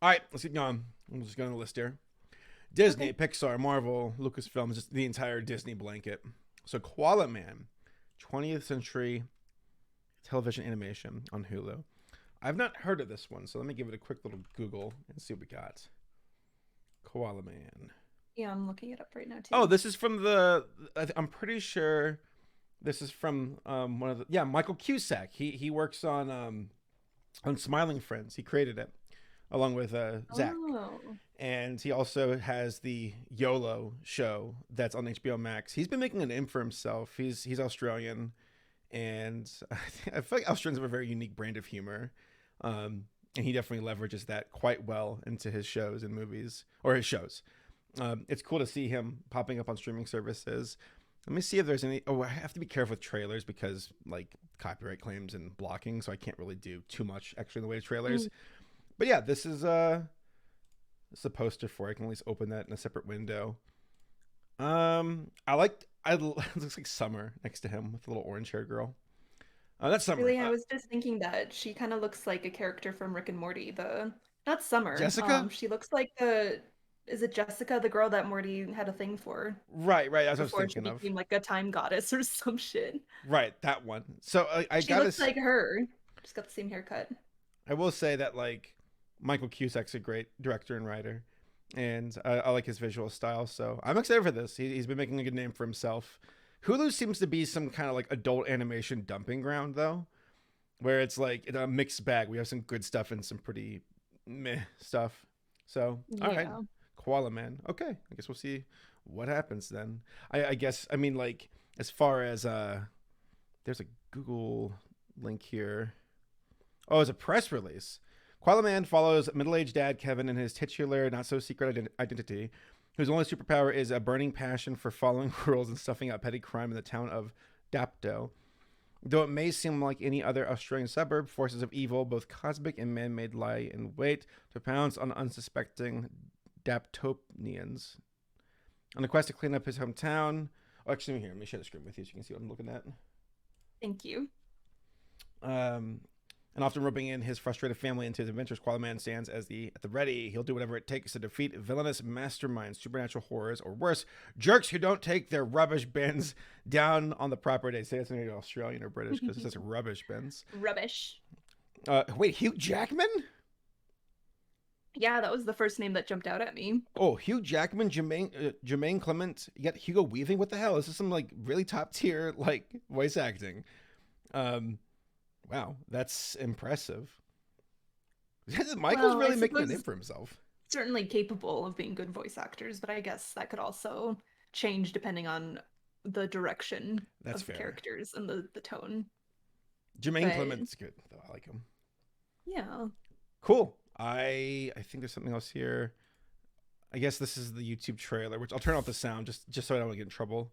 All right, let's keep going. I'm just going to list here. Disney, Pixar, Marvel, Lucasfilm, just the entire Disney blanket. So Koala Man, 20th century television animation on Hulu. I've not heard of this one, so let me give it a quick little Google and see what we got. Koala Man. Yeah, I'm looking it up right now too. Oh, this is from I'm pretty sure this is from one of the Michael Cusack. He works on Smiling Friends. He created it along with Zach. Oh. And he also has the YOLO show that's on HBO Max. He's been making a name for himself. He's Australian, and I feel like Australians have a very unique brand of humor, and he definitely leverages that quite well into his shows and movies, or his shows. It's cool to see him popping up on streaming services. Let me see if there's any. Oh, I have to be careful with trailers because like copyright claims and blocking, so I can't really do too much actually in the way of trailers. But yeah, this is a poster for it. I can at least open that in a separate window. It looks like Summer next to him with a little orange hair girl. That's Summer. Really, I was just thinking that she kind of looks like a character from Rick and Morty. Not Summer. Jessica? She looks like is it Jessica, the girl that Morty had a thing for Right. That's what I was before she thinking of. became like a time goddess or some shit. Right, that one. So She looks like her. Just got the same haircut. I will say that like Michael Cusack's a great director and writer, and I like his visual style. So I'm excited for this. He's been making a good name for himself. Hulu seems to be some kind of like adult animation dumping ground though, where it's like a mixed bag. We have some good stuff and some pretty meh stuff. So all right, Koala Man. Okay, I guess we'll see what happens then. I guess I mean like as far as there's a Google link here. Oh, it's a press release. Koala Man follows middle-aged dad Kevin and his titular, not-so-secret identity, whose only superpower is a burning passion for following rules and stuffing out petty crime in the town of Dapto. Though it may seem like any other Australian suburb, forces of evil, both cosmic and man-made, lie in wait to pounce on unsuspecting Daptonians. On a quest to clean up his hometown... Oh, actually, let me share the screen with you so you can see what I'm looking at. Thank you. And often roping in his frustrated family into his adventures, Koala Man stands at the ready. He'll do whatever it takes to defeat villainous masterminds, supernatural horrors, or worse, jerks who don't take their rubbish bins down on the proper day. Say it's maybe Australian or British because it says rubbish bins. Rubbish. Wait, Hugh Jackman? Yeah, that was the first name that jumped out at me. Oh, Hugh Jackman, Jermaine Clement, you got Hugo Weaving. What the hell? This is some like really top tier like voice acting. Wow, that's impressive. Michael's really making a name for himself. Certainly capable of being good voice actors, but I guess that could also change depending on the direction of characters and the tone. Jermaine Clement's good, though. I like him. Yeah. Cool. I think there's something else here. I guess this is the YouTube trailer, which I'll turn off the sound just so I don't get in trouble.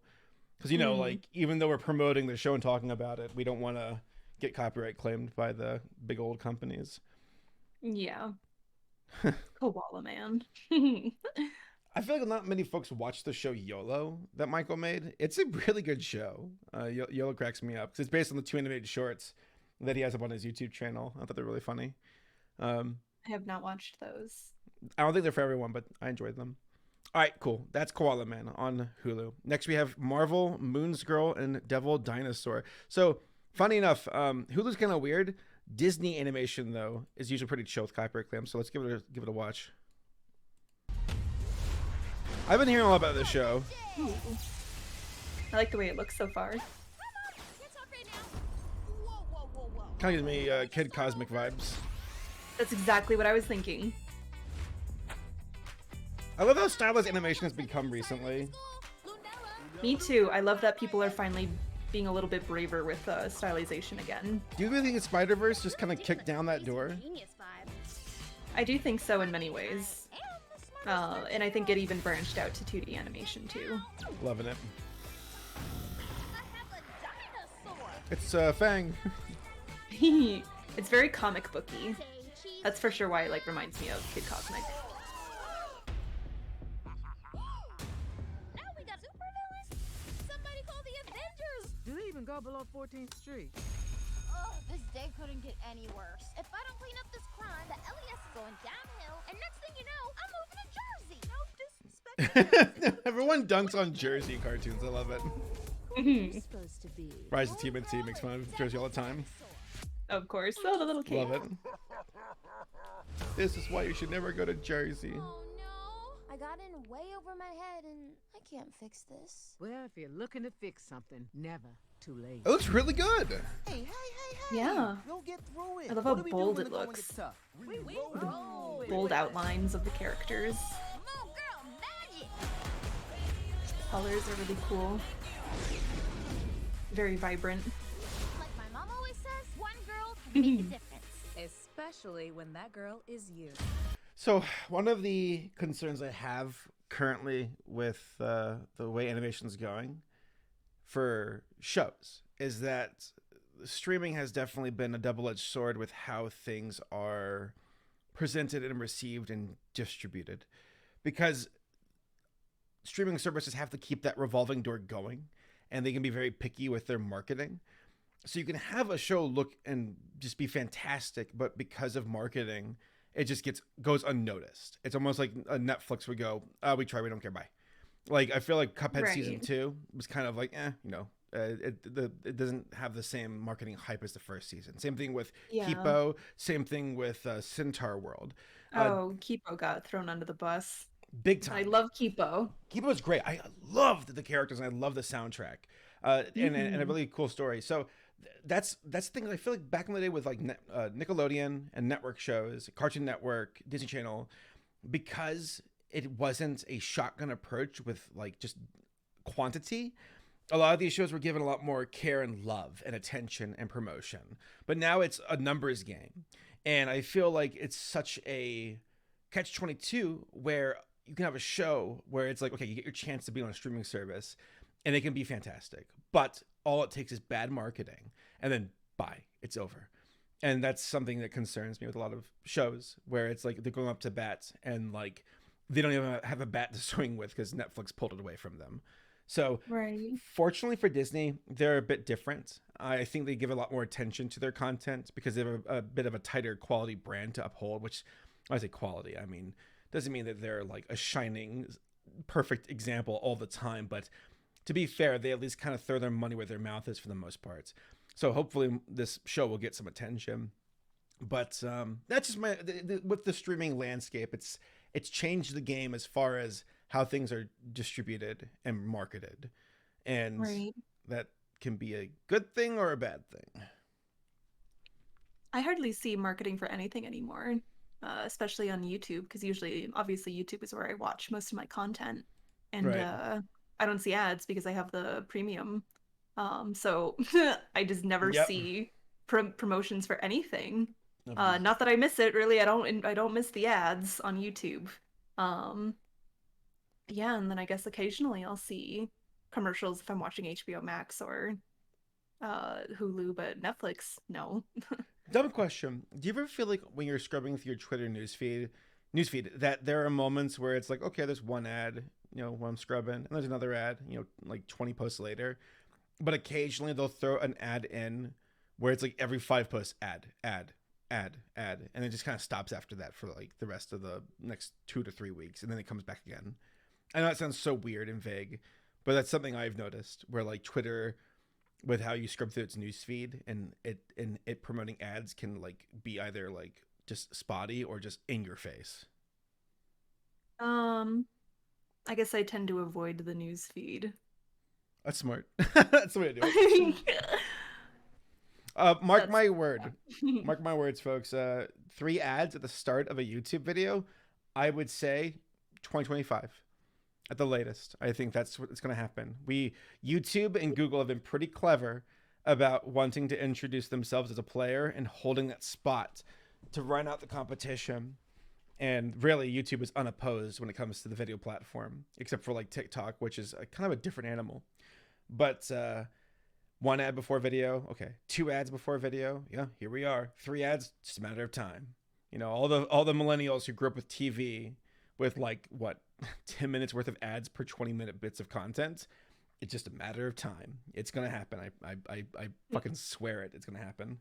Because, you know, like, even though we're promoting the show and talking about it, we don't want to get copyright claimed by the big old companies. Yeah. Koala Man. I feel like not many folks watch the show YOLO that Michael made. It's a really good show. YOLO cracks me up because it's based on the 2 animated shorts that he has up on his YouTube channel. I thought they're really funny. I have not watched those. I don't think they're for everyone, but I enjoyed them. All right, cool. That's Koala Man on Hulu. Next, we have Marvel, Moon's Girl, and Devil Dinosaur. So, funny enough, Hulu's kind of weird. Disney animation, though, is usually pretty chill with copyright claims. So let's give it a watch. I've been hearing a lot about this show. Ooh. I like the way it looks so far. Kind of gives me Kid Cosmic vibes. That's exactly what I was thinking. I love how stylized animation has become recently. Me too. I love that people are finally being a little bit braver with stylization again. Do you really think Spider-Verse just kind of kicked down that door? I do think so in many ways. And I think it even branched out to 2D animation too. Loving it. It's Fang. It's very comic booky. That's for sure why it reminds me of Kid Cosmic. Now we got supervillains. Somebody call the Avengers. Do they even go below 14th Street? Oh, this day couldn't get any worse. If I don't clean up this crime, the LES is going downhill, and next thing you know, I'm moving to Jersey. No disrespect. Everyone dunks on Jersey cartoons. I love it. You're supposed to be. Rise of TMNT makes fun of Jersey all the time. Of course. Oh, the little kid. Love it. This is why you should never go to Jersey. Oh no! I got in way over my head, and I can't fix this. Well, if you're looking to fix something, never too late. It looks really good. Hey. Yeah. We'll get through it. I love how bold it looks. Roll. Bold outlines of the characters. Come on, girl, magic! Colors are really cool. Very vibrant. Like my mom always says, one girl can make a difference. Especially when that girl is you. So one of the concerns I have currently with the way animation's going for shows is that streaming has definitely been a double-edged sword with how things are presented and received and distributed, because streaming services have to keep that revolving door going, and they can be very picky with their marketing. So you can have a show look and just be fantastic, but because of marketing, it just goes unnoticed. It's almost like a Netflix would go, we try, we don't care, bye. Like, I feel like Cuphead season 2 was kind of like, it doesn't have the same marketing hype as the first season. Same thing with Kipo. Same thing with Centaur World. Kipo got thrown under the bus. Big time. I love Kipo. Kipo is great. I loved the characters and I love the soundtrack. And a really cool story. So that's the thing. I feel like back in the day with like Nickelodeon and network shows, Cartoon Network, Disney Channel, because it wasn't a shotgun approach with like just quantity, a lot of these shows were given a lot more care and love and attention and promotion. But now it's a numbers game. And I feel like it's such a catch-22 where you can have a show where it's like, okay, you get your chance to be on a streaming service and it can be fantastic, but all it takes is bad marketing and then bye, it's over. And that's something that concerns me with a lot of shows where it's like they're going up to bats and like they don't even have a bat to swing with because Netflix pulled it away from them. So fortunately for Disney, they're a bit different. I think they give a lot more attention to their content because they have a bit of a tighter quality brand to uphold, which when I say quality, I mean, doesn't mean that they're like a shining, perfect example all the time. But to be fair, they at least kind of throw their money where their mouth is for the most part. So hopefully this show will get some attention. But that's just with the streaming landscape, it's changed the game as far as how things are distributed and marketed. And that can be a good thing or a bad thing. I hardly see marketing for anything anymore, especially on YouTube, because obviously YouTube is where I watch most of my content. And I don't see ads because I have the premium. So I just never see promotions for anything. Not that I miss it, really. I don't miss the ads on YouTube. And then I guess occasionally I'll see commercials if I'm watching HBO Max or Hulu, but Netflix, no. Dumb question. Do you ever feel like when you're scrubbing through your Twitter newsfeed that there are moments where it's like, okay, there's one ad, when I'm scrubbing, and there's another ad, like 20 posts later, but occasionally they'll throw an ad in where it's like every 5 posts, ad, and it just kind of stops after that for like the rest of the next 2 to 3 weeks, and then it comes back again. I know that sounds so weird and vague, but that's something I've noticed where like Twitter, with how you scrub through its newsfeed and it promoting ads can like be either like just spotty or just in your face. I guess I tend to avoid the newsfeed. That's smart. That's the way to do it. Mark my words, folks. 3 ads at the start of a YouTube video, I would say 2025 at the latest. I think that's what's going to happen. YouTube and Google have been pretty clever about wanting to introduce themselves as a player and holding that spot to run out the competition. And really, YouTube is unopposed when it comes to the video platform, except for like TikTok, which is kind of a different animal. But 1 ad before video, okay. 2 ads before video, yeah, here we are. 3 ads, just a matter of time. All the millennials who grew up with TV with like 10 minutes worth of ads per 20-minute bits of content. It's just a matter of time. It's gonna happen. I fucking swear it. It's gonna happen.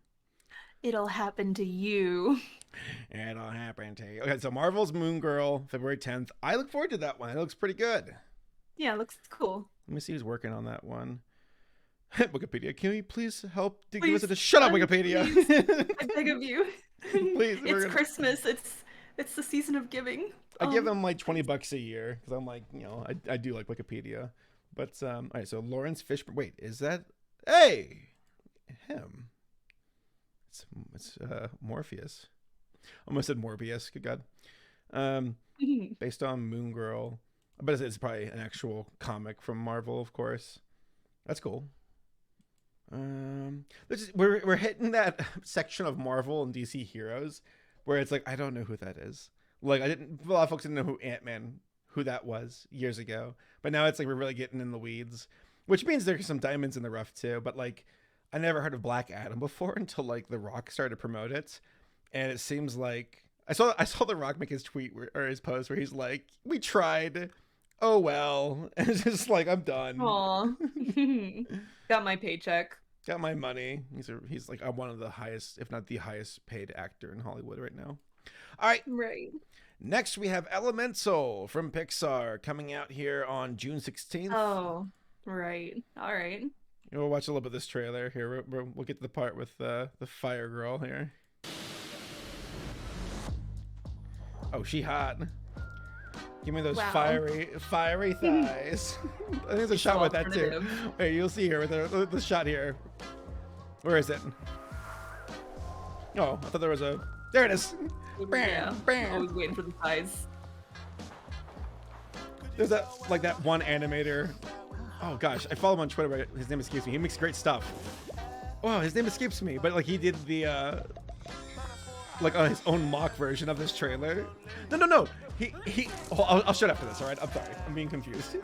It'll happen to you. It'll happen to you. Okay, so Marvel's Moon Girl, February 10th. I look forward to that one. It looks pretty good. Yeah, it looks cool. Let me see who's working on that one. Wikipedia, can you please help to Please, give us a shut up, Wikipedia? please, I beg of you. Please, It's Christmas. It's the season of giving. I give them like $20 a year because I'm like, I do like Wikipedia. But all right, so Lawrence Fishburne. Wait, is that him? It's Morpheus. Almost said Morbius. Good God. Based on Moon Girl, but it's probably an actual comic from Marvel, of course. That's cool. We're hitting that section of Marvel and DC heroes where it's like I don't know who that is. Like a lot of folks didn't know who that was years ago, but now it's like we're really getting in the weeds, which means there's some diamonds in the rough too. But like I never heard of Black Adam before until like The Rock started to promote it, and it seems like I saw The Rock make his tweet or his post where he's like, "We tried, oh well," and it's just like I'm done. Aw. Got my paycheck. Got my money. He's like one of the highest, if not the highest paid actor in Hollywood right now. All right. Right. Next we have Elemental from Pixar coming out here on June 16th. Oh, right. All right. We'll watch a little bit of this trailer here. We'll get to the part with the fire girl here. Oh, she hot. Give me those fiery thighs. I think there's a shot with that too. Hey, you'll see here with the shot here. Where is it? Oh, I thought there was a. There it is. Yeah. Bam. Always waiting for the thighs. There's that one animator. Oh gosh, I follow him on Twitter, but his name escapes me. He makes great stuff. Oh, his name escapes me, but like he did the on his own mock version of this trailer. No. He. Oh, I'll shut up for this. All right, I'm sorry. I'm being confused.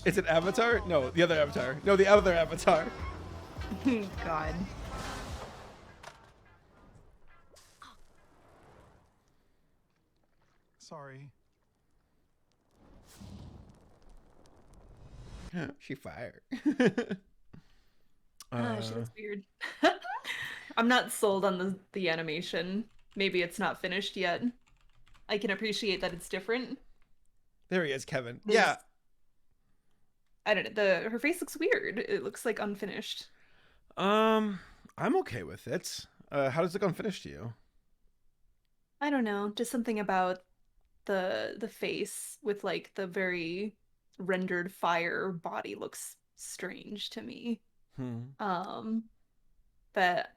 Is it Avatar? No, the other Avatar. No, the other Avatar. God. Sorry. She fired. She looks weird. I'm not sold on the animation. Maybe it's not finished yet. I can appreciate that it's different. There he is, Kevin. Yeah. I don't know. Her face looks weird. It looks like unfinished. I'm okay with it. How does it look unfinished to you? I don't know. Just something about the face with like the very rendered fire body looks strange to me. But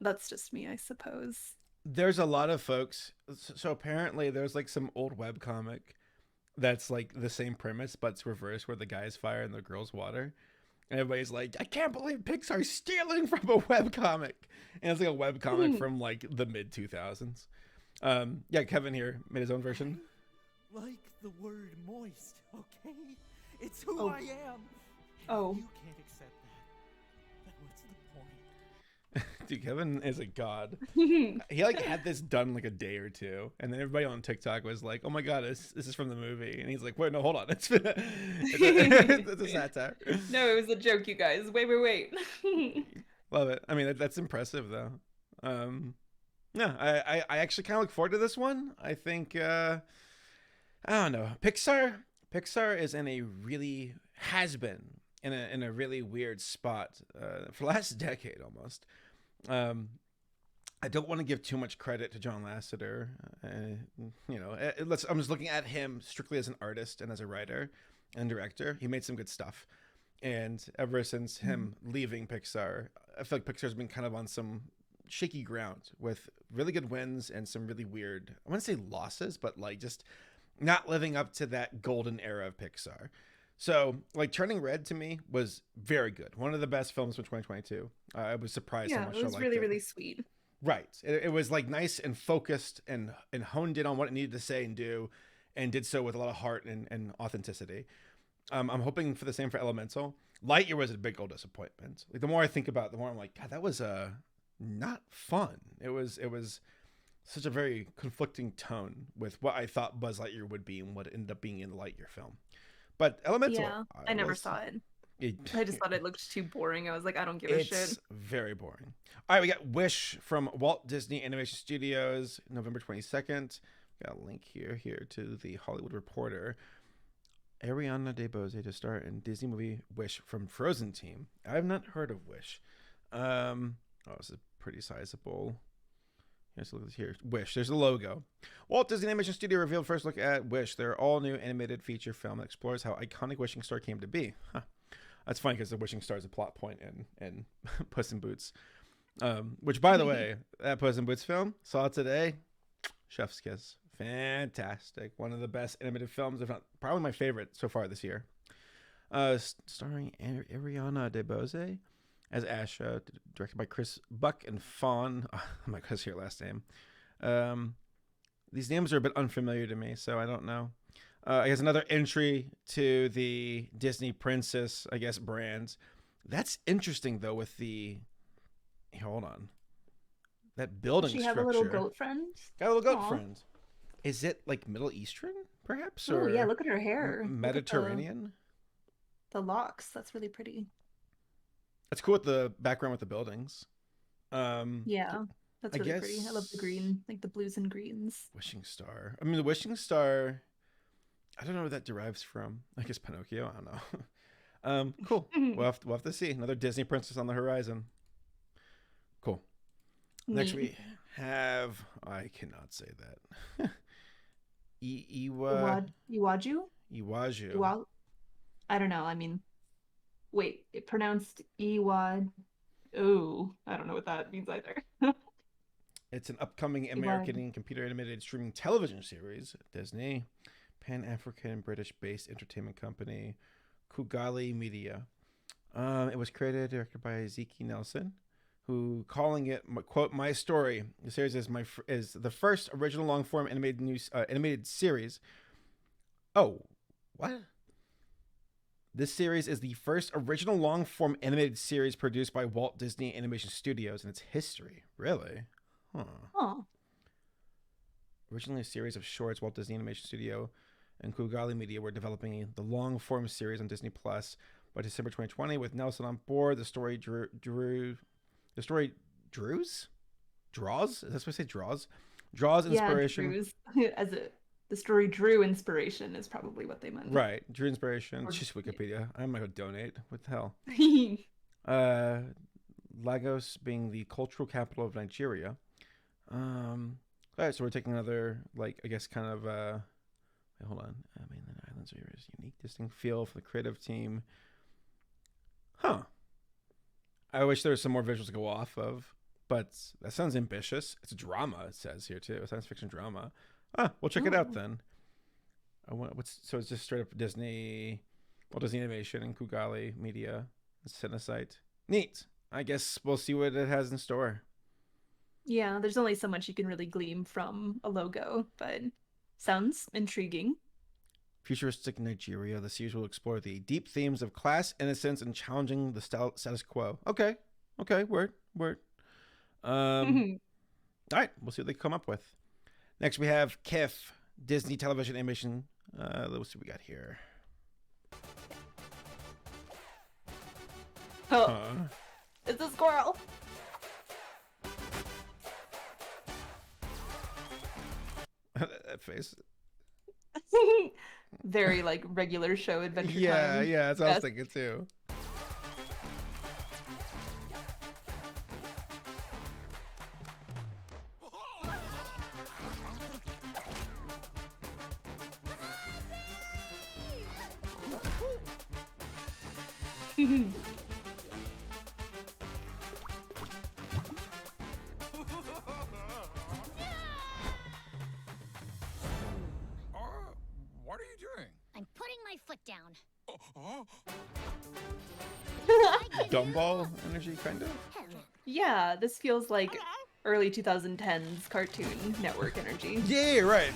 that's just me, I suppose. There's a lot of folks. So apparently there's like some old webcomic that's like the same premise, but it's reversed where the guy's fire and the girl's water. And everybody's like, I can't believe Pixar's stealing from a webcomic. And it's like a webcomic from like the mid 2000s. Yeah, Kevin here made his own version. Like the word moist, okay? It's who I am. Oh. You can't accept that. Then what's the point? Dude, Kevin is a god. He like had this done like a day or two, and then everybody on TikTok was like, "Oh my god, this is from the movie," and he's like, "Wait, no, hold on, it's a satire." No, it was a joke, you guys. Wait. Love it. I mean, that's impressive though. No, I actually kind of look forward to this one. I think I don't know. Pixar is in a really has been in a really weird spot for the last decade almost. I don't want to give too much credit to John Lasseter. I'm just looking at him strictly as an artist and as a writer and director. He made some good stuff. And ever since him leaving Pixar, I feel like Pixar's been kind of on some shaky ground with really good wins and some really weird, I wouldn't say losses, but like just not living up to that golden era of Pixar. So like Turning Red to me was very good. One of the best films from 2022. I was surprised how much I liked it. Yeah, it was really, really sweet. Right. It was like nice and focused and honed in on what it needed to say and do, and did so with a lot of heart and authenticity. I'm hoping for the same for Elemental. Lightyear was a big old disappointment. Like the more I think about it, the more I'm like, God, that was not fun. It was such a very conflicting tone with what I thought Buzz Lightyear would be and what it ended up being in the Lightyear film. But Elemental, yeah, I never saw it. I just thought it looked too boring. I was like, I don't give a shit. It's very boring. All right, we got Wish from Walt Disney Animation Studios, November 22nd. Got a link here to the Hollywood Reporter. Ariana DeBose to star in Disney movie Wish from Frozen team. I have not heard of Wish. This is pretty sizable. Let's look at this here. Wish. There's the logo. Walt Disney Animation Studio revealed first look at Wish, their all-new animated feature film that explores how iconic Wishing Star came to be. Huh. That's funny because the Wishing Star is a plot point in Puss in Boots. Which, by the way, that Puss in Boots film, saw it today. Chef's kiss. Fantastic. One of the best animated films, if not probably my favorite so far this year. Starring Ariana DeBose as Asha, directed by Chris Buck and Fawn. Oh, I'm not going to say her last name. These names are a bit unfamiliar to me, so I don't know. I guess another entry to the Disney Princess, I guess, brand. That's interesting, though, with the... Hold on. That building structure. She have a little goat friend? Got a little goat friend. Is it like Middle Eastern, perhaps? Oh, yeah, look at her hair. Mediterranean? The locks. That's really pretty. That's cool with the background with the buildings. Yeah, that's really pretty. I love the green, like the blues and greens. Wishing Star. I mean, the Wishing Star, I don't know where that derives from. I guess Pinocchio. I don't know. Cool. We'll have to see. Another Disney princess on the horizon. Cool. Next we have, I cannot say that. Iwaju? Iwaju. I don't know. I mean, wait, it pronounced Iwaju. Oh, I don't know what that means either. It's an upcoming American computer animated streaming television series. Disney, Pan-African British-based entertainment company, Kugali Media. It was created and directed by Zeke Nelson, who calling it, quote, "My story." The series is the first original long-form animated series. Oh, what? This series is the first original long-form animated series produced by Walt Disney Animation Studios in its history. Really? Huh. Oh. Originally a series of shorts, Walt Disney Animation Studio and Kugali Media were developing the long-form series on Disney Plus. By December 2020, with Nelson on board, the story draws? Is that what I say? Draws inspiration. Yeah, the story drew inspiration is probably what they meant. Right. Drew inspiration. It's just Wikipedia. I'm going to donate. What the hell? Lagos being the cultural capital of Nigeria. All right, so we're taking another, like, I guess kind of, wait, hold on. Mainland Islands are a unique, distinct feel for the creative team. Huh. I wish there was some more visuals to go off of, but that sounds ambitious. It's a drama, it says here, too. A science fiction drama. We'll check it out then. So it's just straight up Disney, Walt Disney Animation and Kugali Media, Cinesite. Neat. I guess we'll see what it has in store. Yeah, there's only so much you can really glean from a logo, but sounds intriguing. Futuristic Nigeria, the series will explore the deep themes of class, innocence, and challenging the status quo. Okay, word. All right, we'll see what they come up with. Next, we have Kiff, Disney television animation. Let's see what we got here. Oh, it's a squirrel. That face. Very like regular show Adventure Time. Yeah, that's what I was thinking too. What are you doing? I'm putting my foot down. Gumball energy, kind of? Yeah, this feels like early 2010s Cartoon Network energy. Yeah, right.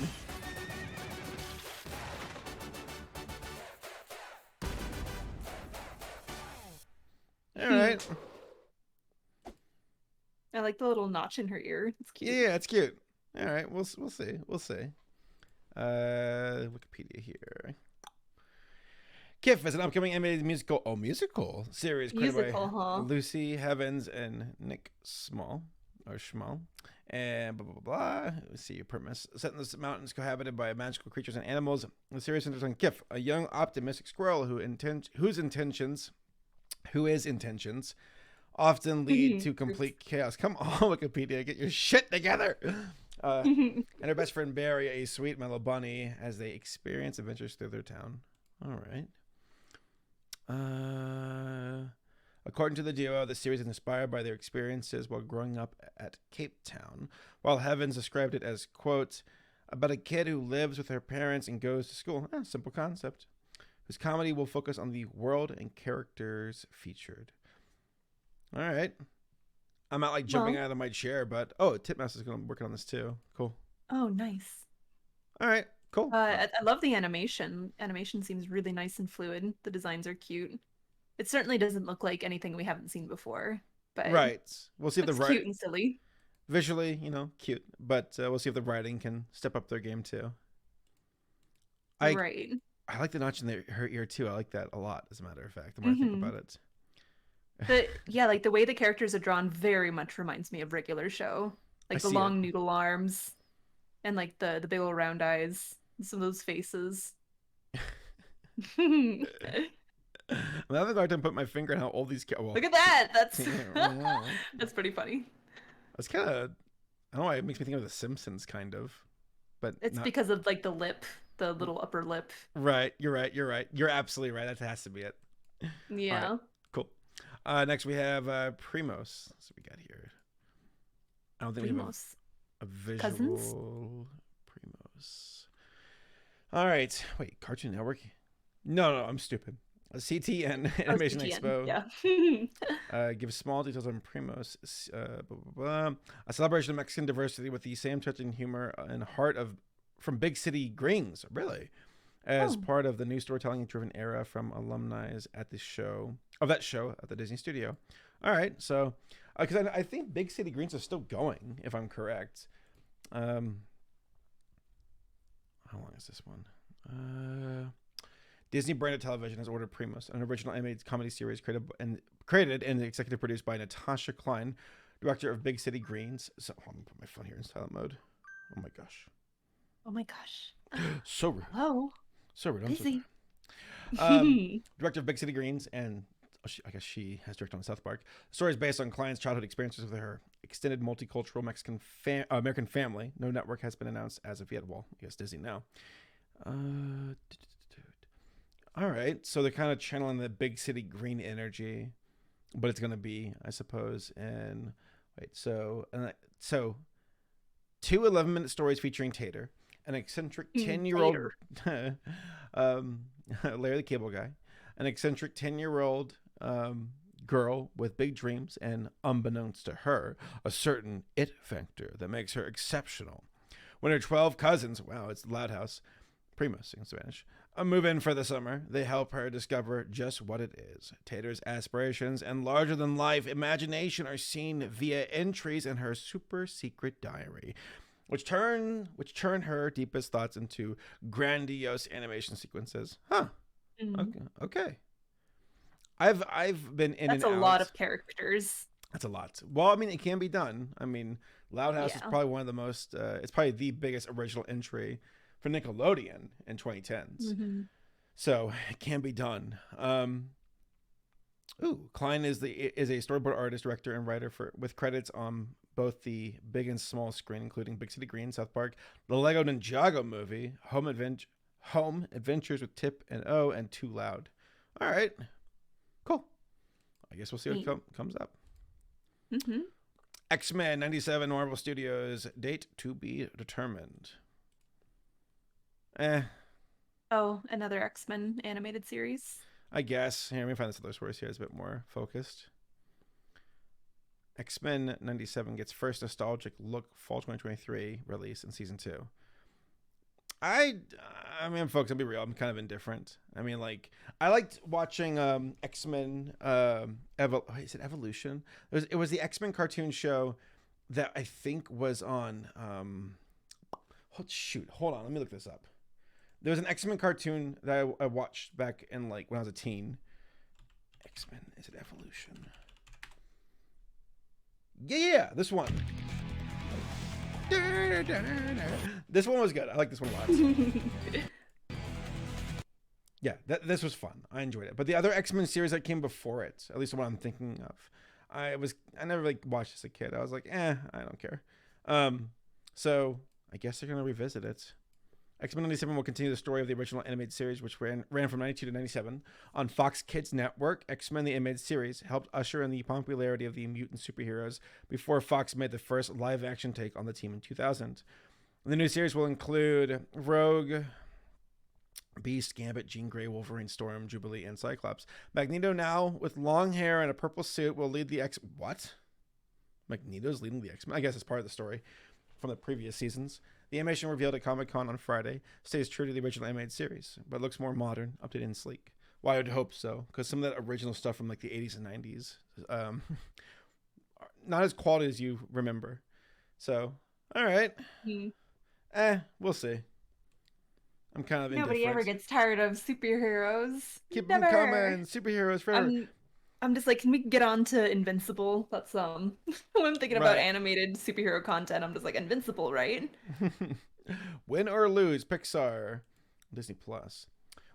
All right. I like the little notch in her ear. It's cute. Yeah, it's cute. All right, we'll see. Wikipedia here. Kiff is an upcoming animated musical series created Musical, by huh? Lucy Heavens and Nick Small, or Schmal. And blah, blah, blah, blah. Let's see your premise. Set in the mountains cohabited by magical creatures and animals, the series centers on Kiff, a young optimistic squirrel whose intentions often lead to complete chaos. Come on, Wikipedia, get your shit together. And her best friend Barry, a sweet mellow bunny, as they experience adventures through their town. All right. According to the duo, the series is inspired by their experiences while growing up at Cape Town, while Heavens described it as, quote, about a kid who lives with her parents and goes to school. Simple concept. Whose comedy will focus on the world and characters featured. All right. I'm not like jumping out of my chair, but Titmaster's going to work on this too. Cool. Oh, nice. All right. Cool. I love the animation. Animation seems really nice and fluid. The designs are cute. It certainly doesn't look like anything we haven't seen before, but right. We'll see if it's cute and silly. Visually, cute, but we'll see if the writing can step up their game too. Right. I like the notch in her ear too. I like that a lot, as a matter of fact. The more I think about it. Like the way the characters are drawn very much reminds me of regular show. Like the long noodle arms and like the big old round eyes. Some of those faces. I'm having a hard time putting my finger on how old these kids. Look at that! That's that's pretty funny. It's kind of, I don't know why it makes me think of The Simpsons, kind of, but it's because of like the lip, the little upper lip. Right. You're right. You're absolutely right. That has to be it. Yeah. Right, cool. Next we have Primos. That's what we got here. I don't think we have a visual Cousins? Primos. All right. Wait, Cartoon Network? No, I'm stupid. CTN Animation CTN, Expo. Yeah. Gives small details on Primos. Blah, blah, blah. A celebration of Mexican diversity with the same touching humor and heart from Big City Greens. Really? As part of the new storytelling-driven era from alumni at that show at the Disney studio. All right, so because I think Big City Greens is still going, if I'm correct. How long is this one? Disney branded television has ordered Primos, an original animated comedy series created and executive produced by Natasha Klein, director of Big City Greens. So I'm gonna put my phone here in silent mode. Oh my gosh. Oh my gosh. So rude. Hello. So rude. Busy. Director of Big City Greens, and I guess she has directed on South Park. The story is based on Klein's childhood experiences with her extended multicultural Mexican American family. No network has been announced as of yet. Well, I guess Disney now. All right, so they're kind of channeling the Big City Green energy, but it's going to be, I suppose, so 2 11-minute stories featuring Tater, an eccentric 10-year-old Larry the Cable Guy, an eccentric 10-year-old girl with big dreams and, unbeknownst to her, a certain it factor that makes her exceptional. When her 12 cousins, wow, it's Loud House, Primos in Spanish, move in for the summer, they help her discover just what it is. Tater's aspirations and larger-than-life imagination are seen via entries in her super secret diary, which turn her deepest thoughts into grandiose animation sequences. Okay. I've been in That's and out. That's a lot of characters. That's a lot. Well, I mean, it can be done. I mean, Loud House is probably one of the most, it's probably the biggest original entry for Nickelodeon in 2010s. So it can be done. Klein is a storyboard artist, director, and writer with credits on both the big and small screen, including Big City Green, South Park, the Lego Ninjago movie, Home Adventures with Tip and O, and Too Loud. All right. Cool. I guess we'll see what comes up. X-Men 97 Marvel Studios, date to be determined. Oh, another X-Men animated series? I guess. Here, let me find this other source here. It's a bit more focused. X-Men 97 gets first nostalgic look fall 2023 release in season 2. I mean, folks, I'll be real. I'm kind of indifferent. I mean, like, I liked watching X-Men is it Evolution? It was the X-Men cartoon show that I think was on hold on, let me look this up. There was an X-Men cartoon that I watched back in like when I was a teen. X-Men, is it Evolution? Yeah, this one. This one was good. I like this one a lot. Yeah, this was fun. I enjoyed it. But the other X-Men series that came before it, at least the one I'm thinking of, I never like watched as a kid. I was like, I don't care. So I guess they're gonna revisit it. X-Men 97 will continue the story of the original animated series, which ran from 92 to 97 on Fox Kids Network. X-Men the animated series helped usher in the popularity of the mutant superheroes before Fox made the first live-action take on the team in 2000. The new series will include Rogue, Beast, Gambit, Jean Grey, Wolverine, Storm, Jubilee, and Cyclops. Magneto, now with long hair and a purple suit, will lead the X... What? Magneto's leading the X-Men? I guess it's part of the story from the previous seasons. The animation revealed at Comic-Con on Friday stays true to the original animated series, but looks more modern, updated, and sleek. Well, I would hope so, because some of that original stuff from like the 80s and 90s, not as quality as you remember. So, all right. We'll see. I'm kind of Nobody ever gets tired of superheroes. Keep them coming. Superheroes forever. I'm just like, can we get on to Invincible? That's when I'm thinking about animated superhero content. I'm just like, Invincible, right? Win or Lose, Pixar, Disney Plus.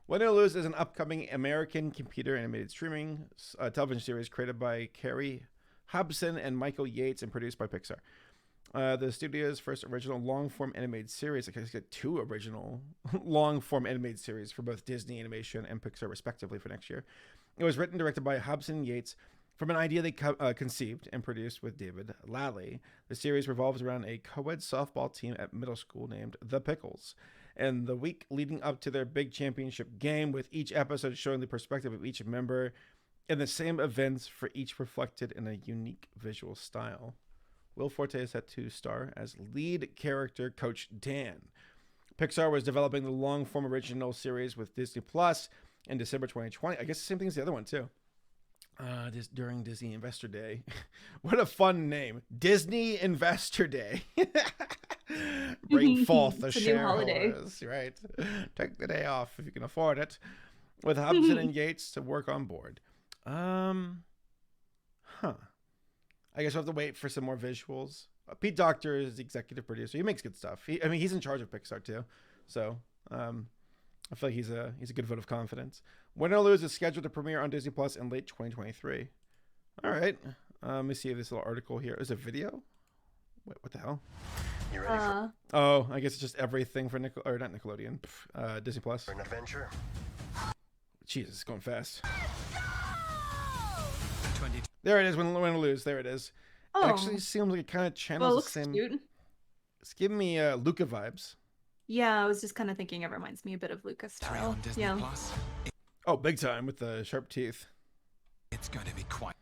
Win or Lose is an upcoming American computer animated streaming television series created by Carrie Hobson and Michael Yates and produced by Pixar. The studio's first original long-form animated series. I guess get 2 original long-form animated series for both Disney Animation and Pixar, respectively, for next year. It was written and directed by Hobson and Yates from an idea they conceived and produced with David Lally. The series revolves around a co-ed softball team at middle school named The Pickles, and the week leading up to their big championship game, with each episode showing the perspective of each member and the same events for each reflected in a unique visual style. Will Forte is set to star as lead character Coach Dan. Pixar was developing the long-form original series with Disney Plus in December 2020. I guess the same thing as the other one, too. During Disney Investor Day. What a fun name. Disney Investor Day. Bring forth the shareholders. Right. Take the day off if you can afford it. With Hobson and Yates to work on board. I guess we'll have to wait for some more visuals. Pete Docter is the executive producer. He makes good stuff. He's in charge of Pixar too. So I feel like he's a good vote of confidence. Win or Lose is scheduled to premiere on Disney Plus in late 2023. All right. Let me see this little article here. Is it video? Wait, what the hell? You ready for Oh, I guess it's just everything for not Nickelodeon. Disney Plus. an adventure? Jesus, it's going fast. There it is. Win or Lose. There it is. Oh. It actually seems like it kind of channels Looks the same. cute. It's giving me Luca vibes. Yeah, I was just kind of thinking it reminds me a bit of Luca style. Yeah. Oh, big time with the sharp teeth. It's going to be quite.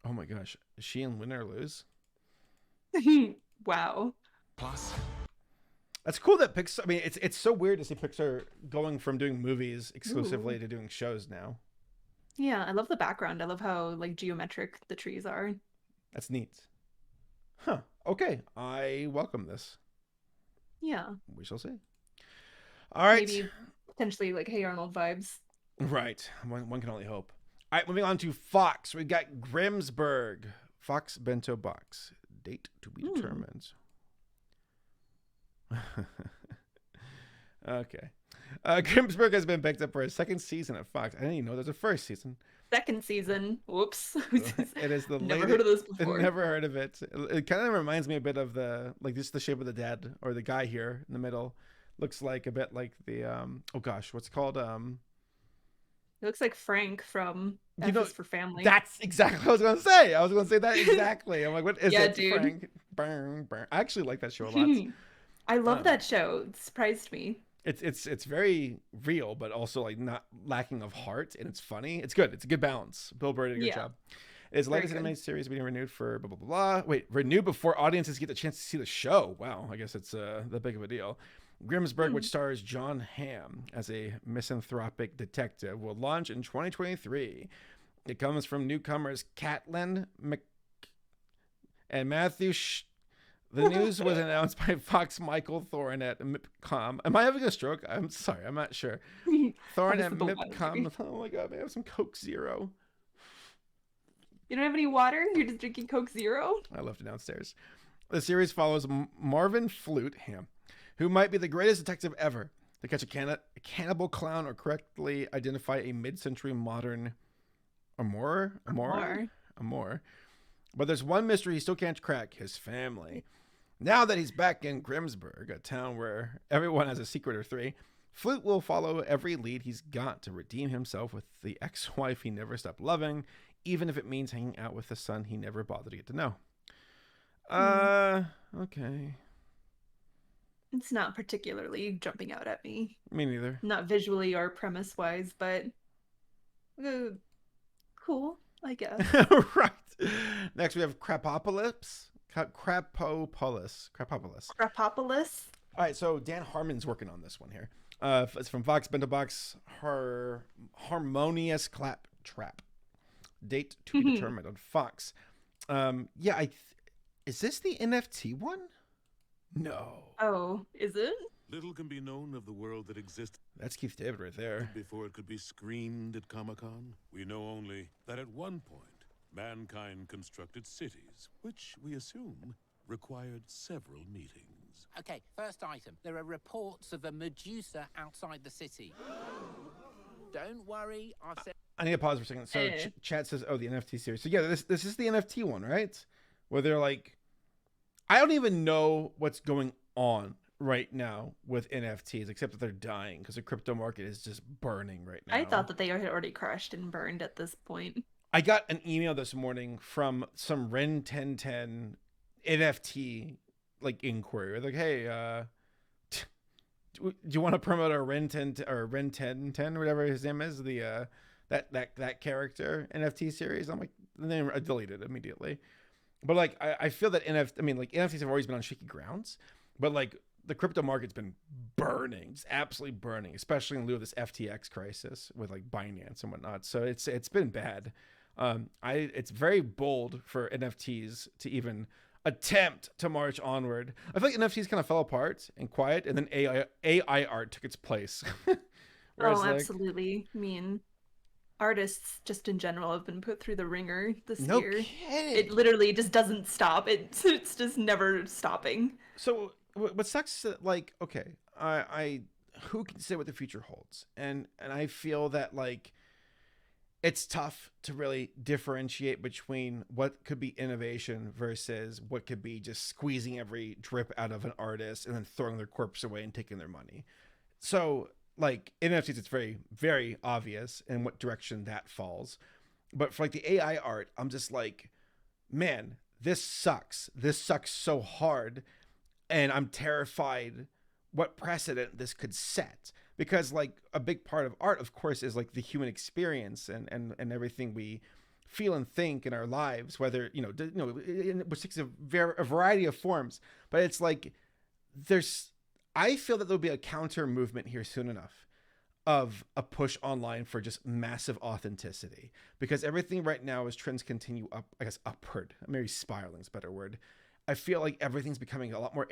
Oh my gosh. Is she in Win or Lose? Wow. Plus. That's cool that Pixar. I mean, it's so weird to see Pixar going from doing movies exclusively to doing shows now. Yeah, I love the background. I love how like geometric the trees are. That's neat. Huh. Okay. I welcome this. Yeah. We shall see. All right. Maybe potentially like Hey Arnold vibes. Right. One can only hope. All right. Moving on to Fox. We got Grimsburg. Fox Bento Box. Date to be determined. Okay. Grimsburg has been picked up for a second season at Fox. I didn't even know there's a first season. Second season. Whoops. It is the Never heard of this before. Never heard of it. It kind of reminds me a bit of the just the shape of the dead, or the guy here in the middle. Looks like a bit like the oh gosh, what's it called? It looks like Frank from F is for Family. That's exactly what I was gonna say. I was gonna say that exactly. I'm like, what is it? Dude. Frank? Burn. I actually like that show a lot. I love that show. It surprised me. It's very real, but also like not lacking of heart, and it's funny. It's good. It's a good balance. Bill Burr did a good job. It's the latest animated series being renewed for blah blah blah. Wait, renewed before audiences get the chance to see the show. Wow, I guess it's that big of a deal. Grimsburg, which stars John Hamm as a misanthropic detective, will launch in 2023. It comes from newcomers Catelyn and Matthew The news was announced by Fox Michael Thorin at MIPCOM. Am I having a stroke? I'm sorry, I'm not sure. Thorin at MIPCOM. Oh my god, may I have some Coke Zero? You don't have any water? You're just drinking Coke Zero? I left it downstairs. The series follows Marvin Flute, who might be the greatest detective ever to catch a cannibal clown or correctly identify a mid-century modern Amor. But there's one mystery he still can't crack: his family. Now that he's back in Grimsburg, a town where everyone has a secret or three, Flute will follow every lead he's got to redeem himself with the ex-wife he never stopped loving, even if it means hanging out with the son he never bothered to get to know. Okay. It's not particularly jumping out at me. Me neither. Not visually or premise-wise, but cool, I guess. Right. Next we have Krapopolis. Krapopolis. All right, so Dan Harmon's working on this one here. It's from Fox Bento-Box. Harmonious Claptrap. Date to be determined on Fox. Is this the NFT one? No. Oh, is it? Little can be known of the world that existed. That's Keith David right there. Before it could be screened at Comic-Con. We know only that at one point, mankind constructed cities, which we assume required several meetings. Okay, first item. There are reports of a Medusa outside the city. Don't worry, I've said... I need to pause for a second. So chat says, oh, the NFT series. So yeah, this is the NFT one, right? Where they're like, I don't even know what's going on right now with NFTs, except that they're dying because the crypto market is just burning right now. I thought that they had already crashed and burned at this point. I got an email this morning from some Ren 1010 NFT like inquiry. They're like, hey, do you want to promote our Ren 10 or Ren 1010 or whatever his name is, the that character NFT series? I'm like, then I deleted it immediately. But like I feel that NFTs have always been on shaky grounds, but like the crypto market's been burning, just absolutely burning, especially in lieu of this FTX crisis with like Binance and whatnot. So it's been bad. It's very bold for NFTs to even attempt to march onward. I feel like NFTs kind of fell apart and quiet, and then AI art took its place. Absolutely. I mean, artists just in general have been put through the ringer this no year. Kidding. It literally just doesn't stop. It's just never stopping. So what sucks is that, like, okay, I who can say what the future holds? And I feel that like it's tough to really differentiate between what could be innovation versus what could be just squeezing every drip out of an artist and then throwing their corpse away and taking their money. So like NFTs, it's very, very obvious in what direction that falls. But for like the AI art, I'm just like, man, this sucks. This sucks so hard. And I'm terrified what precedent this could set. Because like a big part of art, of course, is like the human experience and everything we feel and think in our lives, whether, which takes a variety of forms. But it's like I feel that there'll be a counter movement here soon enough of a push online for just massive authenticity, because everything right now as trends continue upward, maybe spiraling is a better word. I feel like everything's becoming a lot more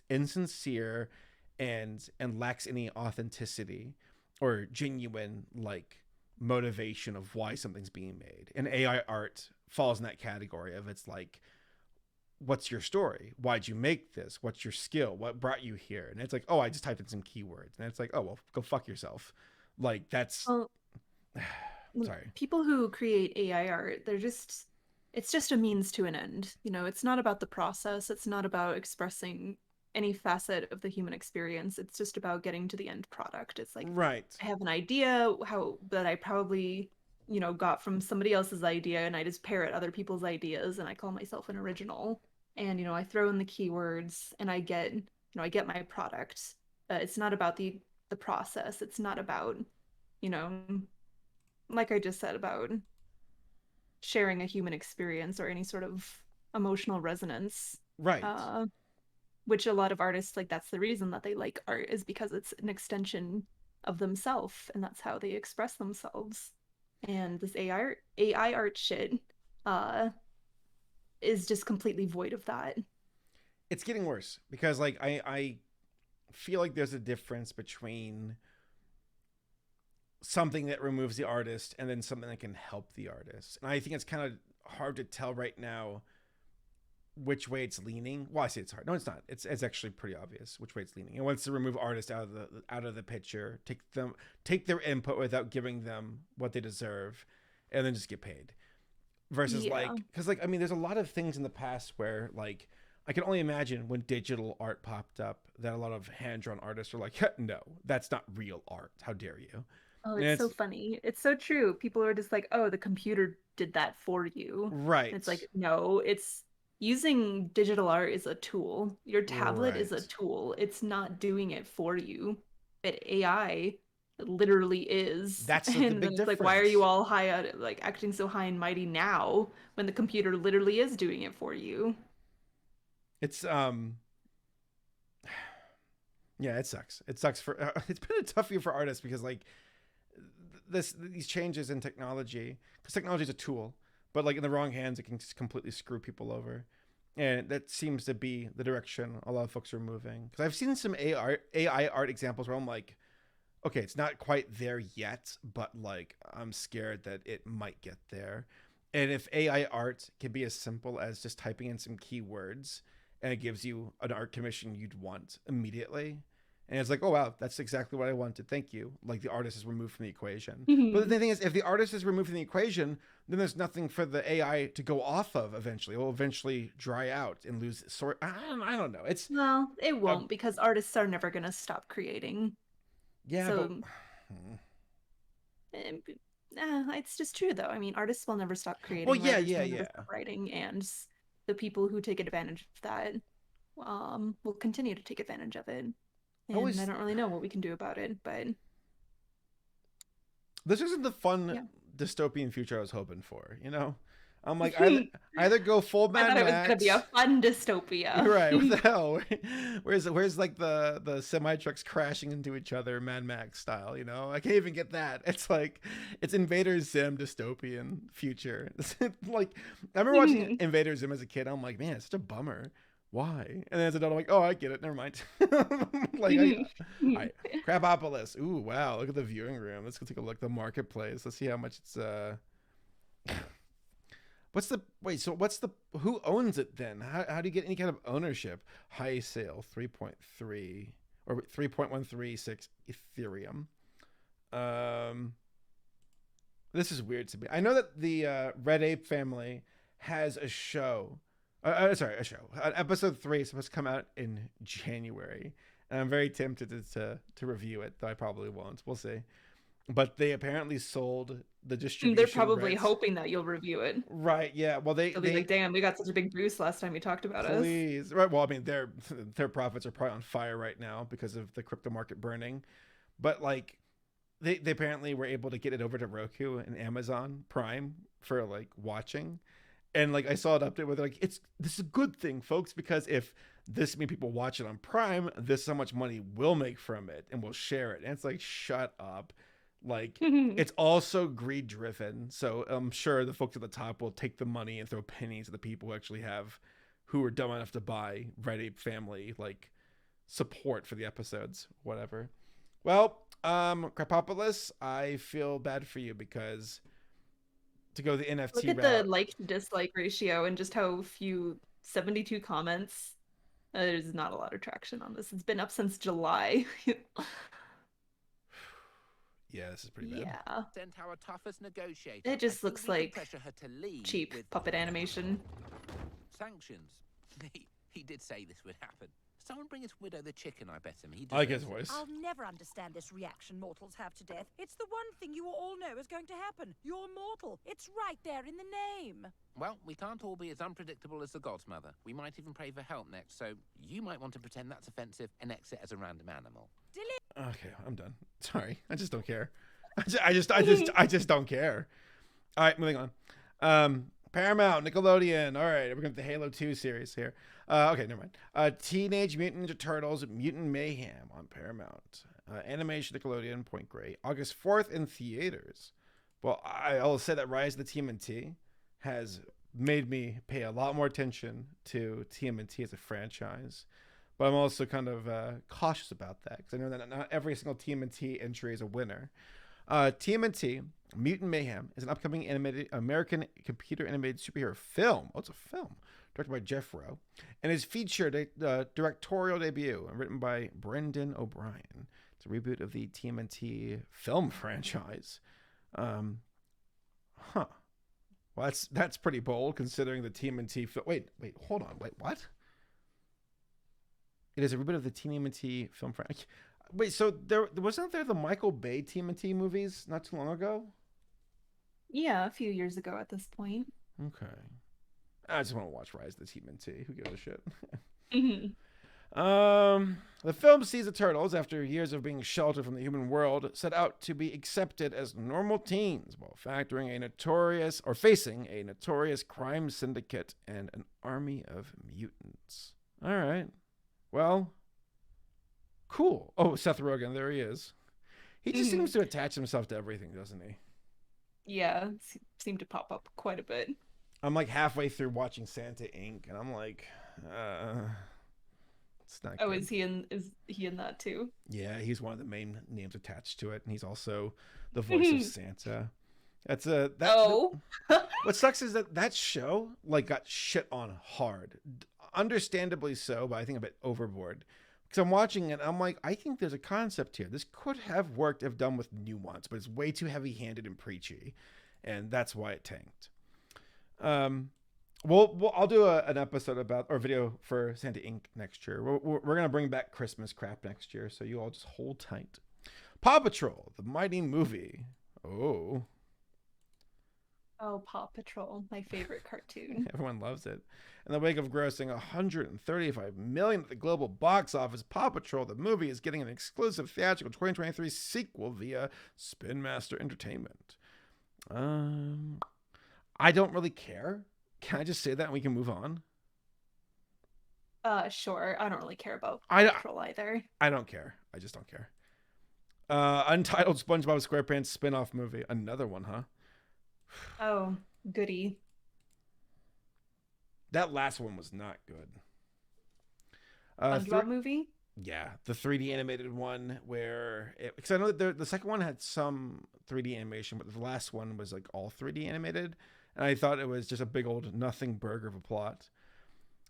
insincere and lacks any authenticity or genuine like motivation of why something's being made. And AI art falls in that category of, it's like, what's your story? Why'd you make this? What's your skill? What brought you here? And it's like, oh, I just typed in some keywords. And it's like, oh, well, go fuck yourself. Like that's sorry. People who create AI art, it's just a means to an end. It's not about the process. It's not about expressing any facet of the human experience. It's just about getting to the end product. It's like, right, I have an idea that I probably got from somebody else's idea, and I just parrot other people's ideas, and I call myself an original. And I throw in the keywords, and I get my product. It's not about the process. It's not about like I just said, about sharing a human experience or any sort of emotional resonance. Right. Which a lot of artists, like, that's the reason that they like art, is because it's an extension of themselves, and that's how they express themselves. And this AI art shit is just completely void of that. it's getting worse because like I feel like there's a difference between something that removes the artist and then something that can help the artist. And I think it's kind of hard to tell right now which way it's leaning. Well, I say it's hard. No, it's not. It's actually pretty obvious which way it's leaning. It wants to remove artists out of the picture, take their input without giving them what they deserve, and then just get paid. Versus like, because like I mean, there's a lot of things in the past where like I can only imagine when digital art popped up that a lot of hand-drawn artists are like, no, that's not real art. How dare you? Oh, it's so funny. It's so true. People are just like, oh, the computer did that for you. Right. And it's like, no, it's using digital art is a tool. Your tablet is a tool. It's not doing it for you. But AI literally is. That's the and big then it's difference. like, why are you all like acting so high and mighty now when the computer literally is doing it for you? It's yeah, it sucks. It sucks for it's been a tough year for artists because like these changes in technology, because technology is a tool, but like in the wrong hands it can just completely screw people over, and that seems to be the direction a lot of folks are moving. Because I've seen some AI art examples where I'm like, okay, it's not quite there yet, but like I'm scared that it might get there. And if AI art can be as simple as just typing in some keywords and it gives you an art commission you'd want immediately, and it's like, oh wow, that's exactly what I wanted, thank you, like the artist is removed from the equation. But the thing is, if the artist is removed from the equation, then there's nothing for the AI to go off of. Eventually it will eventually dry out and lose sort. I don't know. Well, it won't, because artists are never going to stop creating. Yeah, so it's just true though. I mean, artists will never stop creating. Well, yeah, never stop writing, and the people who take advantage of that will continue to take advantage of it. And I don't really know what we can do about it, but this isn't the fun dystopian future I was hoping for, you know? I'm like, either go full Mad Max. I thought it was gonna be a fun dystopia. Right, what the hell? Where's like the semi trucks crashing into each other, Mad Max style, you know? I can't even get that. It's like, it's Invader Zim dystopian future. Like, I remember watching Invader Zim as a kid. I'm like, man, it's such a bummer. Why? And then as an adult, I'm like, oh, I get it. Never mind. Like, all right. Krapopolis. Ooh, wow. Look at the viewing room. Let's go take a look at the marketplace. Let's see how much it's. Who owns it then? How do you get any kind of ownership? High sale, 3.3 or 3.136 Ethereum. This is weird to me. I know that the Red Ape family has a show. A show. Episode 3 is supposed to come out in January, and I'm very tempted to review it, though I probably won't. We'll see. But they apparently sold the distribution. They're probably rights. Hoping that you'll review it. Right? Yeah. Well, they'll be like, "Damn, we got such a big boost last time you talked about us." Please. Right. Well, I mean, their profits are probably on fire right now because of the crypto market burning. But like, they apparently were able to get it over to Roku and Amazon Prime for like watching. And like I saw it update with like, this is a good thing, folks, because if this many people watch it on Prime, this is how much money we'll make from it, and we'll share it. And it's like, shut up. Like, it's also greed driven. So I'm sure the folks at the top will take the money and throw pennies at the people who are dumb enough to buy Red Ape family like support for the episodes, whatever. Well, Krapopolis, I feel bad for you because to go the NFT Look at route. the like to dislike ratio and just how few 72 comments. There's not a lot of traction on this. It's been up since July. Yeah, this is pretty bad. Yeah. Sent our toughest negotiator. It just looks like pressure her to leave cheap with puppet animation. Sanctions. He did say this would happen. Someone bring his widow the chicken, I bet him. I like his voice. I'll never understand this reaction mortals have to death. It's the one thing you all know is going to happen. You're mortal. It's right there in the name. Well, we can't all be as unpredictable as the God's Mother. We might even pray for help next, so you might want to pretend that's offensive and exit as a random animal. Okay, I'm done. Sorry, I just don't care. I just don't care. All right, moving on. Paramount, Nickelodeon. All right, we're going to the Halo 2 series here. Okay, never mind. Teenage Mutant Ninja Turtles, Mutant Mayhem on Paramount. Animation, Nickelodeon, Point Grey. August 4th in theaters. Well, I'll say that Rise of the TMNT has made me pay a lot more attention to TMNT as a franchise. But I'm also kind of cautious about that because I know that not every single TMNT entry is a winner. TMNT Mutant Mayhem is an upcoming animated American computer animated superhero film. Oh, it's a film directed by Jeff Rowe, and is featured a directorial debut and written by Brendan O'Brien. It's a reboot of the TMNT film franchise. Well, that's pretty bold considering the TMNT film. Wait, hold on. Wait, what? It is a reboot of the TMNT film franchise. Wait, so wasn't there the Michael Bay TMNT movies not too long ago? Yeah, a few years ago at this point. Okay. I just want to watch Rise of the TMNT. Who gives a shit? Mm-hmm. The film sees the turtles, after years of being sheltered from the human world, set out to be accepted as normal teens while facing a notorious crime syndicate and an army of mutants. All right. Well, cool. Oh, Seth Rogen, there he is. He just seems to attach himself to everything, doesn't he? Yeah, seemed to pop up quite a bit. I'm like halfway through watching Santa Inc. and I'm like, it's not good. Is he in that too? Yeah, he's one of the main names attached to it, and he's also the voice of Santa. What sucks is that show like got shit on hard, understandably so, but I think a bit overboard. Because I'm watching it, I'm like, I think there's a concept here. This could have worked if done with nuance, but it's way too heavy-handed and preachy, and that's why it tanked. I'll do an episode or video for Santa Inc. next year. We're gonna bring back Christmas crap next year, so you all just hold tight. Paw Patrol, the mighty movie. Oh, Paw Patrol, my favorite cartoon. Everyone loves it. In the wake of grossing $135 million at the global box office, Paw Patrol, the movie, is getting an exclusive theatrical 2023 sequel via Spin Master Entertainment. I don't really care. Can I just say that and we can move on? Sure. I don't really care about Paw Patrol either. I don't care. I just don't care. Untitled SpongeBob SquarePants spin-off movie. Another one, huh? Oh, goody. That last one was not good. SpongeBob movie? Yeah, the 3D animated one because I know that the second one had some 3D animation, but the last one was like all 3D animated, and I thought it was just a big old nothing burger of a plot.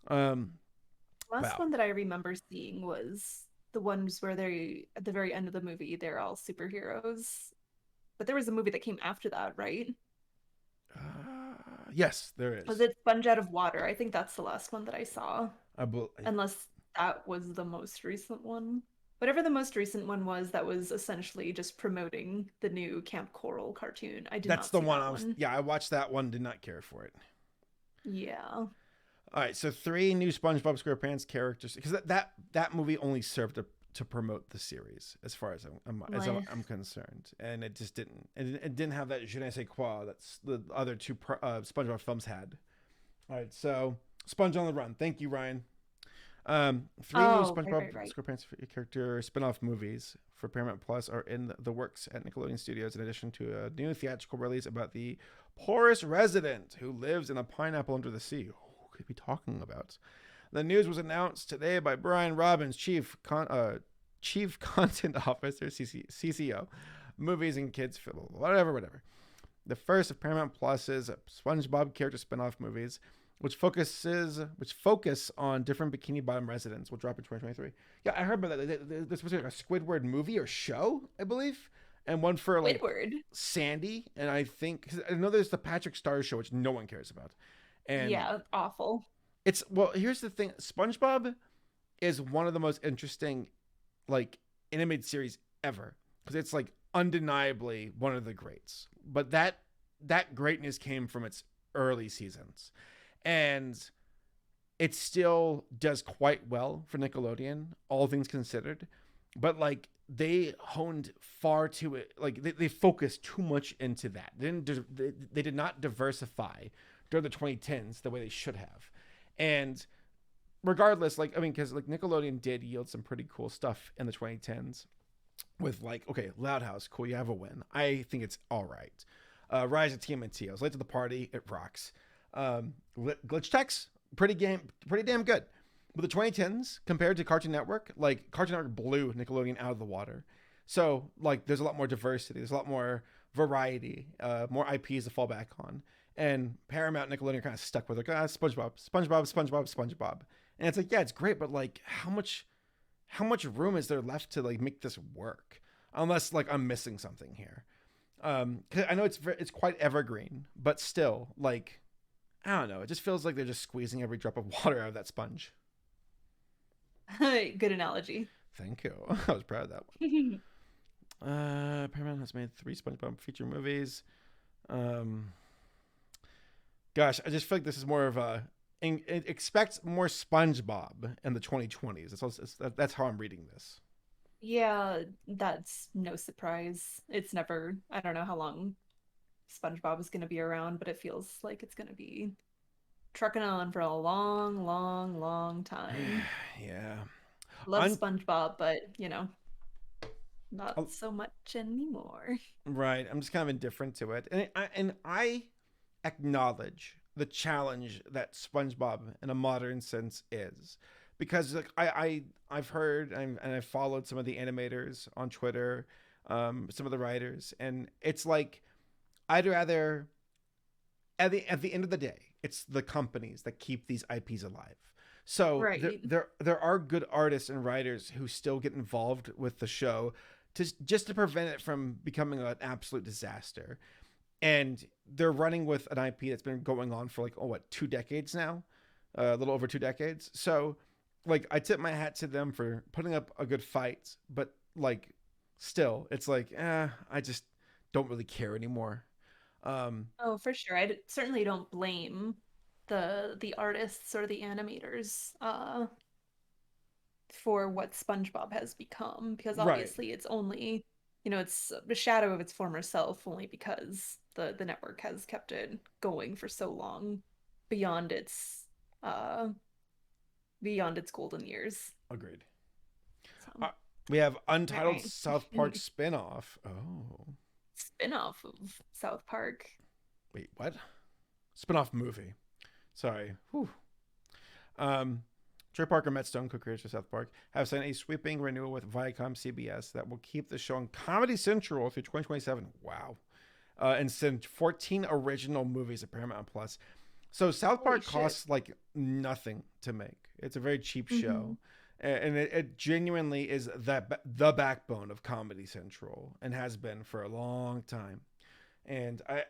Last one that I remember seeing was the ones where they, at the very end of the movie, they're all superheroes. But there was a movie that came after that, right? Yes, there is. Was it Sponge Out of Water? I think that's the last one that I saw. Unless that was the most recent one. Whatever the most recent one was, that was essentially just promoting the new Camp Coral cartoon. That's the one. I watched that one, did not care for it. Yeah. All right, so 3 new SpongeBob SquarePants characters, because that movie only served to promote the series, as far as I'm concerned, and it just didn't. It didn't have that je ne sais quoi that's the other 2 SpongeBob films had. All right, so Sponge on the Run. Thank you, Ryan. 3 new SpongeBob SquarePants character spin-off movies for Paramount Plus are in the works at Nickelodeon Studios, in addition to a new theatrical release about the poorest resident who lives in a pineapple under the sea. Who could we be talking about? The news was announced today by Brian Robbins, Chief Content Officer, CCO, Movies and Kids, whatever. The first of Paramount Plus's SpongeBob character spin-off movies, which focus on different Bikini Bottom residents, will drop in 2023. Yeah, I heard about that. There's supposed to be like a Squidward movie or show, I believe, and one for like Squidward, Sandy, and I think, cause I know there's the Patrick Star show, which no one cares about. And yeah, awful. Here's the thing: SpongeBob is one of the most interesting, like, animated series ever, because it's like undeniably one of the greats. But that greatness came from its early seasons, and it still does quite well for Nickelodeon, all things considered. But like, they honed far too it, like they focused too much into that. They did not diversify during the 2010s the way they should have. And regardless, like, I mean, because like Nickelodeon did yield some pretty cool stuff in the 2010s with like, okay, Loud House, cool, you have a win. I think it's all right. Rise of TMNT, I was late to the party, it rocks. Glitch tech's pretty damn good. But the 2010s compared to Cartoon Network, like Cartoon Network blew Nickelodeon out of the water. So like there's a lot more diversity, there's a lot more variety, more IPs to fall back on. And Paramount and Nickelodeon are kind of stuck with like SpongeBob. And it's like, yeah, it's great, but like how much room is there left to like make this work? Unless like I'm missing something here. 'Cause I know it's quite evergreen, but still, like, I don't know. It just feels like they're just squeezing every drop of water out of that sponge. Good analogy. Thank you. I was proud of that one. Paramount has made 3 SpongeBob feature movies. Gosh, I just feel like this is more of a expect more SpongeBob in the 2020s. That's how I'm reading this. Yeah, that's no surprise. It's never, I don't know how long SpongeBob is going to be around, but it feels like it's going to be trucking on for a long, long, long time. Yeah. Love SpongeBob, but, you know, not so much anymore. Right. I'm just kind of indifferent to it. And I acknowledge the challenge that SpongeBob in a modern sense is. Because like I've heard and I've followed some of the animators on Twitter, some of the writers, and it's like I'd rather at the end of the day, it's the companies that keep these IPs alive. So right. there are good artists and writers who still get involved with the show just to prevent it from becoming an absolute disaster. And they're running with an IP that's been going on for like 2 decades now, a little over 2 decades. So like I tip my hat to them for putting up a good fight, but like still it's like I just don't really care anymore. Oh, for sure. I certainly don't blame the artists or the animators for what SpongeBob has become, because obviously it's only, you know, it's a shadow of its former self only because the network has kept it going for so long beyond its golden years. Agreed. So, we have untitled South Park spinoff. Spinoff of South Park. Wait, what? Spinoff movie. Sorry. Whew. Trey Parker and Matt Stone, co-creators of South Park, have signed a sweeping renewal with Viacom CBS that will keep the show on Comedy Central through 2027. Wow. And send 14 original movies at Paramount Plus. So South Park costs like nothing to make. It's a very cheap show. And it genuinely is the backbone of Comedy Central and has been for a long time. And I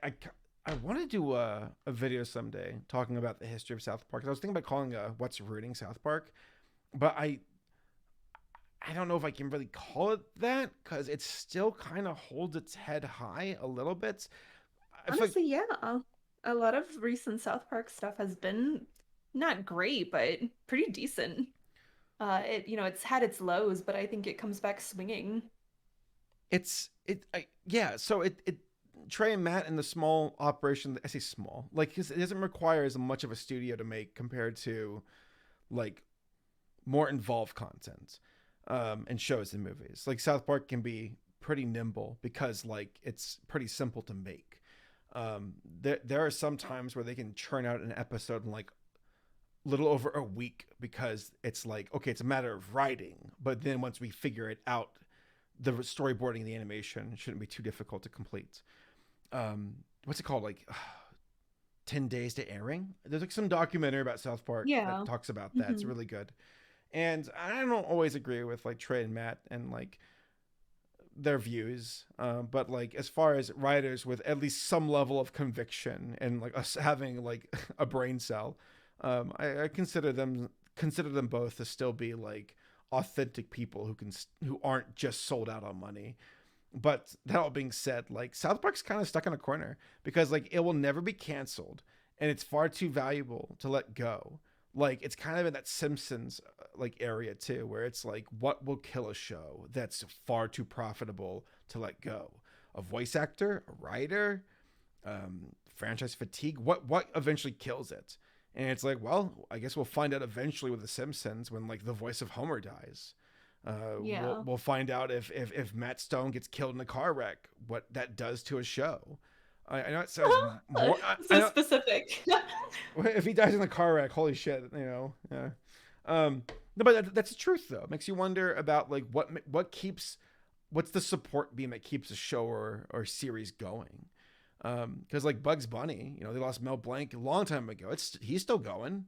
want to do a video someday talking about the history of South Park. I was thinking about calling What's Rooting South Park, but I don't know if I can really call it that because it still kind of holds its head high a little bit. Honestly, yeah. A lot of recent South Park stuff has been not great, but pretty decent. It's had its lows, but I think it comes back swinging. So Trey and Matt and the small operation, I say small, like it doesn't require as much of a studio to make compared to like more involved content and shows and movies. Like South Park can be pretty nimble because like it's pretty simple to make. There are some times where they can churn out an episode in like little over a week because it's like, okay, it's a matter of writing, but then once we figure it out, the storyboarding, the animation shouldn't be too difficult to complete. What's it called? Like 10 Days to Airing. There's like some documentary about South Park that talks about that. It's really good. And I don't always agree with like Trey and Matt and like their views. But like as far as writers with at least some level of conviction and like us having like a brain cell, I consider them both to still be like authentic people who aren't just sold out on money. But that all being said, like South Park's kind of stuck in a corner because like it will never be canceled and it's far too valuable to let go. Like it's kind of in that Simpsons like area too, where it's like, what will kill a show that's far too profitable to let go? A voice actor, a writer, franchise fatigue. What eventually kills it? And it's like, well, I guess we'll find out eventually with the Simpsons when like the voice of Homer dies. We'll find out if Matt Stone gets killed in a car wreck, what that does to a show. I know it says more. So specific. If he dies in a car wreck, holy shit, Yeah. No, but that's the truth though. It makes you wonder about like what's the support beam that keeps a show or series going. Because like Bugs Bunny, they lost Mel Blanc a long time ago. He's still going.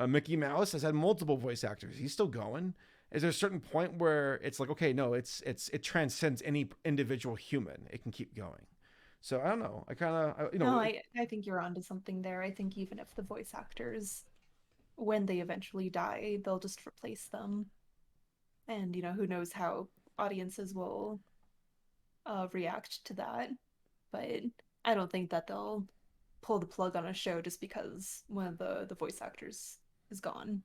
Mickey Mouse has had multiple voice actors. He's still going. Is there a certain point where it's like, okay, no, it transcends any individual human. It can keep going. So I don't know. I think you're onto something there. I think even if the voice actors, when they eventually die, they'll just replace them. And who knows how audiences will react to that. But I don't think that they'll pull the plug on a show just because one of the voice actors is gone.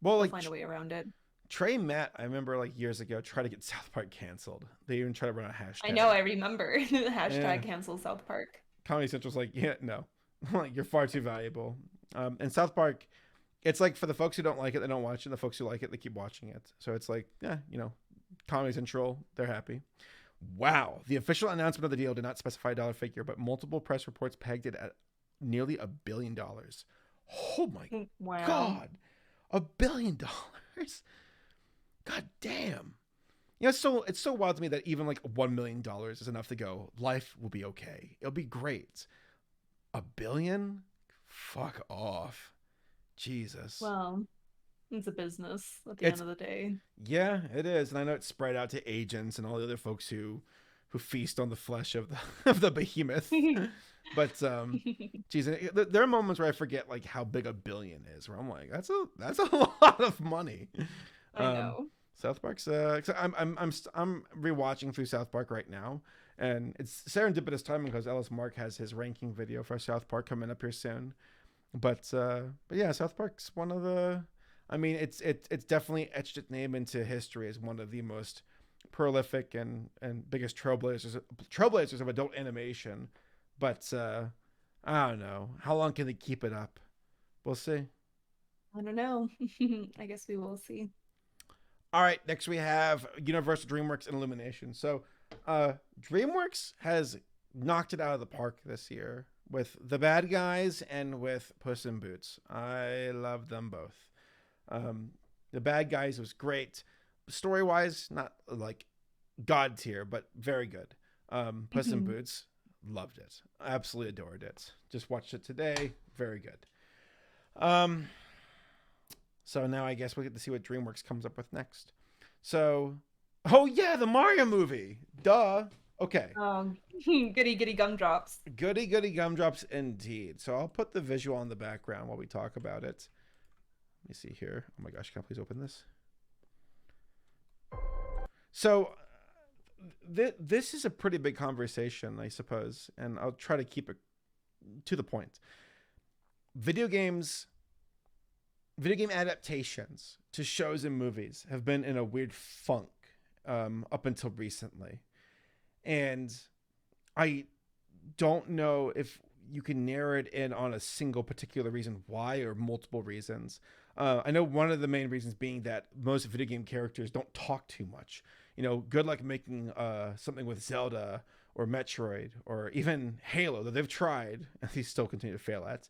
Well, they'll find a way around it. Trey Matt, I remember like years ago, tried to get South Park canceled. They even tried to run a hashtag. I know, I remember. Hashtag cancel South Park. Comedy Central's like, yeah, no. Like, you're far too valuable. And South Park, it's like for the folks who don't like it, they don't watch it. The folks who like it, they keep watching it. So it's like, yeah, Comedy Central, they're happy. Wow. The official announcement of the deal did not specify a dollar figure, but multiple press reports pegged it at nearly $1 billion. Oh my God. $1 billion. God damn. It's so wild to me that even like $1 million is enough to go, life will be okay. It'll be great. $1 billion? Fuck off. Jesus. Well, it's a business at the end of the day. Yeah, it is. And I know it's spread out to agents and all the other folks who feast on the flesh of the behemoth. But geez, there are moments where I forget like how big $1 billion is, where I'm like, that's a lot of money. I know. South Park's I'm rewatching through South Park right now, and it's serendipitous timing because Ellis Mark has his ranking video for South Park coming up here soon. But yeah, South Park's one of the, I mean, it's definitely etched its name into history as one of the most prolific and biggest trailblazers of adult animation. But I don't know, how long can they keep it up? We'll see. I don't know. I guess we will see. All right, next we have Universal, DreamWorks, and Illumination. So DreamWorks has knocked it out of the park this year with The Bad Guys and with Puss in Boots. I love them both. The Bad Guys was great. Story-wise, not like God tier, but very good. Puss in Boots, loved it. Absolutely adored it. Just watched it today. Very good. So now I guess we'll get to see what DreamWorks comes up with next. So, oh yeah, the Mario movie. Duh. Okay. Goody goody gumdrops. Goody goody gumdrops indeed. So I'll put the visual on the background while we talk about it. Let me see here. Oh my gosh, can I please open this? So this is a pretty big conversation, I suppose, and I'll try to keep it to the point. Video game adaptations to shows and movies have been in a weird funk up until recently. And I don't know if you can narrow it in on a single particular reason why or multiple reasons. I know one of the main reasons being that most video game characters don't talk too much. Good luck making something with Zelda or Metroid or even Halo that they've tried and they still continue to fail at.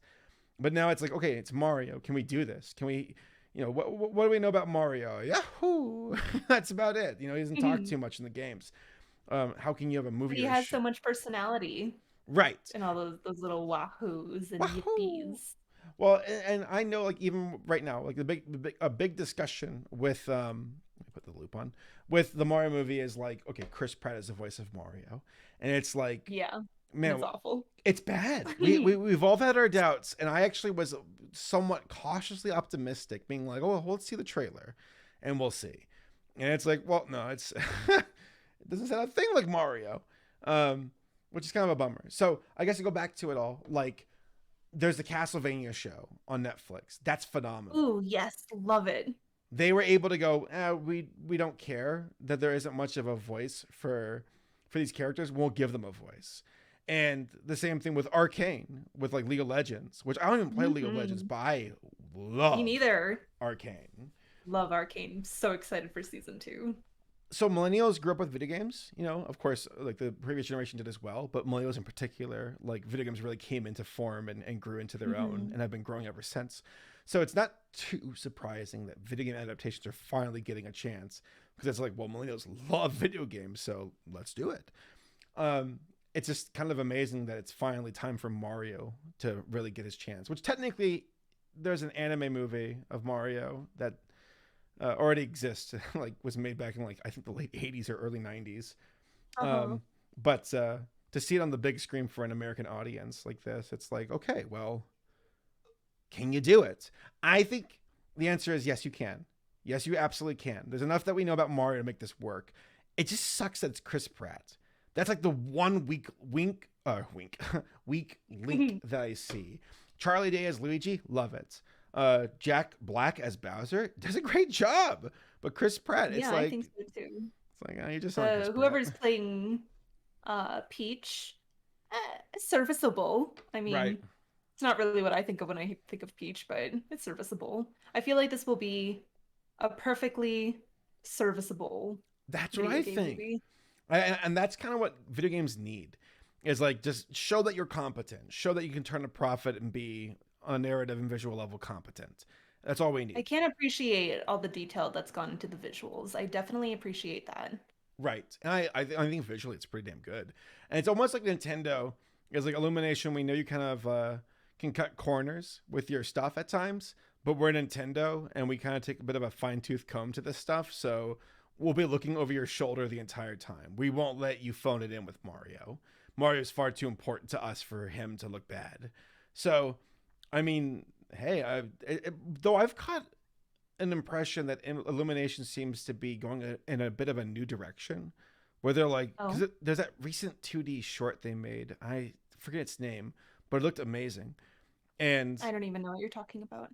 But now it's like, okay, it's Mario. Can we do this? Can we, what do we know about Mario? Yahoo! That's about it. He doesn't talk too much in the games. How can you have a movie? He has so much personality. Right. And all those little wahoos and yippies. Well, and I know, like, even right now, like a big discussion with, let me put the loop on, with the Mario movie is like, okay, Chris Pratt is the voice of Mario. And it's like, yeah. Man, it's awful. It's bad. We've all had our doubts, and I actually was somewhat cautiously optimistic, being like, "Oh, well, let's see the trailer, and we'll see." And it's like, well, no, it doesn't sound a thing like Mario, which is kind of a bummer. So I guess to go back to it all, like, there's the Castlevania show on Netflix. That's phenomenal. Ooh, yes, love it. They were able to go, we don't care that there isn't much of a voice for these characters. We'll give them a voice. And the same thing with Arcane, with like League of Legends, which I don't even play League of Legends, but I love Me neither. Arcane. Love Arcane. So excited for season 2. so millennials grew up with video games, you know, of course, like the previous generation did as well, but millennials in particular, like video games really came into form and grew into their own and have been growing ever since. So it's not too surprising that video game adaptations are finally getting a chance, because it's like, well, millennials love video games, so let's do it. It's just kind of amazing that it's finally time for Mario to really get his chance, which technically there's an anime movie of Mario that already exists, like was made back in like, I think the late 80s or early 90s. But to see it on the big screen for an American audience like this, it's like, okay, well, can you do it? I think the answer is yes, you can. Yes, you absolutely can. There's enough that we know about Mario to make this work. It just sucks that it's Chris Pratt. That's like the one weak link that I see. Charlie Day as Luigi, love it. Jack Black as Bowser does a great job, but Chris Pratt, it's like, I think so too. It's like, oh, you just Chris whoever's Pratt. playing Peach, serviceable. I mean, right. It's not really what I think of when I think of Peach, but it's serviceable. I feel like this will be a perfectly serviceable. That's what I think. And that's kind of what video games need, is like, just show that you're competent, show that you can turn a profit and be on a narrative and visual level competent. That's all we need. I can't appreciate all the detail that's gone into the visuals. I definitely appreciate that. Right. And I think visually it's pretty damn good. And it's almost like Nintendo is like Illumination. We know you kind of can cut corners with your stuff at times, but we're Nintendo and we kind of take a bit of a fine-tooth comb to this stuff. So we'll be looking over your shoulder the entire time. We won't let you phone it in with Mario. Mario's far too important to us for him to look bad. So, I mean, hey, though I've caught an impression that Illumination seems to be going in a bit of a new direction, where they're like, because there's that recent 2D short they made. I forget its name, but it looked amazing. And I don't even know what you're talking about.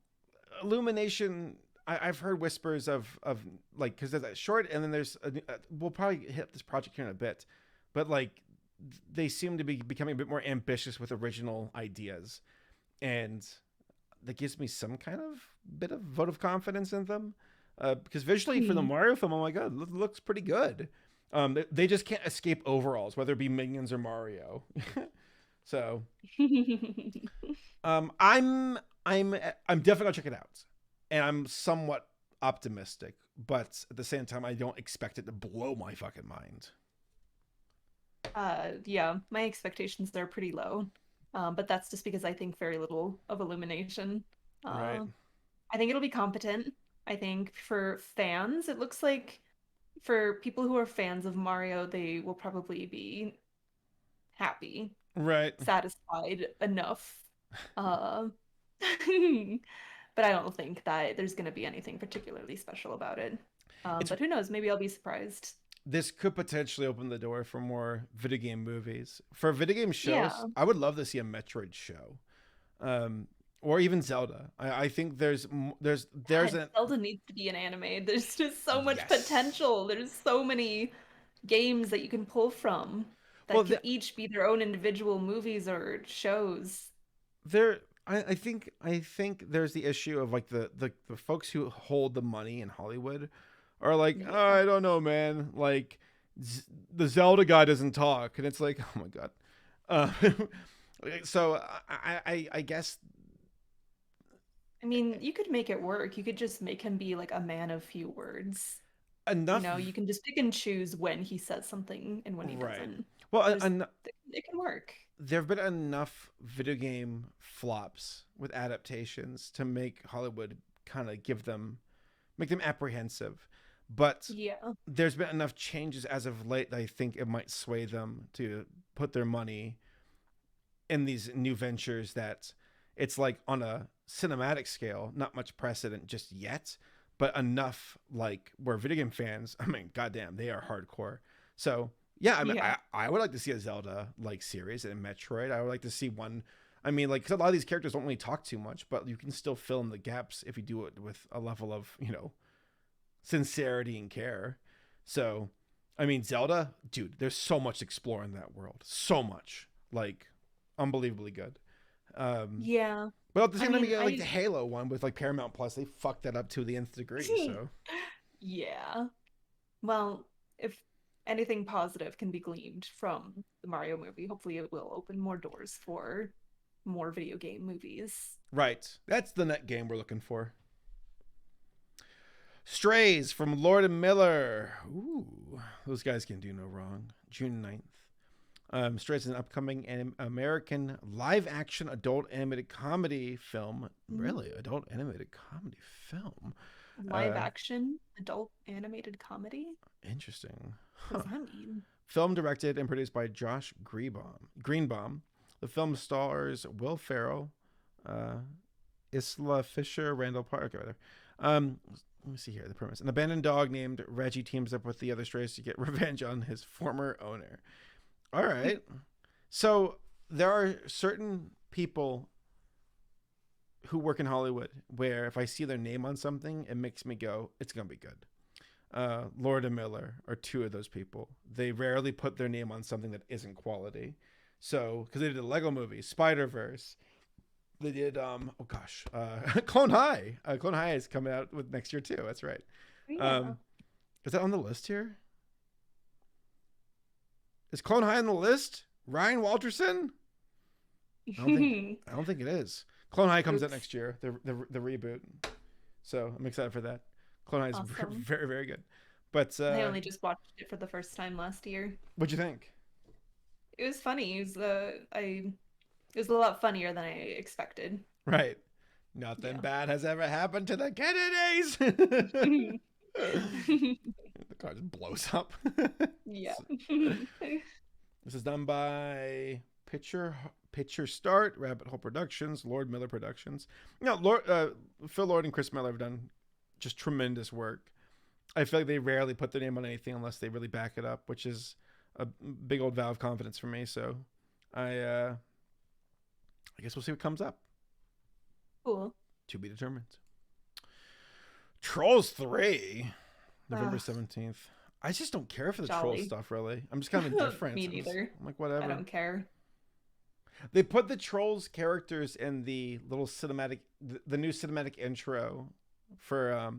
Illumination, I've heard whispers of like, because there's that short, and then there's we'll probably hit this project here in a bit, but like they seem to be becoming a bit more ambitious with original ideas, and that gives me some kind of bit of vote of confidence in them, because visually for the Mario film, oh my god, it looks pretty good. They just can't escape overalls, whether it be Minions or Mario. So I'm definitely gonna check it out, and I'm somewhat optimistic, but at the same time I don't expect it to blow my fucking mind. Yeah, my expectations are pretty low, but that's just because I think very little of Illumination. Right. I think it'll be competent. I think for fans, it looks like for people who are fans of Mario, they will probably be happy, right, satisfied enough. But I don't think that there's going to be anything particularly special about it. But who knows? Maybe I'll be surprised. This could potentially open the door for more video game movies. For video game shows, I would love to see a Metroid show, or even Zelda. I think there's Zelda needs to be an anime. There's just so much potential. There's so many games that you can pull from that could each be their own individual movies or shows. I think there's the issue of like the folks who hold the money in Hollywood are like, oh, I don't know, man. Like the Zelda guy doesn't talk, and it's like, oh my god. So I guess. I mean, you could make it work. You could just make him be like a man of few words. Enough. You know, you can just pick and choose when he says something and when he doesn't. Well, it can work. There have been enough video game flops with adaptations to make Hollywood kind of make them apprehensive. But there's been enough changes as of late that I think it might sway them to put their money in these new ventures that it's like on a cinematic scale, not much precedent just yet, but enough like where video game fans, I mean, goddamn, they are hardcore. So yeah, I mean, I would like to see a Zelda like series and Metroid. I would like to see one. I mean, like, 'cause a lot of these characters don't really talk too much, but you can still fill in the gaps if you do it with a level of, you know, sincerity and care. So, I mean, Zelda, dude, there's so much to explore in that world. So much, like, unbelievably good. But at the same time, you get like the Halo one with like Paramount Plus. They fucked that up to the nth degree. So, yeah. Well, if anything positive can be gleaned from the Mario movie, hopefully it will open more doors for more video game movies. Right. That's the net game we're looking for. Strays from Lord and Miller. Ooh, those guys can do no wrong. June 9th. Strays is an upcoming American live-action adult animated comedy film. Really? Adult animated comedy film? Live action adult animated comedy? Interesting. What does that mean? Film directed and produced by Josh Greenbaum. The film stars Will Ferrell, Isla Fisher, Randall Park. Okay, let me see here. The premise: an abandoned dog named Reggie teams up with the other strays to get revenge on his former owner. All right. So there are certain people who work in Hollywood where if I see their name on something, it makes me go, it's going to be good. Lord and Miller are two of those people. They rarely put their name on something that isn't quality. So, because they did a Lego movie, Spider-Verse. They did, Clone High. Clone High is coming out with next year too. That's right. Yeah. Is that on the list here? Is Clone High on the list? Ryan Walterson? I don't think it is. Clone High comes out next year. The reboot. So I'm excited for that. Clone High is Awesome. very, very good. But I only just watched it for the first time last year. What'd you think? It was funny. It was a lot funnier than I expected. Right. Nothing bad has ever happened to the Kennedys. The car just blows up. Yeah. This is done by Picture Start, Rabbit Hole Productions, Lord Miller Productions. Phil Lord and Chris Miller have done just tremendous work. I feel like they rarely put their name on anything unless they really back it up, which is a big old vow of confidence for me. So I guess we'll see what comes up. Cool. To be determined. Trolls 3, November 17th. I just don't care for the troll stuff, really. I'm just kind of indifferent. Me neither. I'm like, whatever. I don't care. They put the trolls characters in the little cinematic, the new cinematic intro for,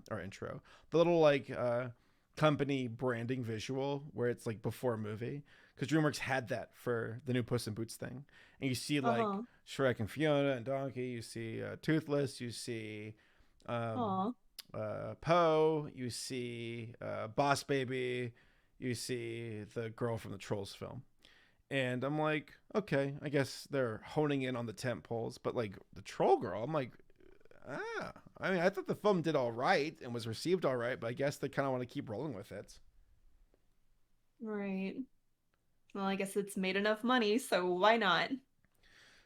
the little company branding visual where it's like before a movie. Because DreamWorks had that for the new Puss in Boots thing. And you see like Shrek and Fiona and Donkey. You see Toothless. You see Poe. You see Boss Baby. You see the girl from the Trolls film. And I'm like, okay, I guess they're honing in on the tent poles. But like the Troll Girl, I'm like, I mean, I thought the film did all right and was received all right. But I guess they kind of want to keep rolling with it. Right. Well, I guess it's made enough money, so why not?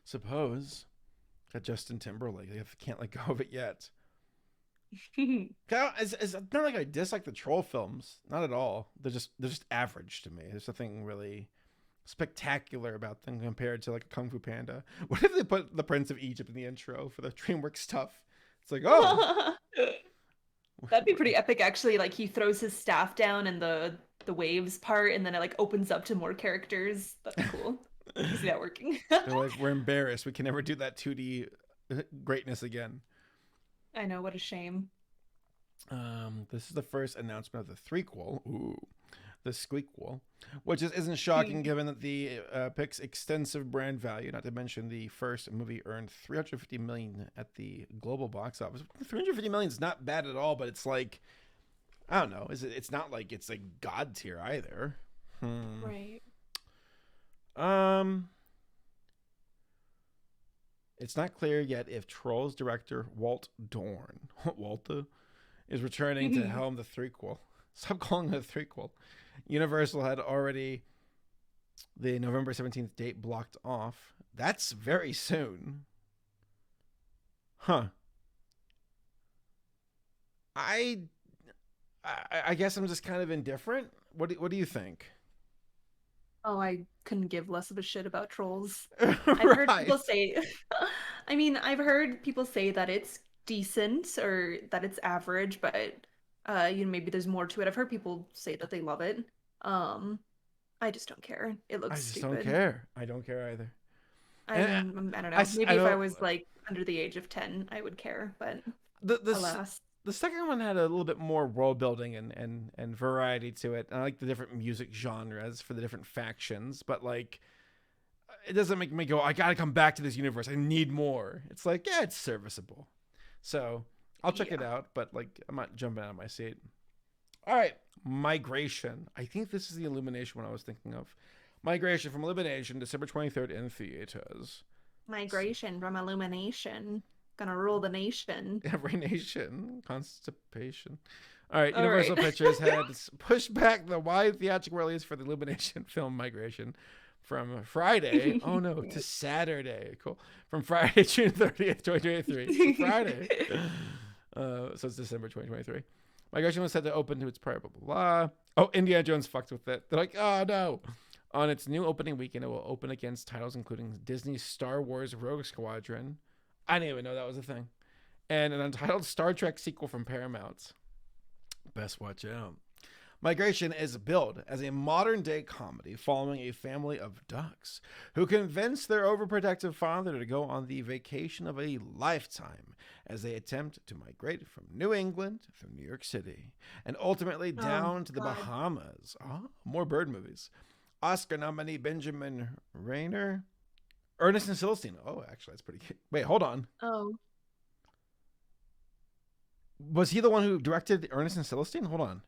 Suppose. Got Justin Timberlake. They can't let go of it yet. It's not like I dislike the troll films. Not at all. They're just average to me. There's nothing really spectacular about them compared to like a Kung Fu Panda. What if they put the Prince of Egypt in the intro for the DreamWorks stuff? It's like, oh. That'd be pretty epic, actually. Like he throws his staff down and the waves part, and then it like opens up to more characters. That's cool. You see that working? They're like, we're embarrassed. We can never do that 2D greatness again. I know, what a shame. This is the first announcement of the threequel. Ooh, the squeakquel, which isn't shocking given that the pic's extensive brand value. Not to mention the first movie earned $350 million at the global box office. $350 million is not bad at all, but it's like, I don't know. It's not like it's like God tier either. Right. It's not clear yet if Trolls director Walter is returning to helm the threequel. Stop calling it a threequel. Universal had already the November 17th date blocked off. That's very soon. Huh. I guess I'm just kind of indifferent. What do you think? Oh, I couldn't give less of a shit about Trolls. Right. I've heard people say, I've heard people say that it's decent or that it's average, but maybe there's more to it. I've heard people say that they love it. I just don't care. It looks stupid. Don't care. I don't care either. I don't know. Maybe if I was like under the age of 10, I would care, but alas. the second one had a little bit more world building and variety to it. I like the different music genres for the different factions, but like it doesn't make me go, I gotta come back to this universe. I need more. It's like, yeah, it's serviceable. So I'll check it out, but like I'm not jumping out of my seat. All right, Migration. I think this is the Illumination one I was thinking of. Migration from Illumination, December 23rd in theaters. Migration from Illumination. Gonna rule the nation. Every nation. Constipation. All right, Universal Pictures had pushed back the wide theatrical release for the Illumination film Migration from Friday, to Saturday. Cool. From Friday, June 30th, 2023. Friday. So it's December 2023. Migration was said to open to its prior blah, blah, blah. Oh, Indiana Jones fucked with it. They're like, oh, no. On its new opening weekend, it will open against titles including Disney's Star Wars Rogue Squadron. I didn't even know that was a thing. And an untitled Star Trek sequel from Paramount. Best watch out. Migration is billed as a modern-day comedy following a family of ducks who convince their overprotective father to go on the vacation of a lifetime as they attempt to migrate from New England through New York City and ultimately down to the Bahamas. Oh, more bird movies. Oscar nominee Benjamin Rayner. Ernest and Celestine. Oh, actually, that's pretty good. Wait, hold on. Oh. Was he the one who directed Ernest and Celestine? Hold on.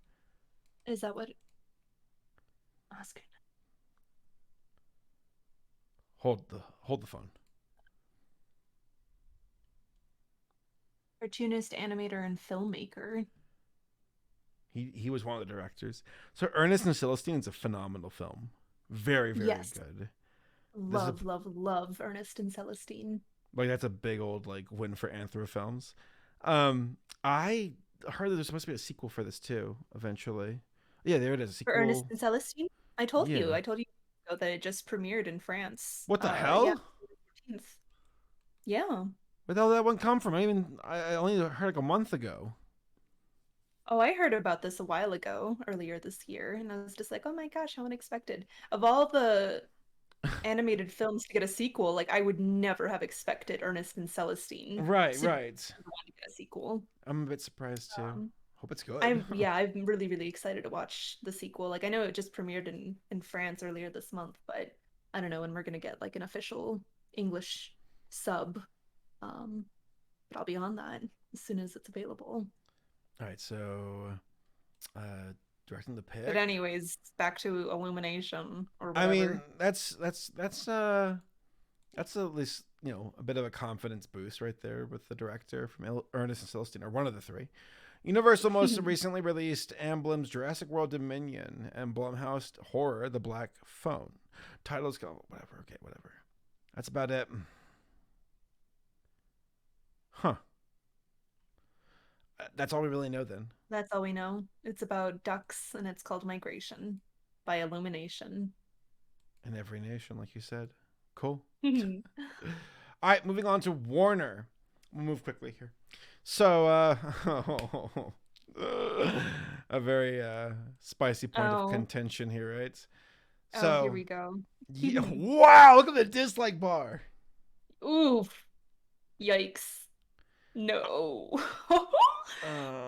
Is that what Oscar? Hold the phone. Cartoonist, animator, and filmmaker. He was one of the directors. So Ernest and Celestine is a phenomenal film. Very, very good. Love Ernest and Celestine. Like that's a big old like win for Anthro Films. I heard that there's supposed to be a sequel for this too, eventually. Yeah, there it is. A sequel. For Ernest and Celestine? I told you that it just premiered in France. What the hell? Yeah. Where the hell did that one come from? I only heard like a month ago. Oh, I heard about this a while ago, earlier this year, and I was just like, oh my gosh, how unexpected. Of all the animated films to get a sequel, like I would never have expected Ernest and Celestine. Right. To get a sequel. I'm a bit surprised too. Hope it's good. I'm really, really excited to watch the sequel. Like I know it just premiered in France earlier this month, but I don't know when we're gonna get like an official English sub. But I'll be on that as soon as it's available. All right, so directing the pick. But anyways, back to Illumination or whatever. I mean, that's at least, a bit of a confidence boost right there with the director from Ernest and Celestine, or one of the three. Universal most recently released Amblem's Jurassic World Dominion and Blumhouse Horror The Black Phone. Titles go whatever. That's about it. Huh. That's all we really know then. That's all we know. It's about ducks and it's called Migration by Illumination. In every nation, like you said. Cool. All right, moving on to Warner. We'll move quickly here. So, a very spicy point of contention here, right? So, here we go. Wow, look at the dislike bar. Oof. Yikes. No.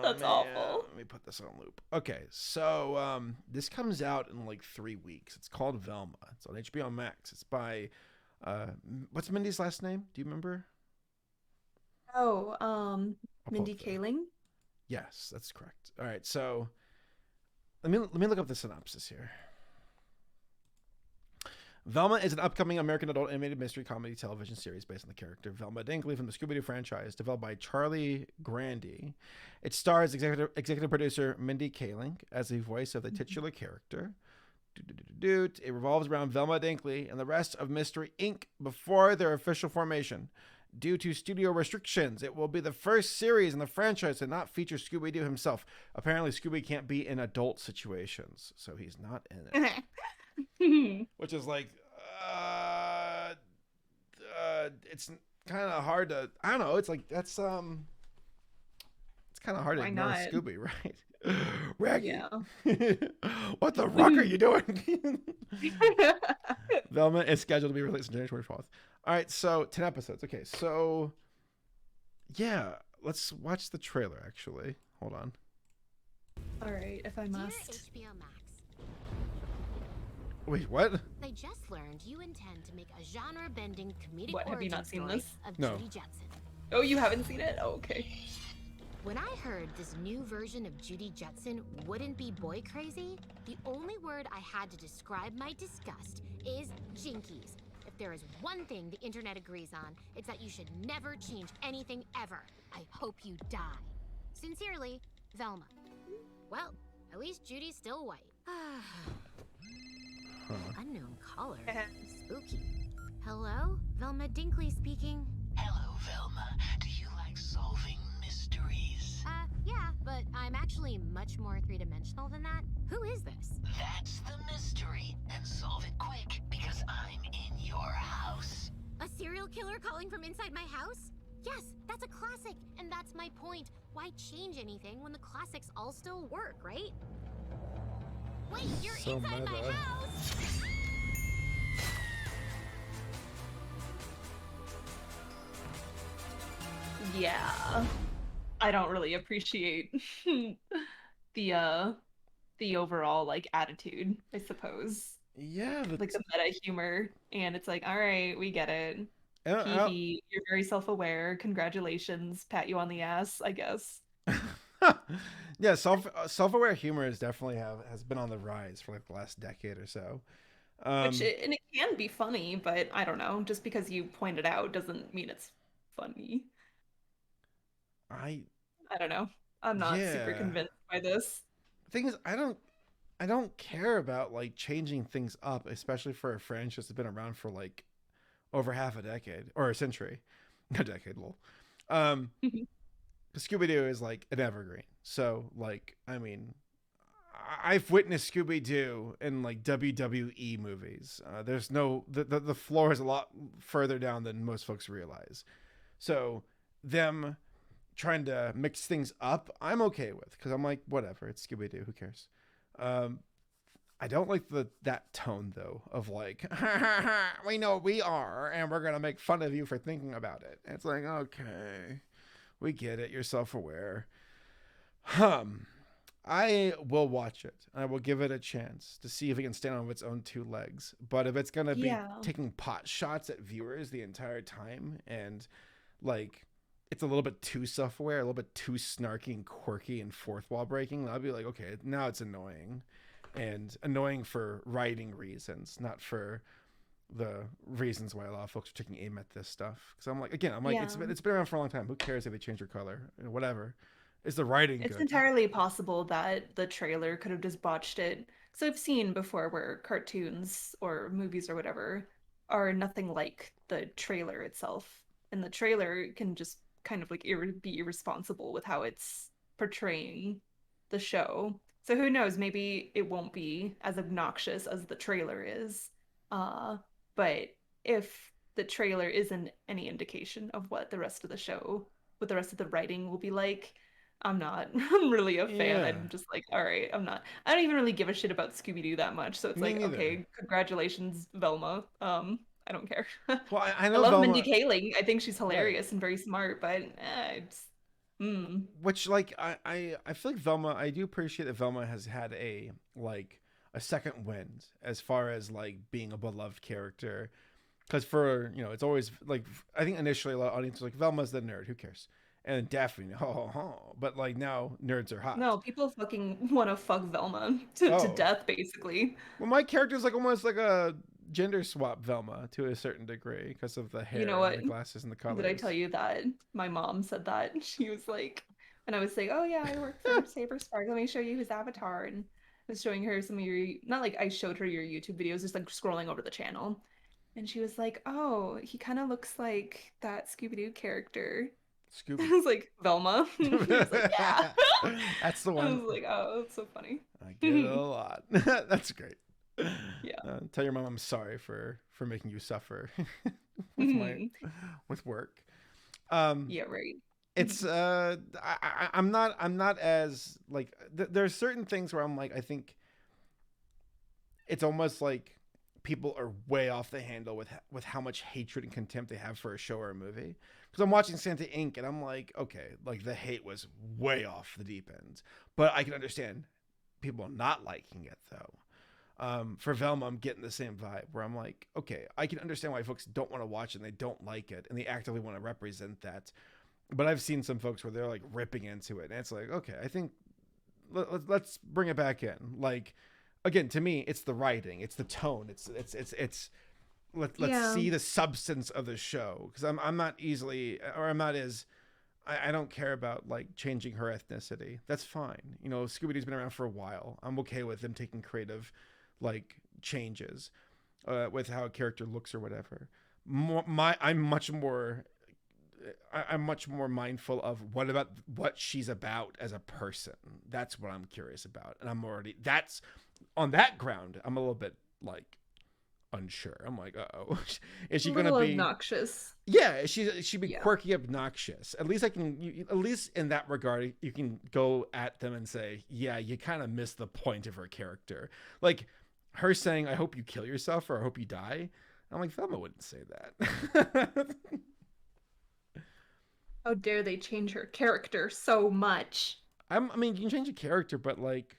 That's awful. Let me put this on loop. Okay, so this comes out in like 3 weeks. It's called Velma. It's on HBO Max. It's by what's Mindy's last name? Do you remember? Mindy Kaling. Yes, that's correct. All right, so let me look up the synopsis here. Velma is an upcoming American adult animated mystery comedy television series based on the character Velma Dinkley from the Scooby-Doo franchise, developed by Charlie Grandy. It stars executive producer Mindy Kaling as the voice of the titular character. It revolves around Velma Dinkley and the rest of Mystery Inc. before their official formation. Due to studio restrictions, it will be the first series in the franchise to not feature Scooby-Doo himself. Apparently, Scooby can't be in adult situations, so he's not in it. Which is like, it's kind of hard to, I don't know. It's like, that's, it's kind of hard to ignore Scooby, right? Raggy. Yeah. What the fuck are you doing? Velma is scheduled to be released on January 24th. All right, so 10 episodes. Okay, so yeah, let's watch the trailer actually. Hold on. All right, if I Dear must. HBO Max, Wait, what? I just learned you intend to make a genre-bending comedic What, have you origin not seen story this? of No. Judy Jetson. Oh, you haven't seen it? Oh, okay. When I heard this new version of Judy Jetson wouldn't be boy crazy, the only word I had to describe my disgust is jinkies. If there is one thing the internet agrees on, it's that you should never change anything ever. I hope you die. Sincerely, Velma. Well, at least Judy's still white. Unknown caller. Spooky. Hello? Velma Dinkley speaking. Hello, Velma. Do you like solving mysteries? Yeah, but I'm actually much more three-dimensional than that. Who is this? That's the mystery. And solve it quick, because I'm in your house. A serial killer calling from inside my house? Yes, that's a classic, and that's my point. Why change anything when the classics all still work, right? Wait, you're So inside my meta. house! Yeah. I don't really appreciate the overall like attitude, I suppose. Yeah, Like the meta humor, and it's like, all right, we get it. I Hee, you're very self-aware. Congratulations, pat you on the ass, I guess. yeah, self-aware humor has definitely has been on the rise for like the last decade or so. And it can be funny, but I don't know. Just because you point it out doesn't mean it's funny. I don't know. I'm not super Yeah. convinced by this. thing is, I don't care about like changing things up, especially for a franchise that's been around for like over half a decade or a century, a decade. Lol. Scooby-Doo is like an evergreen. So like, I mean, I've witnessed Scooby-Doo in like WWE movies. There's no the floor is a lot further down than most folks realize. So them trying to mix things up, I'm okay with, because I'm like, whatever, it's Scooby-Doo, who cares? I don't like that tone though of like, we know what we are and we're gonna make fun of you for thinking about it. And it's like, okay, we get it, you're self-aware. I will watch it. I will give it a chance to see if it can stand on its own two legs. But if it's gonna be taking pot shots at viewers the entire time, and like it's a little bit too self-aware, a little bit too snarky and quirky and fourth wall breaking, I'll be like, okay, now it's annoying. And annoying for writing reasons, not for the reasons why a lot of folks are taking aim at this stuff. Because I'm like, it's been around for a long time. Who cares if they change their color? Whatever. Is the writing It's good? entirely possible that the trailer could have just botched it. So I've seen before where cartoons or movies or whatever are nothing like the trailer itself. And the trailer can just kind of like be irresponsible with how it's portraying the show. So who knows, maybe it won't be as obnoxious as the trailer is. But if the trailer isn't any indication of what the rest of the rest of the writing will be like, I'm really a fan. Yeah. I'm just like, all right, I don't even really give a shit about Scooby-Doo that much. So it's Me like, neither. okay, congratulations, Velma. I don't care. Well, I I know love Velma, Mindy Kaling. I think she's hilarious and very smart, but which like I feel like Velma, I do appreciate that Velma has had a second wind as far as like being a beloved character, because for it's always like, I think initially a lot of audiences were like, Velma's the nerd, who cares? And Daphne, but like now nerds are hot. No, people fucking want to fuck Velma to death, basically. Well, my character's like almost like a gender swap Velma to a certain degree because of the hair, You know what? and the glasses, and the colors. Did I tell you that my mom said that? She was like, and I was saying, oh yeah, I work for Saber Spark. Let me show you his avatar. And I was showing her some of your, not like I showed her your YouTube videos, just like scrolling over the channel. And she was like, oh, he kind of looks like that Scooby-Doo character. Scooby. I was like, Velma? She was like, yeah. That's the one. I was like, oh, that's so funny. I get it a lot. That's great. Yeah. Tell your mom I'm sorry for making you suffer with work. Yeah, right. It's I'm not as like there's certain things where I'm like, I think it's almost like people are way off the handle with how much hatred and contempt they have for a show or a movie. Because I'm watching Santa Inc. and I'm like, okay, like the hate was way off the deep end, but I can understand people not liking it though. For Velma, I'm getting the same vibe where I'm like, okay, I can understand why folks don't want to watch it and they don't like it and they actively want to represent that. But I've seen some folks where they're like ripping into it and it's like, okay, I think let's bring it back in. Like, again, to me, it's the writing, it's the tone, it's let's see the substance of the show, because I'm not easily, or I'm not as, I don't care about like changing her ethnicity. That's fine. You know, Scooby-Doo's been around for a while. I'm okay with them taking creative like changes with how a character looks or whatever. I'm much more mindful of what she's about as a person. That's what I'm curious about, and that's on that ground. I'm a little bit like unsure. I'm like, uh-oh, is she gonna be obnoxious? Yeah, she'd be quirky, obnoxious. At least at least in that regard, you can go at them and say, yeah, you kind of missed the point of her character. Like her saying, "I hope you kill yourself" or "I hope you die." I'm like, Velma wouldn't say that. How dare they change her character so much? I mean, you can change a character, but like,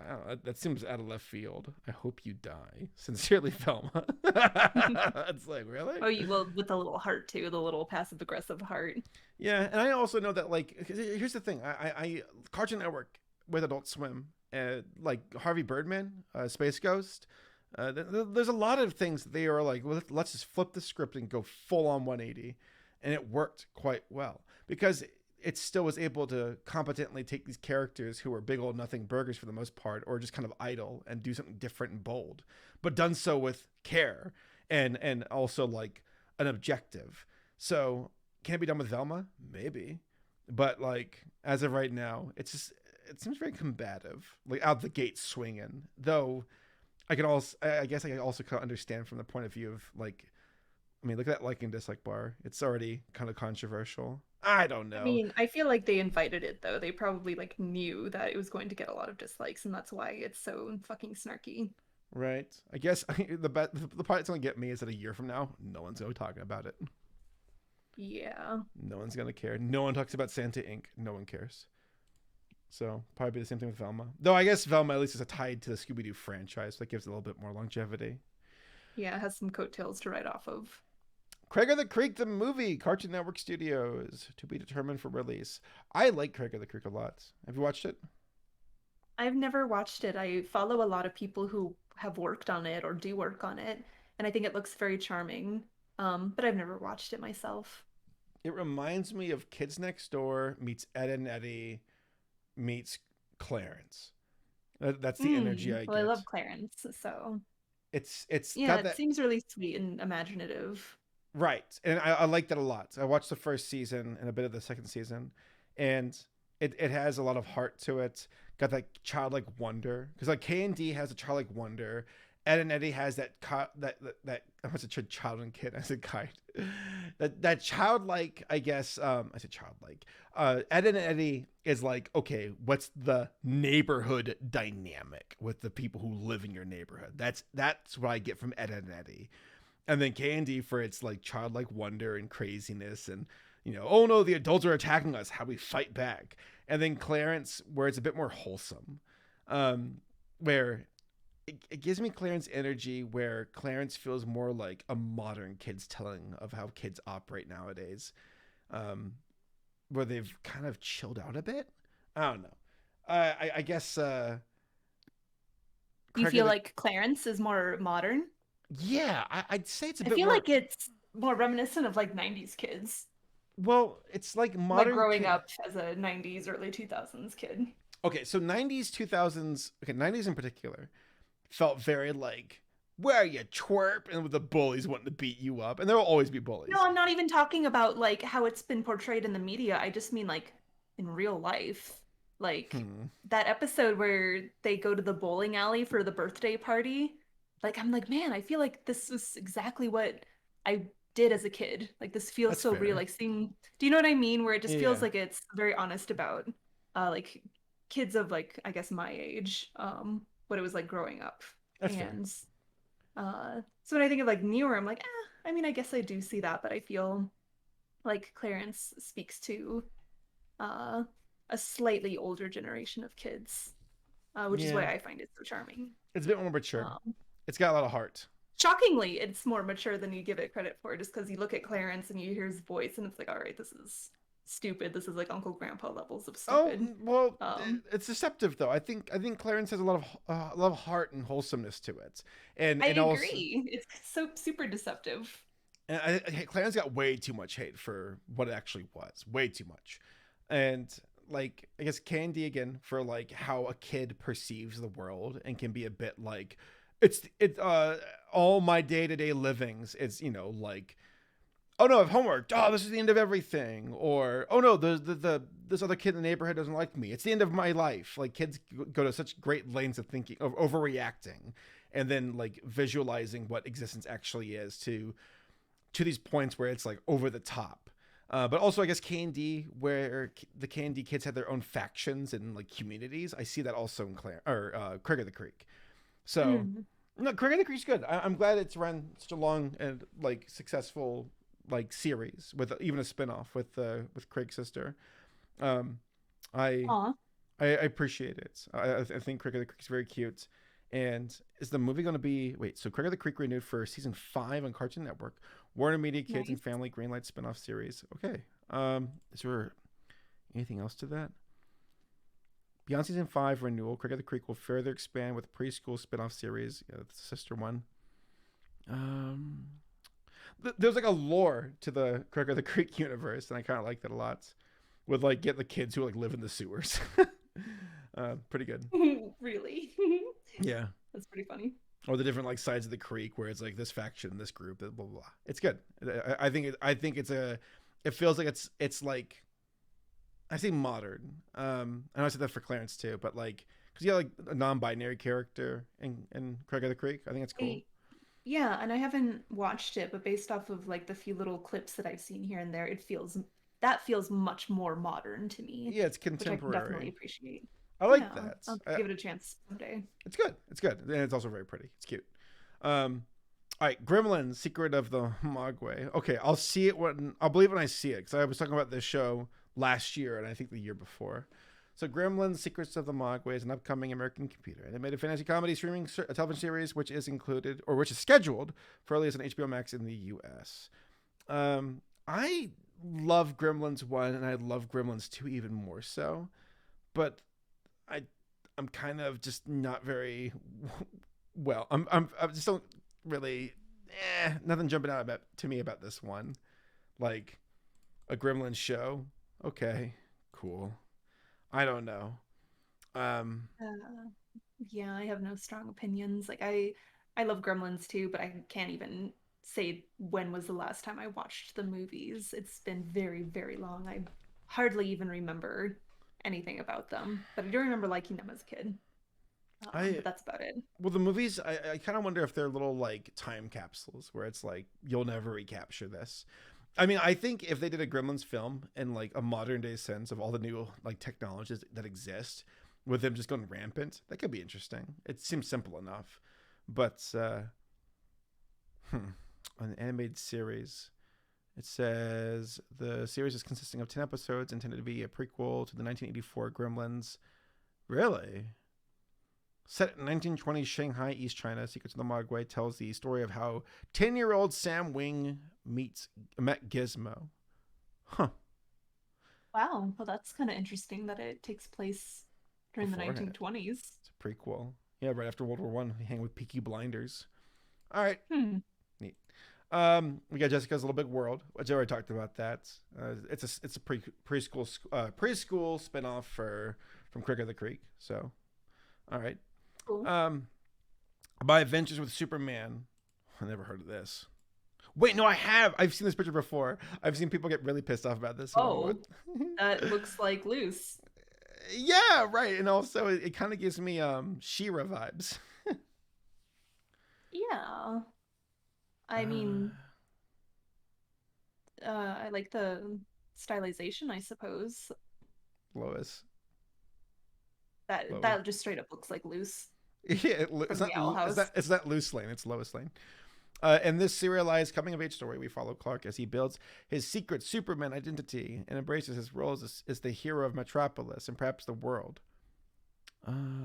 I don't know, that seems out of left field. I hope you die. Sincerely, Velma. It's like, really? Oh, well, with the little heart too, the little passive aggressive heart. Yeah, and I also know that like, here's the thing. I Cartoon Network with Adult Swim, like Harvey Birdman, Space Ghost. There's a lot of things that they are like, well, let's just flip the script and go full on 180, and it worked quite well because it still was able to competently take these characters who were big old nothing burgers for the most part, or just kind of idle, and do something different and bold, but done so with care and also like an objective. So can it be done with Velma? Maybe. But like, as of right now, it seems very combative, like out the gate swinging, though. I guess I can also kind of understand from the point of view of like, I mean, look at that like and dislike bar. It's already kind of controversial. I don't know. I mean, I feel like they invited it though. They probably like knew that it was going to get a lot of dislikes, and that's why it's so fucking snarky. Right. I guess the part that's gonna get me is that a year from now, no one's gonna be talking about it. Yeah. No one's gonna care. No one talks about Santa Inc. No one cares. So probably be the same thing with Velma. Though I guess Velma at least is tied to the Scooby-Doo franchise, so that gives it a little bit more longevity. Yeah, it has some coattails to ride off of. Craig of the Creek, the movie, Cartoon Network Studios, to be determined for release. I like Craig of the Creek a lot. Have you watched it? I've never watched it. I follow a lot of people who have worked on it or do work on it, and I think it looks very charming. But I've never watched it myself. It reminds me of Kids Next Door meets Ed and Eddie meets Clarence. That's the energy I get. Well, I love Clarence, so it's yeah, it seems really sweet and imaginative. Right, and I like that a lot. I watched the first season and a bit of the second season, and it has a lot of heart to it. Got that childlike wonder, because like K&D has a childlike wonder. Ed and Eddie has that I was a child and kid. I said kind. That childlike, I guess. I said childlike. Ed and Eddie is like, okay, what's the neighborhood dynamic with the people who live in your neighborhood? That's what I get from Ed and Eddie. And then K&D for its like childlike wonder and craziness, and oh no, the adults are attacking us. How do we fight back? And then Clarence, where it's a bit more wholesome, where it gives me Clarence energy, where Clarence feels more like a modern kid's telling of how kids operate nowadays, where they've kind of chilled out a bit. I don't know. I guess. You feel like Clarence is more modern? Yeah, I'd say it's a bit. I feel more... like it's more reminiscent of like 90s kids. Well, it's like modern. Like growing up as a 90s, early 2000s kid. Okay, so 90s, 2000s, 90s in particular, felt very like, where are you, twerp? And with the bullies wanting to beat you up. And there will always be bullies. No, I'm not even talking about like how it's been portrayed in the media. I just mean like in real life. Like that episode where they go to the bowling alley for the birthday party. Like, I'm like, man, I feel like this was exactly what I did as a kid. Like, this feels That's so fair. Real. Like, seeing, do you know what I mean? Where it just feels like it's very honest about, like, kids of, like, I guess my age, what it was like growing up. That's and so when I think of, like, newer, I'm like, I mean, I guess I do see that, but I feel like Clarence speaks to a slightly older generation of kids, which is why I find it so charming. It's a bit more mature. It's got a lot of heart. Shockingly, it's more mature than you give it credit for, just because you look at Clarence and you hear his voice and it's like, all right, this is stupid. This is like Uncle Grandpa levels of stupid. Oh well, it's deceptive though. I think Clarence has a lot of heart and wholesomeness to it, and I agree. Also, it's so super deceptive. And Clarence got way too much hate for what it actually was, way too much, and like I guess Candy again for like how a kid perceives the world and can be a bit like it's all my day-to-day livings. It's like, oh no, I have homework. Oh, this is the end of everything. Or, oh no, this other kid in the neighborhood doesn't like me. It's the end of my life. Like kids go to such great lengths of thinking, of overreacting, and then like visualizing what existence actually is to these points where it's like over the top. But also I guess Candy, where the Candy kids had their own factions and like communities. I see that also in Craig of the Creek. So no, Craig of the Creek's good. I'm glad it's run such a long and like successful like series with even a spin-off with Craig's sister. I appreciate it. I think Craig of the Creek is very cute. And is the movie going to be so Craig of the Creek renewed for season 5 on Cartoon Network, Warner Media Kids and Family Greenlight spin-off series. Okay. Is there anything else to that? Beyond season 5 renewal, Craig of the Creek will further expand with a preschool spin-off series. Yeah, that's the sister one. There's like a lore to the Craig of the Creek universe, and I kind of like that a lot. With like get the kids who like live in the sewers. Pretty good. Really? Yeah. That's pretty funny. Or the different like sides of the creek where it's like this faction, this group, blah blah blah. It's good. I think it feels like it's like, I say modern. I know I said that for Clarence too, but like because you have like a non-binary character in Craig of the Creek. I think it's cool. Yeah, and I haven't watched it, but based off of like the few little clips that I've seen here and there, it feels much more modern to me. Yeah, it's contemporary. Which I can definitely appreciate. I like that. I'll give it a chance someday. It's good. And it's also very pretty. It's cute. All right, Gremlins, Secret of the Mogwai. Okay, I'll believe when I see it, because I was talking about this show last year and I think the year before. So Gremlins, Secrets of the Mogwai is an upcoming American computer animated fantasy comedy streaming television series, which is scheduled for release on HBO Max in the US. I love Gremlins 1 and I love Gremlins 2 even more so, but I'm kind of just not very well. I just don't really nothing jumping out to me about this one. Like a Gremlins show, okay, cool. I don't know. Yeah, I have no strong opinions. Like I love Gremlins too, but I can't even say when was the last time I watched the movies. It's been very, very long. I hardly even remember anything about them, but I do remember liking them as a kid. But that's about it. Well, the movies, I kind of wonder if they're little like time capsules where it's like you'll never recapture this. I mean, I think if they did a Gremlins film in like a modern day sense of all the new like technologies that exist, with them just going rampant, that could be interesting. It seems simple enough, but an animated series. It says the series is consisting of 10 episodes intended to be a prequel to the 1984 Gremlins. Really? Set in 1920s Shanghai, East China, Secrets of the Mogwai tells the story of how 10-year-old Sam Wing met Gizmo. Huh. Wow. Well, that's kind of interesting that it takes place during the 1920s. It's a prequel. Yeah, right after World War I. He hang with Peaky Blinders. All right. Neat. We got Jessica's Little Big World, which I already talked about that. It's a preschool spinoff from Craig of the Creek. So, all right. Cool. My Adventures with Superman. I never heard of this. Wait, no, I have. I've seen this picture before. I've seen people get really pissed off about this. Oh, that looks like loose. Yeah, right. And also, it kind of gives me She-Ra vibes. Yeah. I mean, I like the stylization, I suppose. Lois. That just straight up looks like loose. Yeah, it's not Lois Lane. It's Lois Lane. In this serialized coming-of-age story, we follow Clark as he builds his secret Superman identity and embraces his role as the hero of Metropolis and perhaps the world.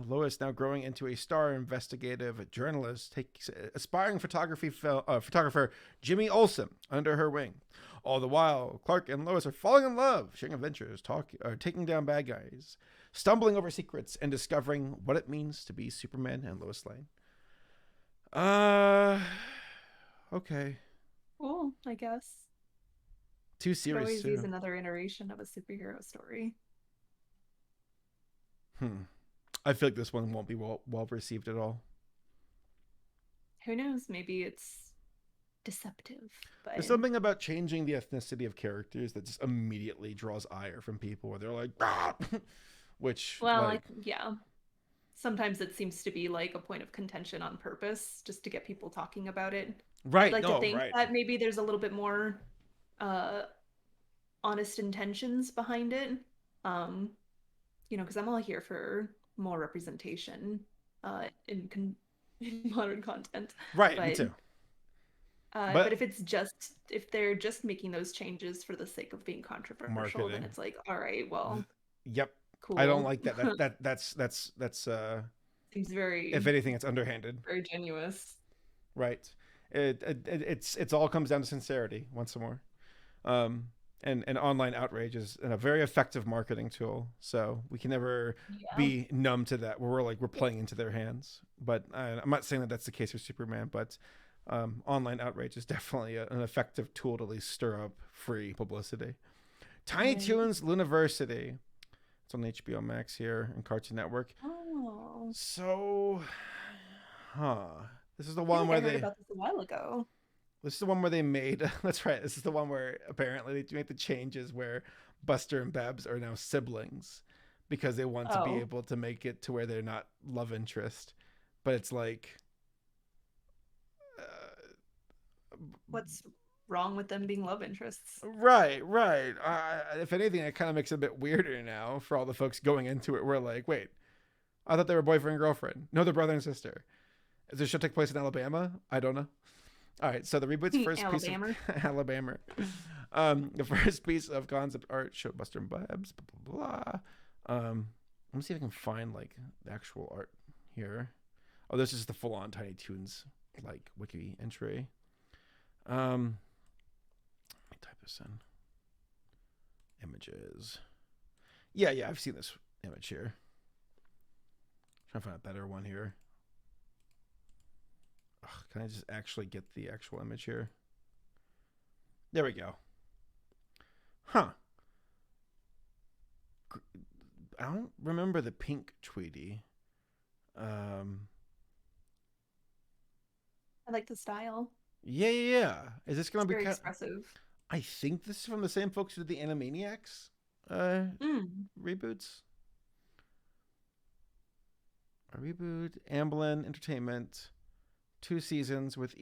Lois, now growing into a star investigative journalist, takes aspiring photographer Jimmy Olsen under her wing. All the while, Clark and Lois are falling in love, sharing adventures, taking down bad guys, stumbling over secrets, and discovering what it means to be Superman and Lois Lane. Okay. Cool, I guess. 2 series. Could always too. use another iteration of a superhero story. I feel like this one won't be well received at all. Who knows? Maybe it's deceptive. But There's something about changing the ethnicity of characters that just immediately draws ire from people, where they're like, "Ah!" which, well, yeah. Sometimes it seems to be like a point of contention on purpose, just to get people talking about it. Right. I'd like to think right. that maybe there's a little bit more honest intentions behind it. Because I'm all here for more representation in modern content. Right, but, me too. But if they're just making those changes for the sake of being controversial, marketing. then it's like, all right, well, yep, cool. I don't like that. That's seems very, if anything, it's underhanded, very genuous. Right. It's all comes down to sincerity once more. And online outrage is a very effective marketing tool. So we can never be numb to that, where we're playing into their hands. But I'm not saying that that's the case for Superman, but online outrage is definitely an effective tool to at least stir up free publicity. Tiny Toons Luniversity. It's on HBO Max here and Cartoon Network. Oh. So, this is the one where I heard about this a while ago. This is the one where they made. That's right. This is the one where apparently they make the changes where Buster and Babs are now siblings because they want to be able to make it to where they're not love interest. But it's like, what's wrong with them being love interests? Right. If anything, it kind of makes it a bit weirder now for all the folks going into it. We're like, wait, I thought they were boyfriend and girlfriend. No, they're brother and sister. Does this show take place in Alabama? I don't know. All right, so the reboot's first piece of Alabama. The first piece of concept art showed Buster and Babs. Blah, blah, blah. Let me see if I can find the actual art here. Oh, this is the full-on Tiny Toons wiki entry. Let me type this in. Images. Yeah, I've seen this image here. Trying to find a better one here. Can I just actually get the actual image here? There we go. I don't remember the pink Tweety. I like the style. Yeah. Is this going to be very expressive? I think this is from the same folks who did the Animaniacs reboots. A reboot, Amblin Entertainment. 2 seasons with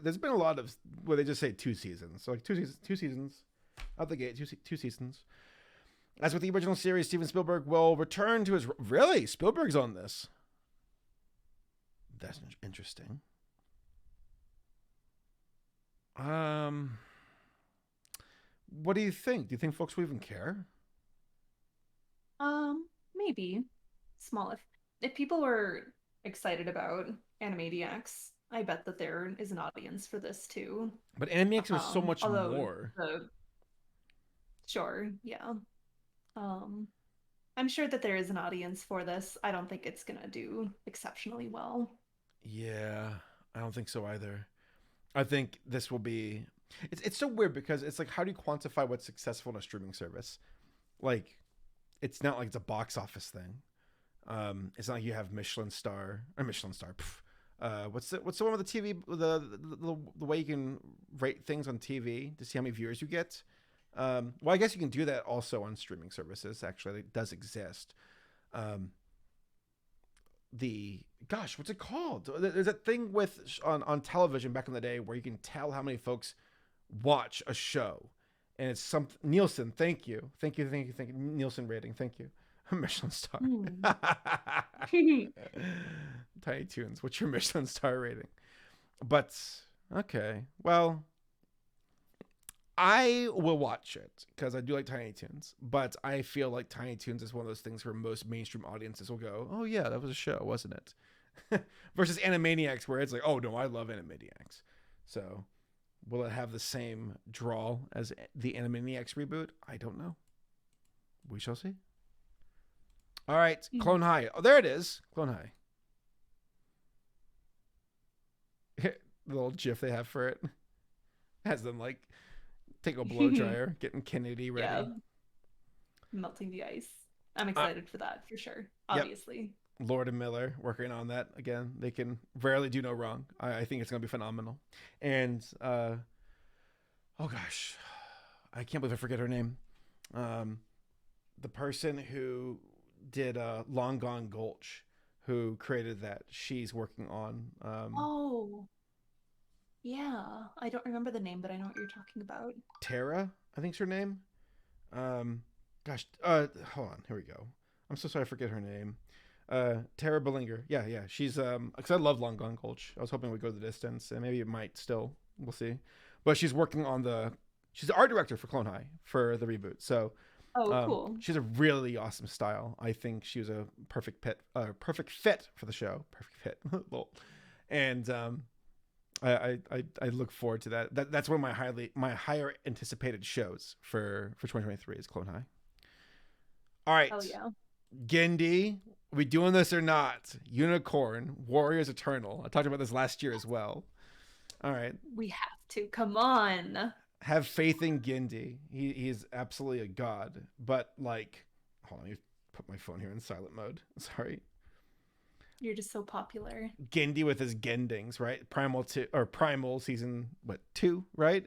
there's been a lot of where they just say 2 seasons. So 2 seasons out the gate, 2 seasons. As with the original series, Steven Spielberg will return to his Spielberg's on this. That's interesting. What do you think? Do you think folks will even care? Maybe small. If people were excited about Animaniacs, I bet that there is an audience for this too. But Animaniacs was so much more. Sure, yeah. I'm sure that there is an audience for this. I don't think it's gonna do exceptionally well. Yeah, I don't think so either. I think this will be. It's so weird because it's like, how do you quantify what's successful in a streaming service? It's not like it's a box office thing. It's not like you have Michelin star. What's the one with the TV? The way you can rate things on TV to see how many viewers you get. Well, I guess you can do that also on streaming services. Actually, it does exist. What's it called? There's that thing on television back in the day where you can tell how many folks watch a show, and it's some Nielsen. Thank you. Nielsen rating. Thank you. Michelin star. Tiny Toons. What's your Michelin star rating? But Okay. Well, I will watch it because I do like Tiny Toons, but I feel like Tiny Toons is one of those things where most mainstream audiences will go, "Oh yeah, that was a show, wasn't it?" Versus Animaniacs, where it's like, "Oh no, I love Animaniacs." So, will it have the same draw as the Animaniacs reboot? I don't know. We shall see. All right, Clone High. Oh, there it is. Clone High. The little GIF they have for it has them like take a blow dryer, getting Kennedy ready. Yeah. Melting the ice. I'm excited for that for sure. Obviously. Yep. Lord and Miller working on that again. They can rarely do no wrong. I think it's gonna be phenomenal. And oh gosh, I can't believe I forget her name. The person who did Long Gone Gulch, who created that, she's working on oh yeah, I don't remember the name, but I know what you're talking about. Tara, I think's her name. Gosh, hold on, here we go. I'm so sorry, I forget her name. Tara Bellinger. Yeah, she's because I love Long Gone Gulch. I was hoping we'd go the distance, and maybe it might still. We'll see. But she's working on she's the art director for Clone High for the reboot. So cool. She's a really awesome style. I think she was a perfect fit for the show. Perfect fit. And I look forward to that. That's one of my higher anticipated shows for 2023 is Clone High. All right. Oh yeah. Genndy, we doing this or not? Unicorn, Warriors Eternal. I talked about this last year as well. All right. We have to. Come on. Have faith in Genndy. He's absolutely a god. But like, hold on, let me put my phone here in silent mode. Sorry. You're just so popular. Genndy with his Gendings, right? Primal season 2, right?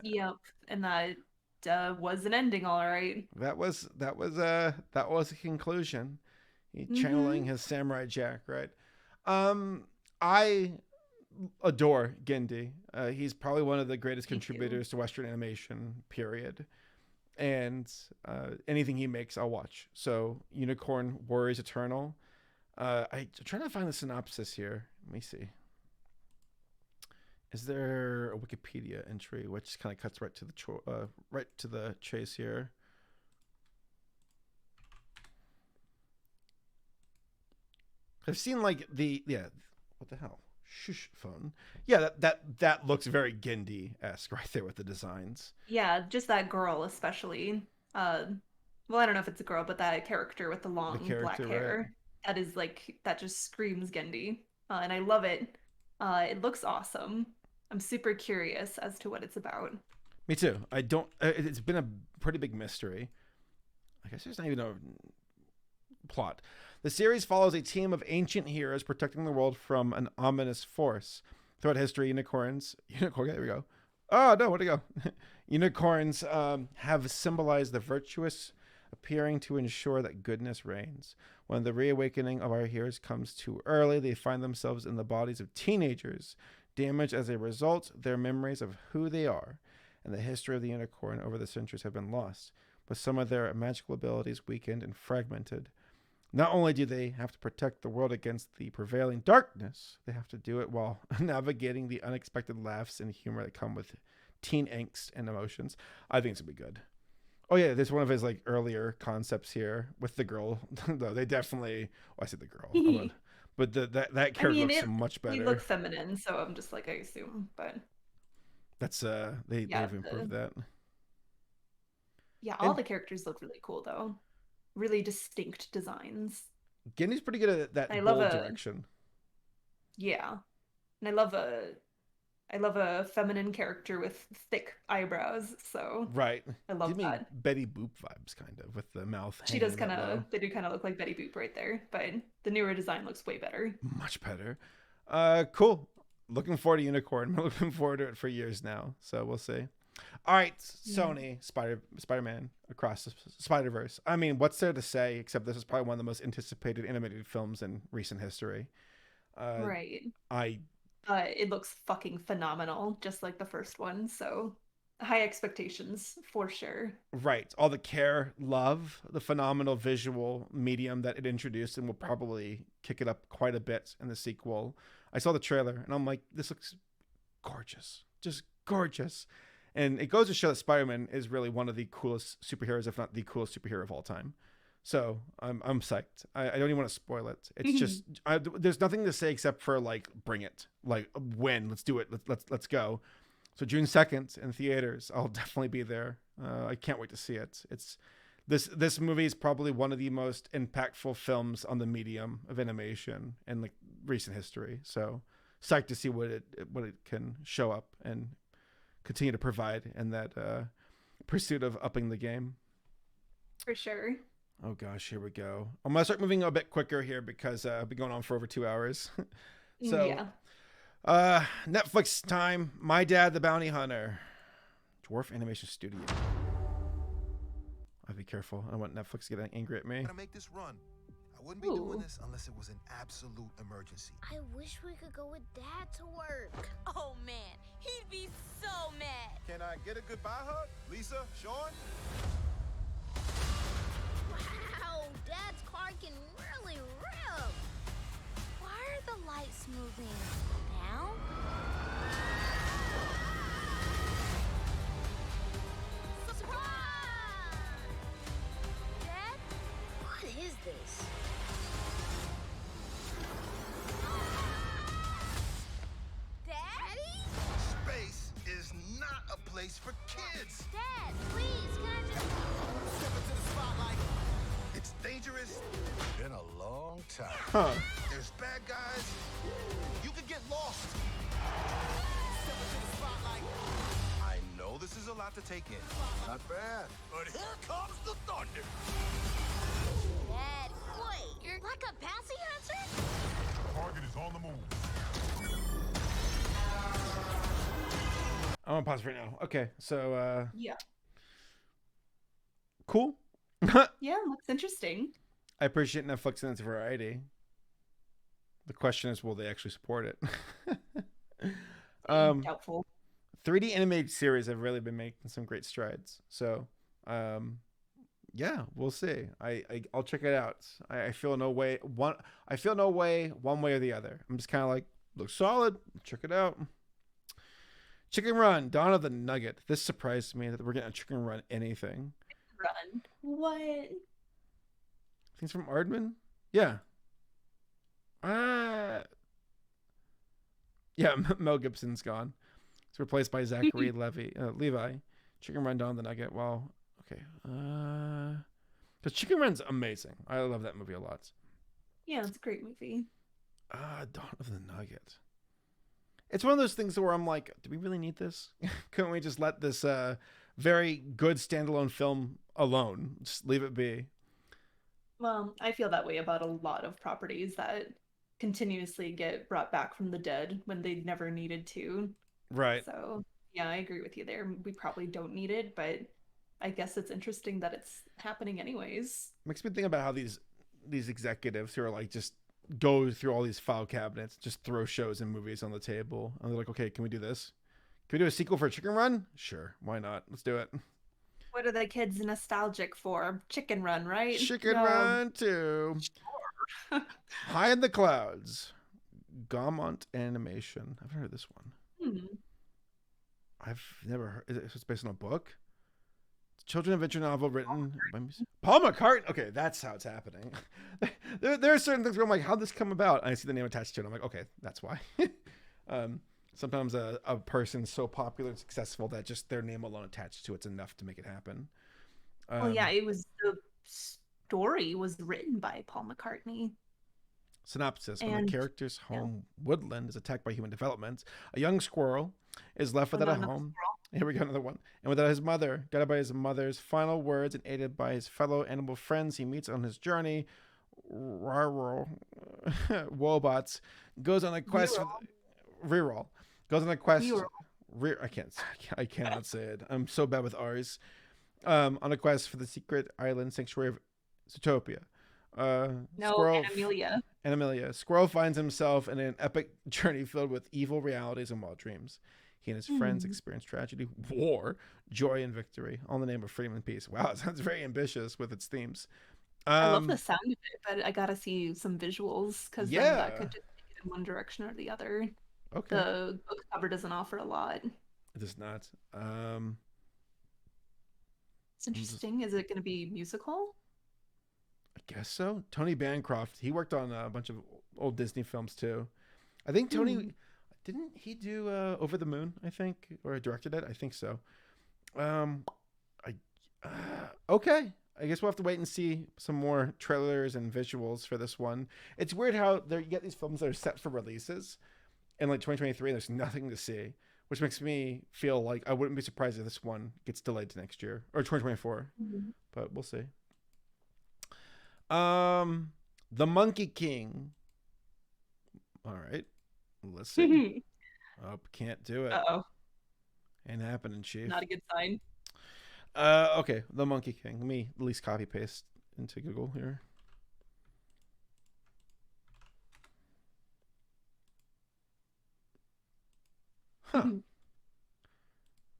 Yep, and that was an ending, all right. That was a conclusion. He channeling his Samurai Jack, right? I adore Genndy. He's probably one of the greatest contributors to Western animation, period. And anything he makes, I'll watch. So Unicorn, Warriors Eternal. I'm trying to find the synopsis here. Let me see. Is there a Wikipedia entry which kind of cuts right to the chase here? I've seen like what the hell? Shush phone. Yeah, that looks very Genndy-esque right there with the designs. Yeah, just that girl especially. Well, I don't know if it's a girl, but that character with the long black hair. Right. That is like, that just screams Genndy. And I love it. It looks awesome. I'm super curious as to what it's about. Me too. It's been a pretty big mystery. I guess there's not even a plot. The series follows a team of ancient heroes protecting the world from an ominous force. Throughout history, there we go. Oh, no, where'd it go? Unicorns have symbolized the virtuous, appearing to ensure that goodness reigns. When the reawakening of our heroes comes too early, they find themselves in the bodies of teenagers, damaged as a result. Their memories of who they are and the history of the unicorn over the centuries have been lost, with some of their magical abilities weakened and fragmented. Not only do they have to protect the world against the prevailing darkness, they have to do it while navigating the unexpected laughs and humor that come with teen angst and emotions. I think it's going to be good. Oh yeah, there's one of his like earlier concepts here with the girl. Though they definitely, I said the girl, but that character looks much better. He looks feminine, so I'm just like, I assume, but that's they've improved that. Yeah, all the characters look really cool though. Really distinct designs. Genndy's pretty good at that bold direction. Yeah, and I love a feminine character with thick eyebrows, so right. I love that. Betty Boop vibes, kind of, with the mouth. She does kind of. They do kind of look like Betty Boop right there, but the newer design looks way better. Much better. Cool. Looking forward to Unicorn. I'm looking forward to it for years now, so we'll see. All right, Sony, Spider-Man Across the Spider-Verse. I mean, what's there to say except this is probably one of the most anticipated animated films in recent history. Right. It looks fucking phenomenal, just like the first one. So high expectations for sure. Right. All the care, love, the phenomenal visual medium that it introduced, and will probably kick it up quite a bit in the sequel. I saw the trailer and I'm like, this looks gorgeous, just gorgeous. And it goes to show that Spider-Man is really one of the coolest superheroes, if not the coolest superhero of all time. So I'm psyched. I don't even want to spoil it. It's just there's nothing to say except for like bring it, like when, let's do it, let's go. So June 2nd in theaters, I'll definitely be there. I can't wait to see it. It's this movie is probably one of the most impactful films on the medium of animation in like recent history. So psyched to see what it can show up and continue to provide in that pursuit of upping the game. For sure. Oh gosh, here we go. I'm gonna start moving a bit quicker here because I've been going on for over 2 hours. So, Netflix time. My Dad, the Bounty Hunter, Dwarf Animation Studio. I'd be careful. I don't want Netflix getting angry at me. Gotta make this run. I wouldn't be doing this unless it was an absolute emergency. I wish we could go with Dad to work. Oh man, he'd be so mad. Can I get a goodbye hug? Lisa, Sean? Wow, Dad's car can really rip. Why are the lights moving down? Surprise! Dad? What is this? Daddy? Space is not a place for kids. Dad, please, can I just... Step into the spotlight. It's dangerous. Been a long time. Huh. There's bad guys. You could get lost. Step into the spotlight. I know this is a lot to take in. Not bad. But here comes the thunder. Dad, wait, you're like a bouncy hunter? Target is on the move. I'm gonna pause right now. Okay, so yeah. Cool. Yeah, looks interesting. I appreciate Netflix and its variety. The question is, will they actually support it? Doubtful. 3D animated series have really been making some great strides. So, yeah, we'll see. I'll check it out. I feel no way one way or the other. I'm just kind of like, looks solid. Check it out. Chicken Run, Dawn of the Nugget. This surprised me that we're getting a Chicken Run anything. Run. What? Things from Aardman? Yeah. Yeah, Mel Gibson's gone. It's replaced by Zachary Levi. Chicken Run, Dawn of the Nugget. Well, okay. Because Chicken Run's amazing. I love that movie a lot. Yeah, it's a great movie. Dawn of the Nugget. It's one of those things where I'm like, do we really need this? Couldn't we just let this very good standalone film alone? Just leave it be. Well, I feel that way about a lot of properties that continuously get brought back from the dead when they never needed to. Right. So, yeah, I agree with you there. We probably don't need it, but I guess it's interesting that it's happening anyways. Makes me think about how these executives who are like just go through all these file cabinets, just throw shows and movies on the table. And they're like, okay, can we do this? Can we do a sequel for Chicken Run? Sure. Why not? Let's do it. What are the kids nostalgic for? Chicken Run, right? Chicken Run 2. Sure. High in the Clouds. Gaumont Animation. I've heard of this one. I've never heard. It's based on a book? Children's adventure novel written by Paul McCartney. Okay, that's how it's happening. There are certain things where I'm like, how'd this come about? And I see the name attached to it. I'm like, okay, that's why. Sometimes a person's so popular and successful that just their name alone attached to it's enough to make it happen. Well, yeah, the story was written by Paul McCartney. Synopsis. When the character's home, Woodland, is attacked by human development, a young squirrel is left without a home. Here we go, another one. And without his mother, guided by his mother's final words and aided by his fellow animal friends he meets on his journey, Wobots goes on a quest. Goes on a quest. I cannot say it. I'm so bad with R's. On a quest for the secret island sanctuary of Zootopia. Amelia. Squirrel finds himself in an epic journey filled with evil realities and wild dreams. He and his friends experience tragedy, war, joy, and victory, all in the name of freedom and peace. Wow, it sounds very ambitious with its themes. I love the sound of it, but I gotta see some visuals because that could just take it in one direction or the other. Okay. The book cover doesn't offer a lot. It does not. It's interesting. Is it going to be musical? I guess so. Tony Bancroft, he worked on a bunch of old Disney films too. I think Tony, didn't he do Over the Moon, I think, or directed it? I think so. Okay. I guess we'll have to wait and see some more trailers and visuals for this one. It's weird how you get these films that are set for releases in like 2023 and there's nothing to see, which makes me feel like I wouldn't be surprised if this one gets delayed to next year or 2024. But we'll see. The Monkey King. All right. Let's see. Oh, can't do it. Uh-oh. Ain't happening, Chief. Not a good sign. Okay. The Monkey King. Let me at least copy paste into Google here. Huh.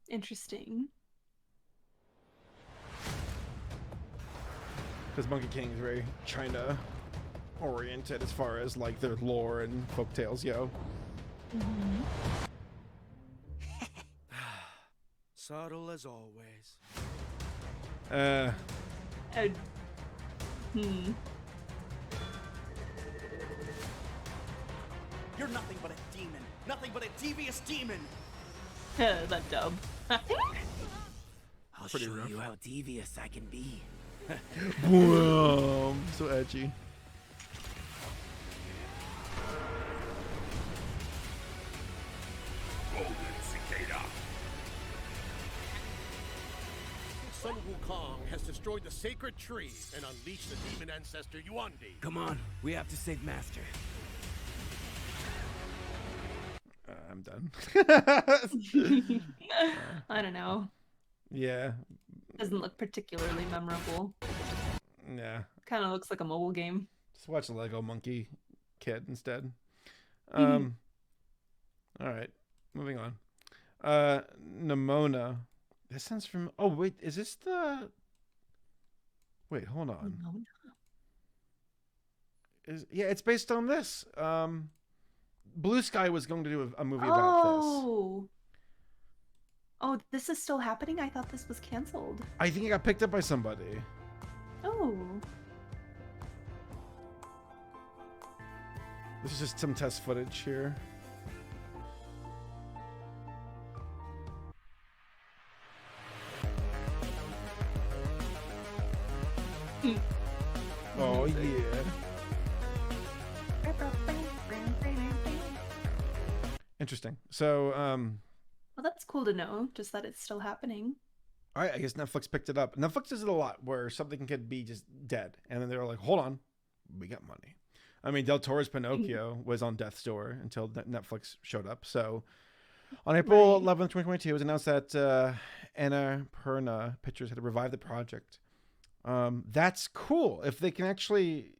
Interesting. Because Monkey King is very China oriented as far as like their lore and folktales go. Subtle as always. You're nothing but a demon. Nothing but a devious demon. That dub. I'll Pretty show rough. you how devious I can be. Whoa, so edgy. Sun Wukong has destroyed the sacred tree and unleashed the demon ancestor Yuandi. Come on, we have to save Master. I'm done. I don't know. Yeah. Doesn't look particularly memorable. Yeah. Kind of looks like a mobile game. Just watch the Lego Monkey Kid instead. All right. Moving on. Nimona. This sounds from... Oh, wait. Is this the... Wait, hold on. Yeah, it's based on this. Blue Sky was going to do a movie about this. Oh, this is still happening? I thought this was canceled. I think it got picked up by somebody. Oh. This is just some test footage here. Oh, yeah. Interesting. So, well, that's cool to know, just that it's still happening. all right, I guess Netflix picked it up. Netflix does it a lot where something could be just dead. And then they were like, hold on, we got money. I mean, Del Toro's Pinocchio was on death's door until Netflix showed up. So on April 11th, 2022, it was announced that Annapurna Pictures had revived the project. That's cool. If they can actually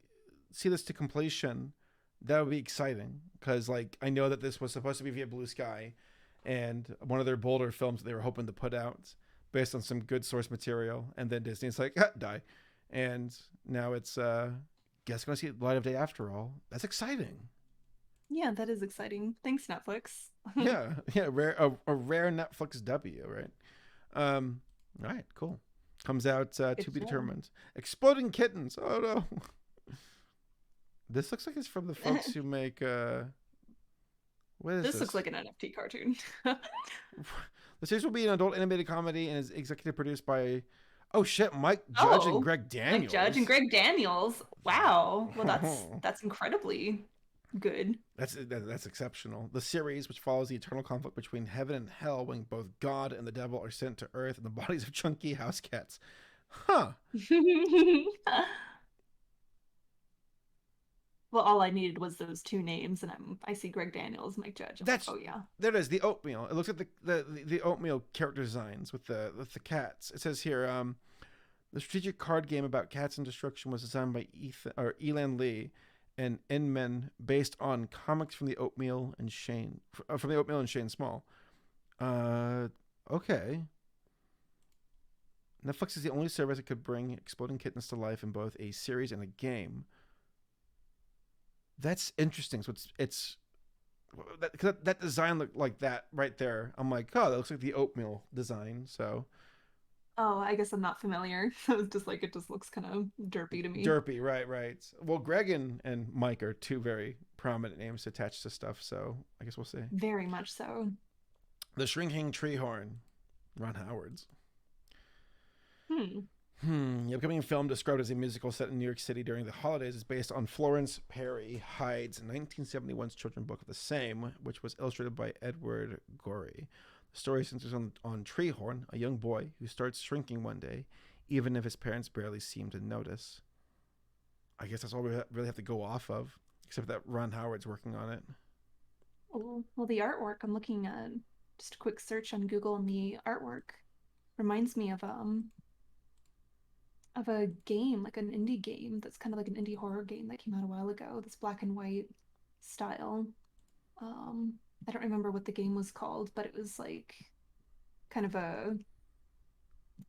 see this to completion, that would be exciting. Because, like, I know that this was supposed to be via Blue Sky and one of their bolder films that they were hoping to put out based on some good source material. And then Disney's like, die. And now it's, guess going to see the light of day after all. That's exciting. Yeah, that is exciting. Thanks, Netflix. yeah, a rare Netflix W, right? All right, cool. Comes out to be determined. Exploding Kittens. Oh no. This looks like it's from the folks who make what is this? This looks like an NFT cartoon. The series will be an adult animated comedy and is executive produced by Mike Judge and Greg Daniels. Mike Judge and Greg Daniels. Wow. Well, that's incredibly good. That's exceptional. The series, which follows the eternal conflict between heaven and hell when both God and the devil are sent to earth in the bodies of chunky house cats. Huh. Well, all I needed was those two names, and I see Greg Daniels, Mike Judge. Yeah. There it is. The oatmeal. It looks at the oatmeal character designs with the cats. It says here, the strategic card game about cats and destruction was designed by Elan Lee and Inman, based on comics from the Oatmeal and Shane Small. Okay. Netflix is the only service that could bring exploding kittens to life in both a series and a game. That's interesting. So it's that design looked like that right there. I'm like, oh, that looks like the oatmeal design. So. Oh, I guess I'm not familiar. I was just like, it just looks kind of derpy to me. Derpy, right. Well, Greg and Mike are two very prominent names attached to stuff, so I guess we'll see. Very much so. The Shrinking Treehorn, Ron Howard's. The upcoming film, described as a musical set in New York City during the holidays, is based on Florence Perry Hyde's 1971's children's book of the same, which was illustrated by Edward Gorey. The story centers on Treehorn, a young boy who starts shrinking one day, even if his parents barely seem to notice. I guess that's all we really have to go off of, except that Ron Howard's working on it. Well, the artwork, I'm looking at just a quick search on Google, and the artwork reminds me of a game, like an indie game that's kind of like an indie horror game that came out a while ago. This black and white style. I don't remember what the game was called, but it was like kind of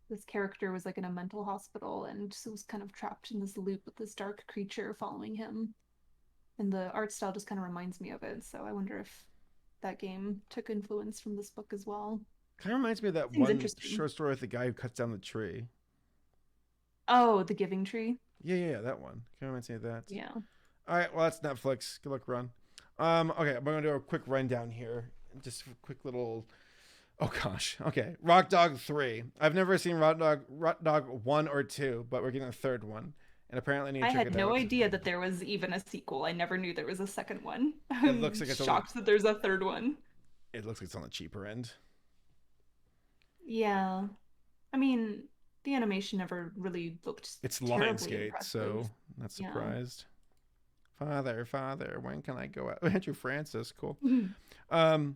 this character was like in a mental hospital and so was kind of trapped in this loop with this dark creature following him. And the art style just kind of reminds me of it. So I wonder if that game took influence from this book as well. Kind of reminds me of that one short story with the guy who cuts down the tree. Oh, The Giving Tree? Yeah, that one. Kind of reminds me of that. Yeah. All right, well, that's Netflix. Good luck, Ron. Okay, I'm going to do a quick rundown here. Just a quick little... Oh, gosh. Okay, Rock Dog 3. I've never seen Rock Dog 1 or 2, but we're getting a third one. And apparently I need to check it out. I had no idea that there was even a sequel. I never knew there was a second one. It looks like it's shocked that there's a third one. It looks like it's on the cheaper end. Yeah. I mean, the animation never really looked It's Lionsgate, so not surprised. Yeah. Father, when can I go out? Andrew Francis, cool. All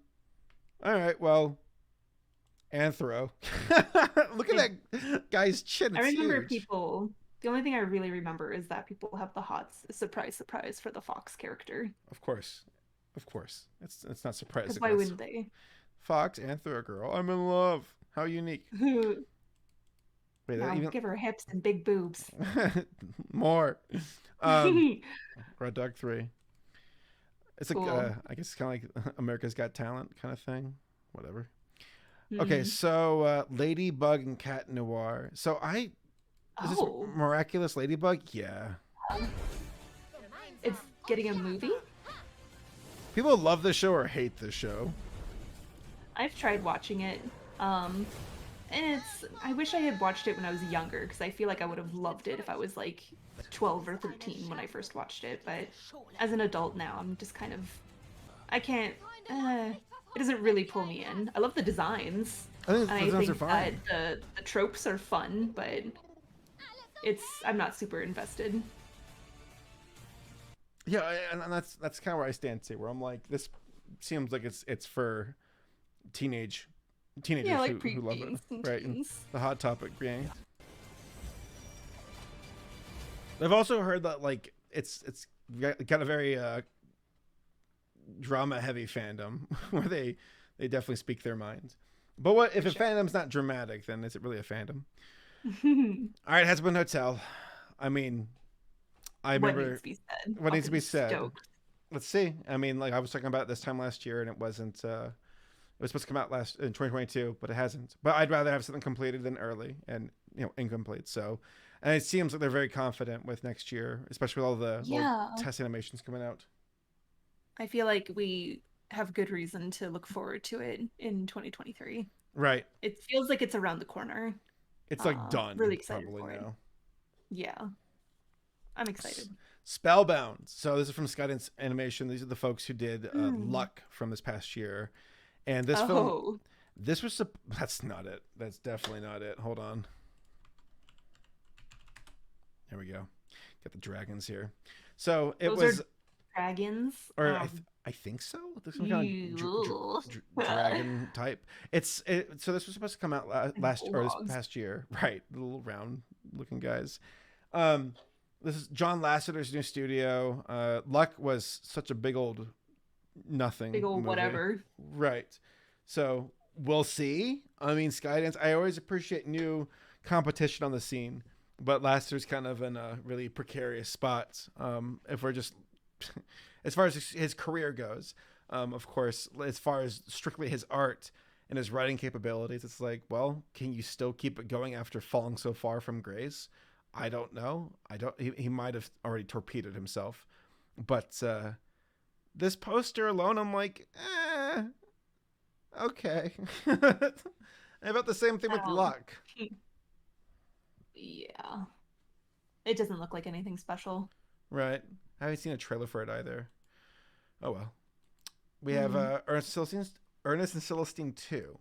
right, well, Anthro. Look at that guy's chin. It's I remember huge. people. The only thing I really remember is that people have the hots. Surprise, surprise for the Fox character. Of course. It's not surprising. Because why wouldn't they? Fox, Anthro girl. I'm in love. How unique. Wait, now, give her hips and big boobs. More. Red Dog 3. It's like cool. I guess it's kind of like America's Got Talent kind of thing. Whatever. Okay, so Ladybug and Cat Noir. So is this Miraculous Ladybug? Yeah. It's getting a movie? People love this show or hate this show. I've tried watching it. And I wish I had watched it when I was younger, because I feel like I would have loved it if I was like 12 or 13 when I first watched it. But as an adult now, I'm just kind of, I can't, it doesn't really pull me in. I love the designs. I think that the tropes are fun, but I'm not super invested. Yeah, and that's kind of where I stand too, where I'm like, this seems like it's for teenagers like who love it, right? And the Hot Topic, yeah. I've also heard that like it's got a very drama heavy fandom where they definitely speak their minds. But what if a fandom's not dramatic? Then is it really a fandom? All right, Husband Hotel. I mean, I remember what needs to be said. Stoked. Let's see. I mean, like I was talking about it this time last year, and it wasn't. It was supposed to come out in 2022, but it hasn't. But I'd rather have something completed than early and incomplete. So, and it seems like they're very confident with next year, especially with all the test animations coming out. I feel like we have good reason to look forward to it in 2023. Right. It feels like it's around the corner. It's like done. Really excited probably for it. now. Yeah, I'm excited. Spellbound. So this is from Skydance Animation. These are the folks who did Luck from this past year. And this film, that's not it. That's definitely not it. Hold on. There we go. Got the dragons here. So it was dragons, or I think so. There's some kind of dragon type. So this was supposed to come out this past year, right? The little round looking guys. This is John Lasseter's new studio. Luck was such a big old nothing. Big old movie. Whatever. Right. So we'll see. I mean, Skydance, I always appreciate new competition on the scene, but Lasseter's kind of in a really precarious spot. If we're just, as far as his career goes, Of course, as far as strictly his art and his writing capabilities, it's like, well, can you still keep it going after falling so far from grace? I don't know. He might have already torpedoed himself. But this poster alone, I'm like, okay. About the same thing with luck. Yeah. It doesn't look like anything special. Right. I haven't seen a trailer for it either. Oh well. We have Ernest and Celestine 2.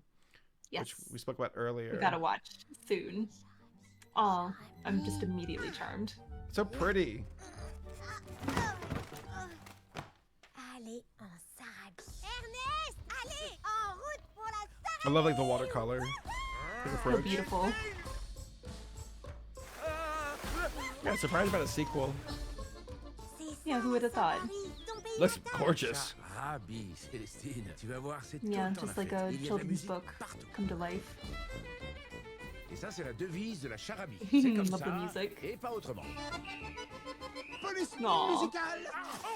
Yes. Which we spoke about earlier. We gotta watch soon. Oh, I'm just immediately charmed. So pretty. I love like the watercolor. So beautiful. Yeah, surprised about a sequel. Yeah, who would have thought? Looks gorgeous. Yeah, just like a children's book come to life. Et ça, c'est la devise de la charabie. C'est comme Love ça, the music. et pas autrement. Police Aw. musicale.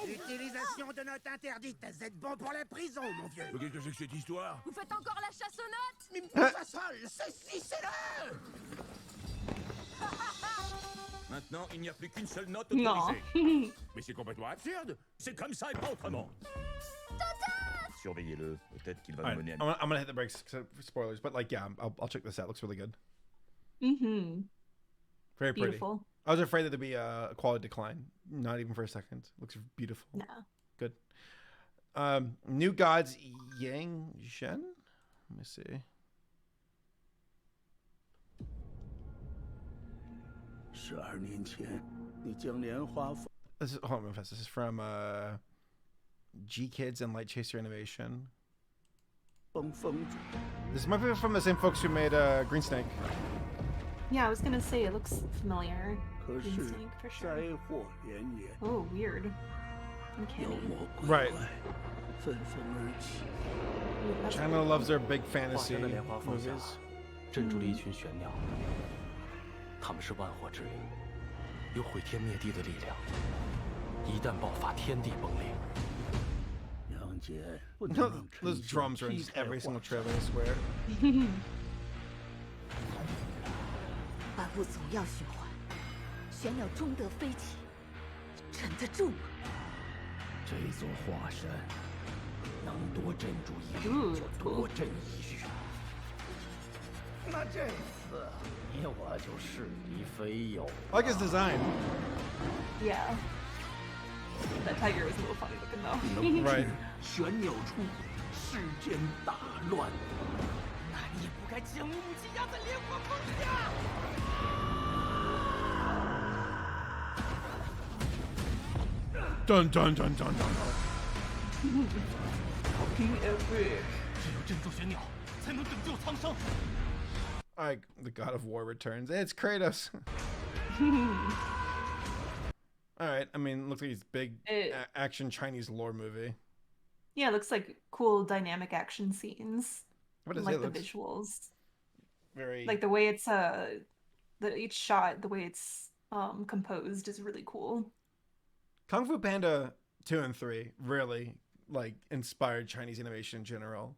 Utilisation de notes interdites. Vous êtes bon pour la prison, mon vieux. Qu'est-ce que c'est que cette histoire? Vous faites encore la chasse aux notes? Mais pas folle, saisissez-le. Maintenant, il n'y a plus qu'une seule note Non. autorisée. Mais c'est complètement absurde. C'est comme ça et pas autrement. Surveillez-le. Peut-être qu'il va All nous right, mener à... I'm gonna hit the brakes for spoilers, but like, yeah, I'll check this out. Looks really good. Mm-hmm. Very pretty. Beautiful. I was afraid that there'd be a quality decline. Not even for a second. Looks beautiful. No. Good. New Gods Yang Zhen? Let me see. This is, hold on, this is from G Kids and Light Chaser Animation. This might be from the same folks who made Green Snake. Yeah, I was gonna say it looks familiar. Green Snake for sure. Oh, weird. Uncanny. Right. China loves their big fantasy movies. 镇住了一群玄鸟，他们是万火之灵，有毁天灭地的力量。一旦爆发，天地崩裂。 Those drums are in just every single trailer, I swear. 万物总要循环，玄鸟终得飞起，沉得住吗？这座华山能多镇住一日就多镇一日。那这次我就势敌非友。 I like his design. Yeah. That tiger was a little funny looking though. Right. 玄鸟出，世间大乱。那你也不该将我母亲压在烈火峰下。Dun dun dun dun dun dun. Epic. 只有镇住玄鸟，才能拯救苍生。 Alright, the God of War returns. It's Kratos. Alright, I mean, looks like it's big action Chinese lore movie. Yeah, it looks like cool dynamic action scenes. What is like it? the Looks visuals. very Like the way it's each shot, the way it's composed is really cool. Kung Fu Panda 2 and 3 really like inspired Chinese animation in general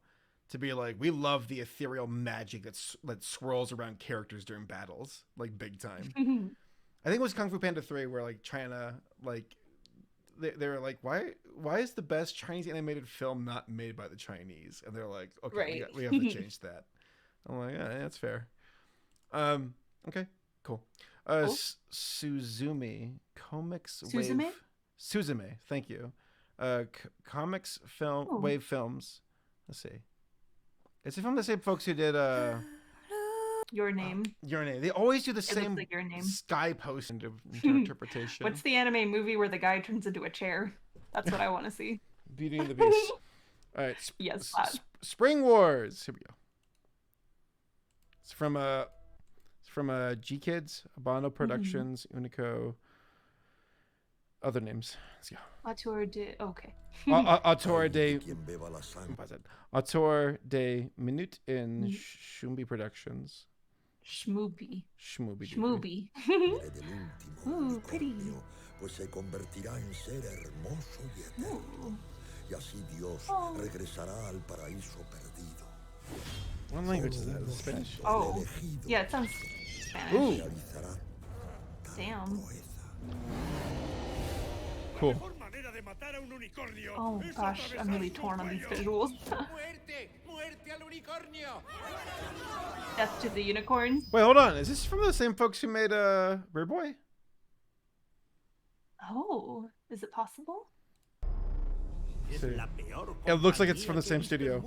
to be like, we love the ethereal magic that swirls around characters during battles, like big time. I think it was Kung Fu Panda 3 where like China, like they were like, why is the best Chinese animated film not made by the Chinese? And they're like, okay, Right. we have to change that. I'm like, yeah, that's fair. Okay, cool. Cool. Suzumi Comics Suzume? Wave. Suzume, thank you. Comics film Oh. Wave Films. Let's see. Is it from the same folks who did Your Name. Your Name? They always do the It looks same like Your Name. sky post interpretation. What's the anime movie where the guy turns into a chair? That's what I want to see. Beauty and the Beast. All right. Yes, that. Spring Wars. Here we go. It's from G Kids, Abano Productions, Unico. Other names. Let's go. Auteur de. Okay. Auteur de. Auteur de Minute in Shumbi Productions. Shmooby. Shmooby. Shmooby. Ooh, pretty. Pues se convertirá en ser hermoso y eterno. y así Dios regresará al paraíso perdido. What language is that? Is it Spanish? Oh, yeah, it sounds Spanish. Ooh. Damn. Cool. Oh gosh, I'm really torn on these visuals. Death to the unicorn. Wait, hold on. Is this from the same folks who made Bird Boy? Oh, is it possible? It looks like it's from the same studio.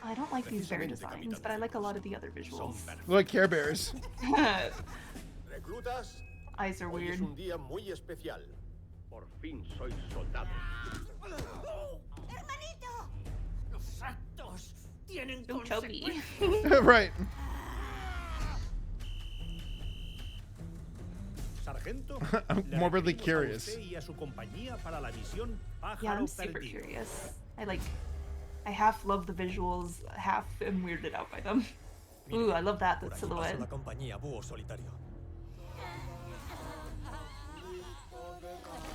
I don't like these bear designs, but I like a lot of the other visuals. Look like Care Bears. Eyes are weird. Es un día muy especial. Por fin soy soldado. Los actos tienen So chubby. Right. Sargento, I'm morbidly curious. Yeah, I'm super curious. I half love the visuals, half am weirded out by them. Ooh, I love that silhouette.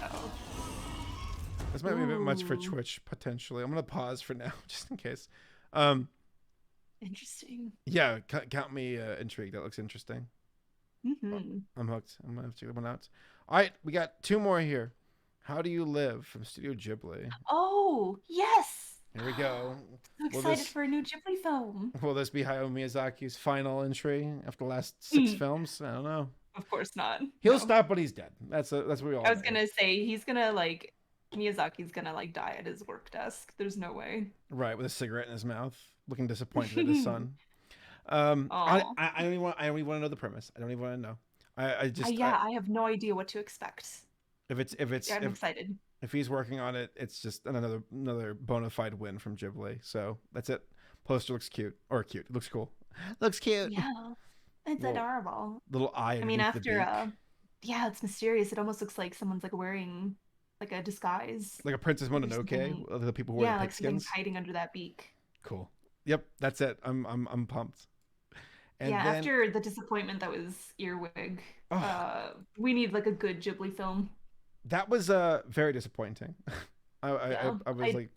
Uh-oh. This might be a bit much for Twitch, potentially. I'm going to pause for now, just in case. Interesting. Yeah, count me intrigued. That looks interesting. Mm-hmm. I'm hooked. I'm going to have to check that one out. All right, we got two more here. How Do You Live from Studio Ghibli. Oh, yes! Here we go. I'm excited for a new Ghibli film. Will this be Hayao Miyazaki's final entry after the last 6 films? I don't know. Of course not. He'll stop when he's dead. That's what we all I was know. gonna say he's gonna Miyazaki's gonna die at his work desk. There's no way. Right, with a cigarette in his mouth, looking disappointed at his son. I don't even want to know the premise. I don't even want to know. I have no idea what to expect. I'm excited. If he's working on it, it's just another bona fide win from Ghibli. So that's it. Poster looks cute. It looks cool. Looks cute. Yeah, it's adorable. Little eye. I mean, it's mysterious. It almost looks like someone's wearing a disguise, like a Princess Mononoke. The people who wear the pig skins. Hiding under that beak. Cool. Yep, that's it. I'm pumped. And then, after the disappointment that was Earwig, we need a good Ghibli film. That was very disappointing. I was like,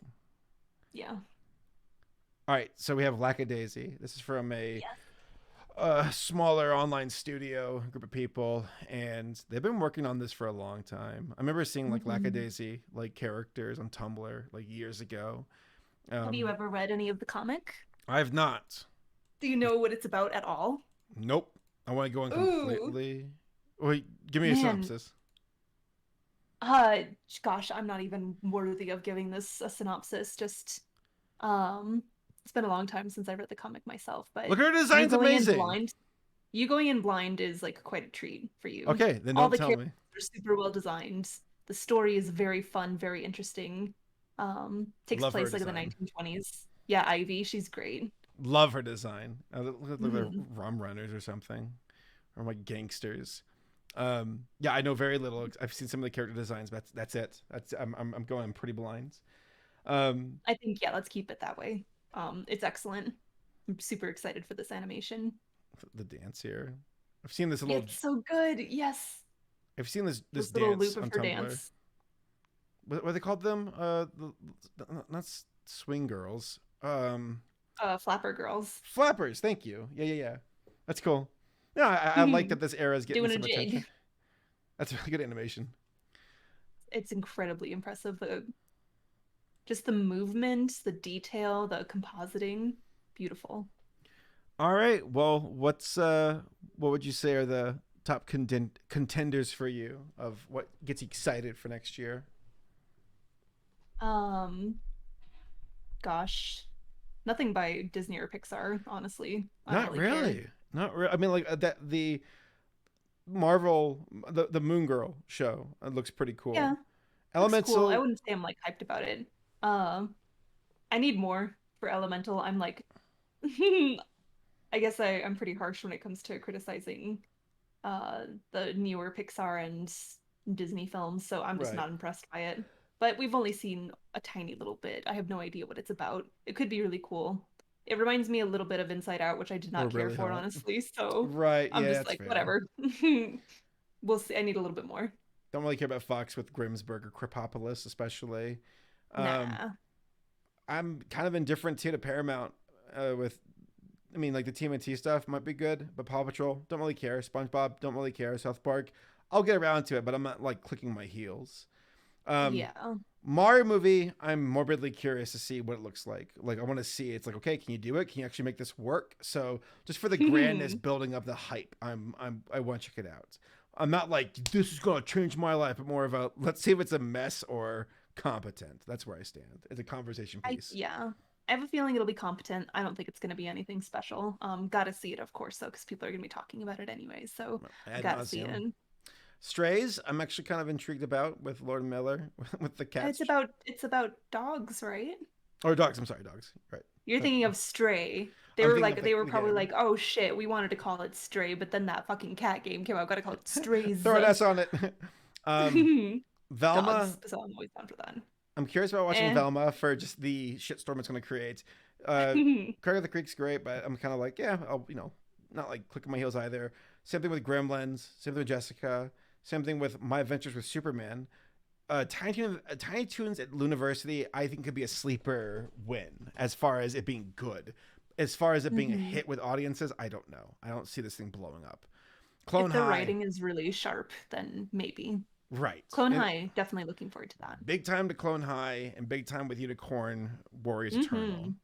yeah. All right, so we have Lackadaisy. This is from a smaller online studio group of people, and they've been working on this for a long time. I remember seeing Lackadaisy characters on Tumblr years ago. Have you ever read any of the comic? I have not. Do you know what it's about at all? Nope. I want to go in completely. Wait, give me a synopsis. Gosh, I'm not even worthy of giving this a synopsis. Just, it's been a long time since I read the comic myself, but look, her design's amazing. You going in blind is quite a treat for you. Okay, then don't tell me. All the characters are super well designed. The story is very fun, very interesting. Takes place in the 1920s. Yeah, Ivy, she's great. Love her design. Look like rum runners or something, or gangsters. Yeah, I know very little. I've seen some of the character designs, but that's it. I'm going pretty blind. I think let's keep it that way. It's excellent. I'm super excited for this animation. The dance here. I've seen this little. It's so good. Yes. I've seen this dance loop on Tumblr. Dance. What they called them? Not swing girls. Flapper girls. Flappers. Thank you. Yeah. That's cool. Yeah, I like that this era is getting some attention. That's really good animation. It's incredibly impressive. Just the movement, the detail, the compositing, beautiful. All right. Well, what would you say are the top contenders for you of what gets you excited for next year? Gosh, nothing by Disney or Pixar, honestly. Not really. Not really. I mean, the Marvel, the Moon Girl show, it looks pretty cool. Yeah, Elemental. Cool. I wouldn't say I'm hyped about it. I need more for Elemental. I'm I guess I'm pretty harsh when it comes to criticizing the newer Pixar and Disney films, so I'm just not impressed by it. But we've only seen a tiny little bit. I have no idea what it's about. It could be really cool. It reminds me a little bit of Inside Out, which I did not care for, honestly. So I'm just whatever. We'll see. I need a little bit more. Don't really care about Fox with Grimsburg or Krapopolis, especially. Nah. I'm kind of indifferent to Paramount with, I mean, like the TMNT stuff might be good, but Paw Patrol, don't really care. SpongeBob, don't really care. South Park, I'll get around to it, but I'm not like clicking my heels. Yeah. Mario movie, I'm morbidly curious to see what it looks like. Like, I want to see, it's like, okay, can you do it? Can you actually make this work? So just for the grandness building up the hype, I want to check it out. I'm not like, this is going to change my life, but more of a, let's see if it's a mess or competent. That's where I stand. It's a conversation piece. I have a feeling it'll be competent. I don't think it's going to be anything special. Gotta see it, of course, though, because people are going to be talking about it anyway. So gotta see it. Strays, I'm actually kind of intrigued about with Lord Miller with the cats. It's about dogs, right? Or dogs. I'm sorry, dogs. Right. You're thinking of Stray. They were probably like, oh shit, we wanted to call it Stray, but then that fucking cat game came out. Gotta call it Strays. Throw an S on it. Velma. Dogs, so I'm always down for that. I'm curious about watching Velma for just the shitstorm it's going to create. Craig of the Creek's great, but I'm kind of like, yeah, I'll, not like clicking my heels either. Same thing with Gremlins. Same thing with Jessica. Same thing with My Adventures with Superman. Tiny Toons at Luniversity, I think could be a sleeper win as far as it being good. As far as it being a hit with audiences, I don't know. I don't see this thing blowing up. If the writing is really sharp, then maybe. Right. Clone High, definitely looking forward to that. Big time to Clone High and big time with Unicorn Warriors Eternal.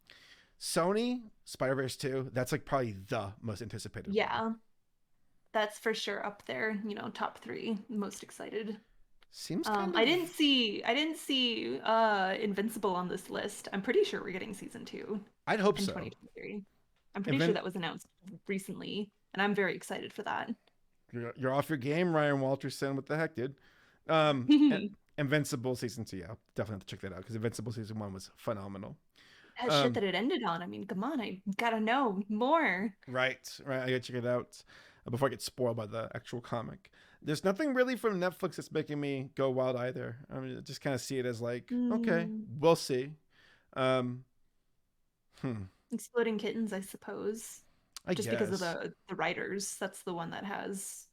Sony, Spider-Verse 2, that's like probably the most anticipated. Yeah. That's for sure up there, top 3, most excited. Seems kind of... I didn't see Invincible on this list. I'm pretty sure we're getting season 2. I'd hope in so. 2023. I'm pretty sure that was announced recently, and I'm very excited for that. You're off your game, Ryan Walterson. What the heck, dude? Invincible season 2, yeah, definitely have to check that out because Invincible season 1 was phenomenal. That shit that it ended on. I mean, come on, I gotta know more. Right. I gotta check it out before I get spoiled by the actual comic. There's nothing really from Netflix that's making me go wild either. I mean, I just kind of see it as like, okay, we'll see. Exploding Kittens, I suppose. I guess. Because of the writers. That's the one that has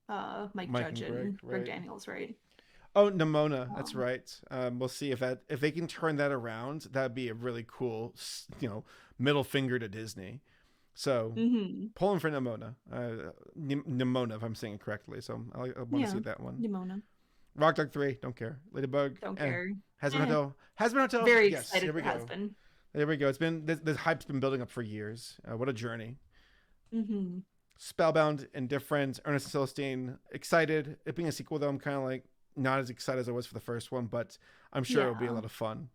Mike Judge and Greg Daniels, right? Oh, Nimona, that's right. We'll see if they can turn that around. That'd be a really cool, middle finger to Disney. So pulling for Nimona, Nimona, if I'm saying it correctly. So I want to see that one. Nimona. Rock Dog 3, don't care. Ladybug, don't care. Has-Been Hotel. Very yes, excited here we for go. Has-Been. There we go. It's been the hype's been building up for years. What a journey. Spellbound, Indifferent, Ernest and Celestine, excited. It being a sequel though, I'm kind of like not as excited as I was for the first one, but I'm sure it'll be a lot of fun.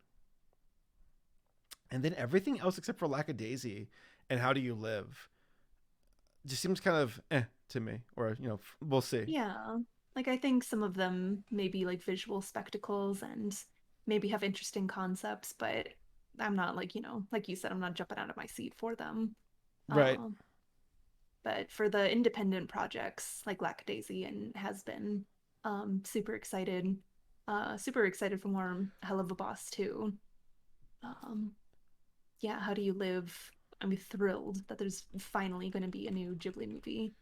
And then everything else except for Lackadaisy and How Do You Live just seems kind of to me, or we'll see. Yeah, like I think some of them may be like visual spectacles and maybe have interesting concepts, but I'm not like like you said, I'm not jumping out of my seat for them. Right. But for the independent projects like Lackadaisy and Has-Been, super excited for more Hell of a Boss too. How Do You Live? I'm thrilled that there's finally going to be a new Ghibli movie.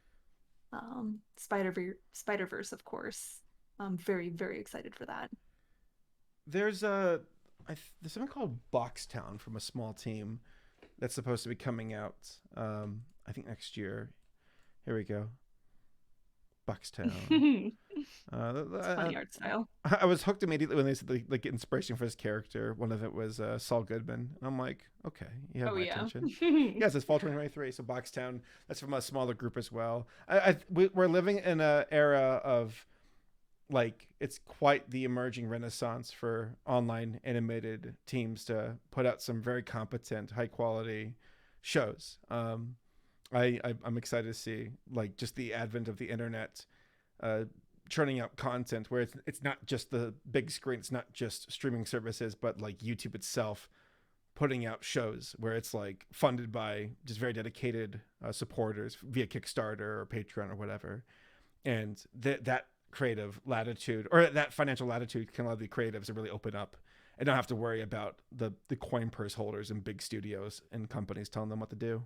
Spider-Verse, of course. I'm very, very excited for that. There's there's something called Boxtown from a small team that's supposed to be coming out. I think next year. Here we go. Boxtown. It's funny art style. I was hooked immediately when they said like inspiration for his character. One of it was Saul Goodman, and I'm like, okay, you have my attention. Yes, it's fall 2023. So Boxtown. That's from a smaller group as well. We're living in an era of like it's quite the emerging renaissance for online animated teams to put out some very competent, high quality shows. I'm excited to see like just the advent of the internet churning out content where it's not just the big screen, it's not just streaming services, but like YouTube itself putting out shows where it's like funded by just very dedicated supporters via Kickstarter or Patreon or whatever. And that creative latitude or that financial latitude can allow the creatives to really open up and not have to worry about the coin purse holders and big studios and companies telling them what to do.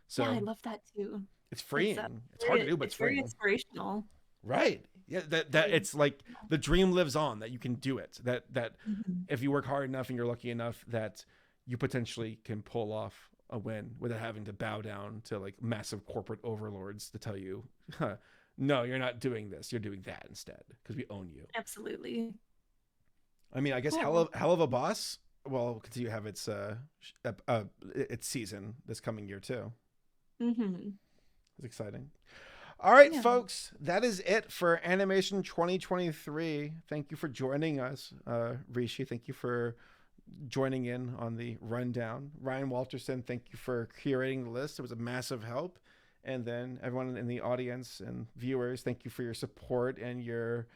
So yeah, I love that too. It's freeing. It's hard to do, but it's freeing. Very inspirational. Right. Yeah, that it's like the dream lives on, that you can do it. That if you work hard enough and you're lucky enough, that you potentially can pull off a win without having to bow down to like massive corporate overlords to tell you, no, you're not doing this. You're doing that instead because we own you. Absolutely. I mean, I guess Cool. hell of a boss. Well, continue to have its season this coming year too. Mm-hmm. It's exciting. All right, Yeah. folks, that is it for Animation 2023. Thank you for joining us, Rishi. Thank you for joining in on the rundown. Ryan Walterson, thank you for curating the list. It was a massive help. And then everyone in the audience and viewers, thank you for your support and your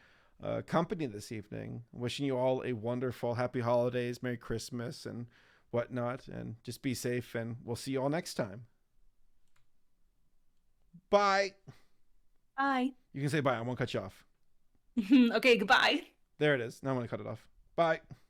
company this evening. Wishing you all a wonderful, happy holidays, Merry Christmas, and whatnot. And just be safe, and we'll see you all next time. Bye. Bye. You can say bye. I won't cut you off. Okay, goodbye. There it is. Now I'm going to cut it off. Bye.